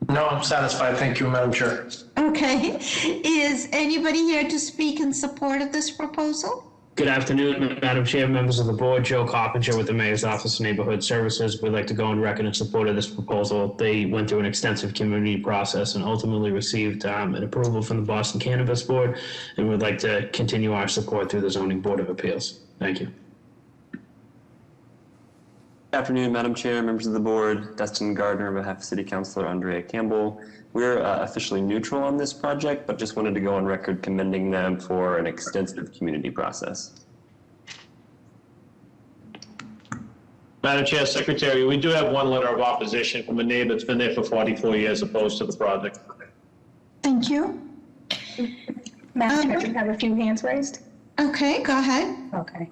Speaker 6: No, I'm satisfied. Thank you, Madam Chair.
Speaker 1: Okay. Is anybody here to speak in support of this proposal?
Speaker 9: Good afternoon, Madam Chair, members of the board. Joe Coppinger with the Mayor's Office of Neighborhood Services. We'd like to go on record in support of this proposal. They went through an extensive community process and ultimately received an approval from the Boston Cannabis Board, and we'd like to continue our support through the Zoning Board of Appeals. Thank you.
Speaker 19: Good afternoon, Madam Chair, members of the board. Dustin Gardner on behalf of City Councilor Andrea Campbell. We're officially neutral on this project, but just wanted to go on record commending them for an extensive community process.
Speaker 2: Madam Chair, Secretary, we do have one letter of opposition from a neighbor that's been there for 44 years opposed to the project.
Speaker 1: Thank you.
Speaker 18: Madam Chair, we have a few hands raised.
Speaker 1: Okay, go ahead.
Speaker 18: Okay.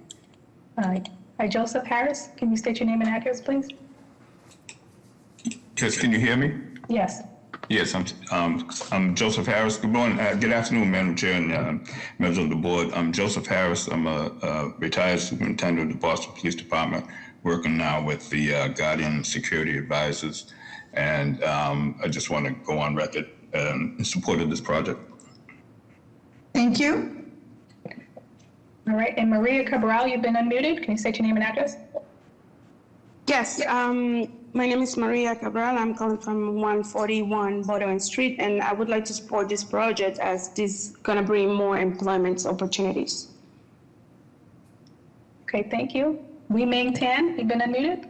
Speaker 18: All right. Hi, Joseph Harris. Can you state your name and address, please?
Speaker 14: Yes, can you hear me?
Speaker 18: Yes.
Speaker 14: Yes, I'm Joseph Harris. Good morning. Good afternoon, Madam Chair and members of the board. I'm Joseph Harris. I'm a retired superintendent of the Boston Police Department, working now with the Guardian Security Advisors. And I just want to go on record in support of this project.
Speaker 1: Thank you.
Speaker 18: All right. And Maria Cabral, you've been unmuted. Can you state your name and address?
Speaker 15: Yes, my name is Maria Cabral. I'm calling from 141 Baldwin Street, and I would like to support this project as this is going to bring more employment opportunities.
Speaker 18: Okay, thank you. Wei Ming Tan, you've been unmuted.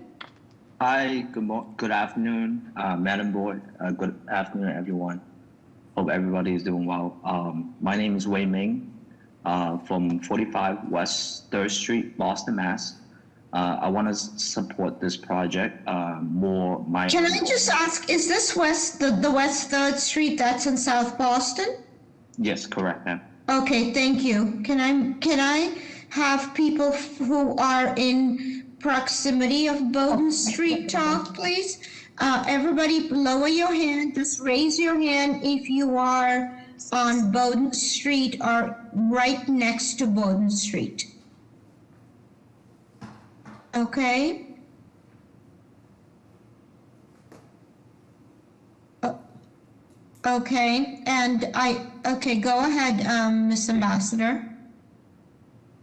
Speaker 17: Hi, good afternoon, Madam Board. Good afternoon, everyone. Hope everybody is doing well. My name is Wei Ming from 45 West 3rd Street, Boston, Mass. I want to support this project more.
Speaker 1: Can I just ask, is this the West 3rd Street that's in South Boston?
Speaker 17: Yes, correct, ma'am.
Speaker 1: Okay, thank you. Can I have people who are in proximity of Bowden Street talk, please? Everybody lower your hand, just raise your hand if you are on Bowden Street or right next to Bowden Street. Okay. Okay, and okay, go ahead, Ms. Ambassador.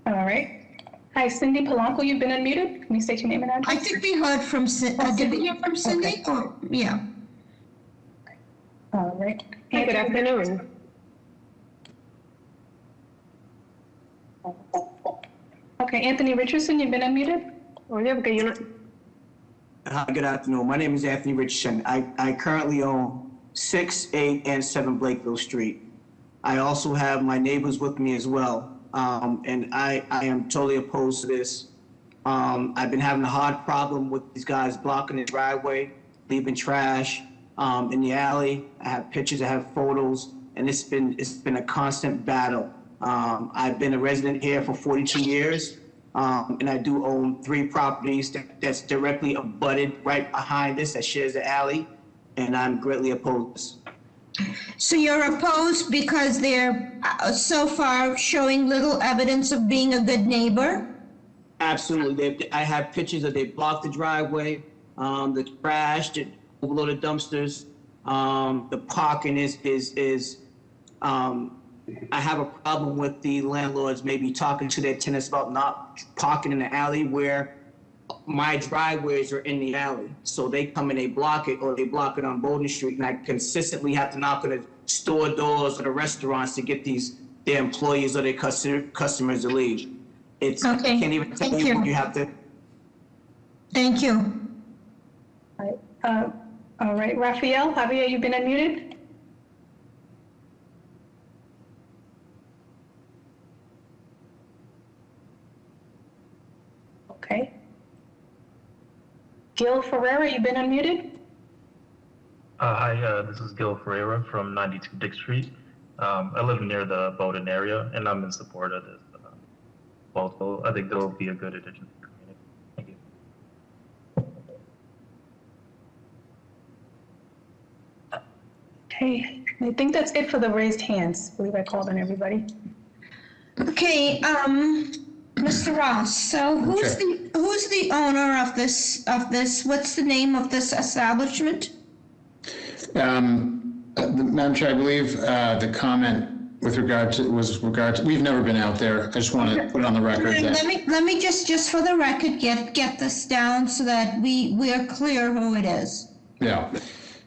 Speaker 18: All right. Hi, Cindy Polanco, you've been unmuted. Can you state your name and address?
Speaker 1: I think we heard from Cindy. Did we hear from Cindy?
Speaker 18: Okay.
Speaker 1: Oh, yeah.
Speaker 18: All right.
Speaker 15: Hey, good afternoon.
Speaker 18: Okay, Anthony Richardson, you've been unmuted.
Speaker 25: Hi, good afternoon. My name is Anthony Richardson. I currently own 6, 8, and 7 Blakeville Street. I also have my neighbors with me as well. And I am totally opposed to this. I've been having a hard problem with these guys blocking the driveway, leaving trash in the alley. I have pictures, I have photos, and it's been a constant battle. I've been a resident here for 42 years. And I do own 3 properties that's directly abutted right behind this that shares the alley, and I'm greatly opposed.
Speaker 1: So you're opposed because they're so far showing little evidence of being a good neighbor?
Speaker 25: Absolutely. I have pictures that they blocked the driveway, the trash, the overloaded dumpsters, the parking is I have a problem with the landlords maybe talking to their tenants about not parking in the alley where my driveways are in the alley. So they come and they block it, or they block it on Bowden Street, and I consistently have to knock on the store doors or the restaurants to get their employees or their customers to leave. It's,
Speaker 1: okay.
Speaker 25: I can't even tell you what you have to.
Speaker 1: Thank you.
Speaker 18: All right, Raphael, Javier, you've been unmuted. Okay. Gil Ferreira, you've been unmuted.
Speaker 26: Hi, this is Gil Ferreira from 92 Dick Street. I live near the Bowden area, and I'm in support of this proposal. I think it'll be a good addition to the community. Thank you.
Speaker 18: Okay, I think that's it for the raised hands. I believe I called on everybody.
Speaker 1: Okay, Mr. Ross, so who's the owner of this, what's the name of this establishment?
Speaker 24: Madam Chair, I believe the comment with regard to, we've never been out there. I just want to put it on the record that.
Speaker 1: Let me just for the record, get this down so that we're clear who it is.
Speaker 24: Yeah,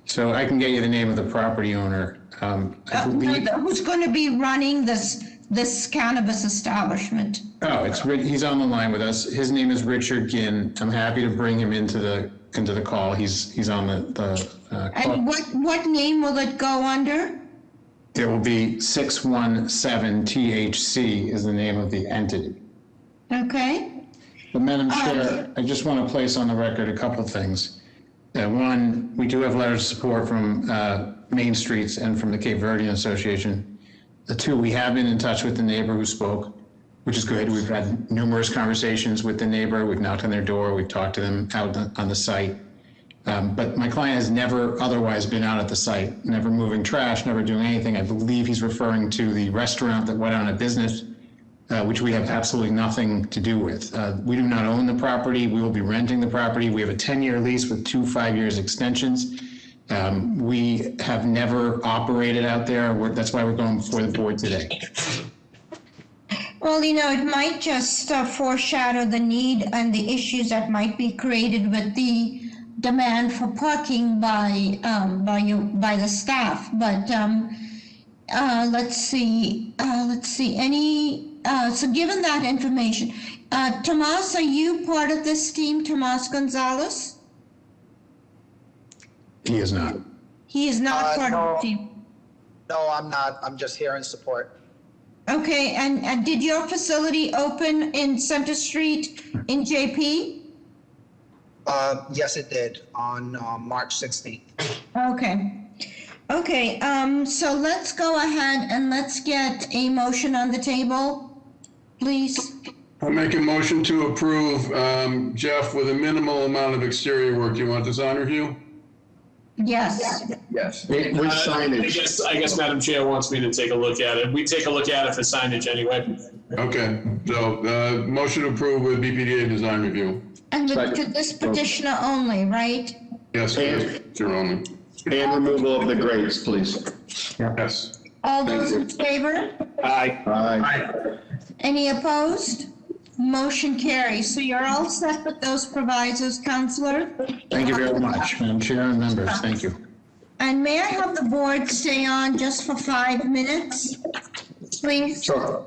Speaker 24: so I can get you the name of the property owner. I believe.
Speaker 1: Who's going to be running this cannabis establishment?
Speaker 24: Oh, he's on the line with us. His name is Richard Ginn. I'm happy to bring him into the call. He's on the call.
Speaker 1: And what name will it go under?
Speaker 24: It will be 617 THC is the name of the entity.
Speaker 1: Okay.
Speaker 24: But Madam Chair, I just want to place on the record a couple of things. One, we do have letters of support from Main Streets and from the Cape Verdean Association. The two, we have been in touch with the neighbor who spoke, which is good. We've had numerous conversations with the neighbor. We've knocked on their door. We've talked to them out on the site. But my client has never otherwise been out at the site, never moving trash, never doing anything. I believe he's referring to the restaurant that went out of business, which we have absolutely nothing to do with. We do not own the property. We will be renting the property. We have a 10-year lease with 2 5-year extensions. We have never operated out there. That's why we're going before the board today.
Speaker 1: Well, it might just foreshadow the need and the issues that might be created with the demand for parking by the staff. But let's see. So given that information, Tomas, are you part of this team, Tomas Gonzalez?
Speaker 24: He is not.
Speaker 1: He is not part of the team.
Speaker 5: No, I'm not. I'm just here in support.
Speaker 1: Okay, and did your facility open in Center Street in JP?
Speaker 5: Yes, it did on March 16th.
Speaker 1: Okay, so let's go ahead and let's get a motion on the table, please.
Speaker 7: I'll make a motion to approve, Jeff, with a minimal amount of exterior work. Do you want design review?
Speaker 1: Yes.
Speaker 3: Yes.
Speaker 11: Which signage?
Speaker 6: I guess Madam Chair wants me to take a look at it. We take a look at it for signage anyway.
Speaker 7: Okay, so motion to approve with BPDA design review.
Speaker 1: And with this petitioner only, right?
Speaker 7: Yes, your only.
Speaker 11: And removal of the grates, please.
Speaker 7: Yes.
Speaker 1: All those in favor?
Speaker 11: Aye. Aye.
Speaker 1: Any opposed? Motion carries. So you're all set with those provisos, Counselor?
Speaker 24: Thank you very much, Madam Chair and members. Thank you.
Speaker 1: And may I have the board stay on just for 5 minutes, please?
Speaker 11: Sure.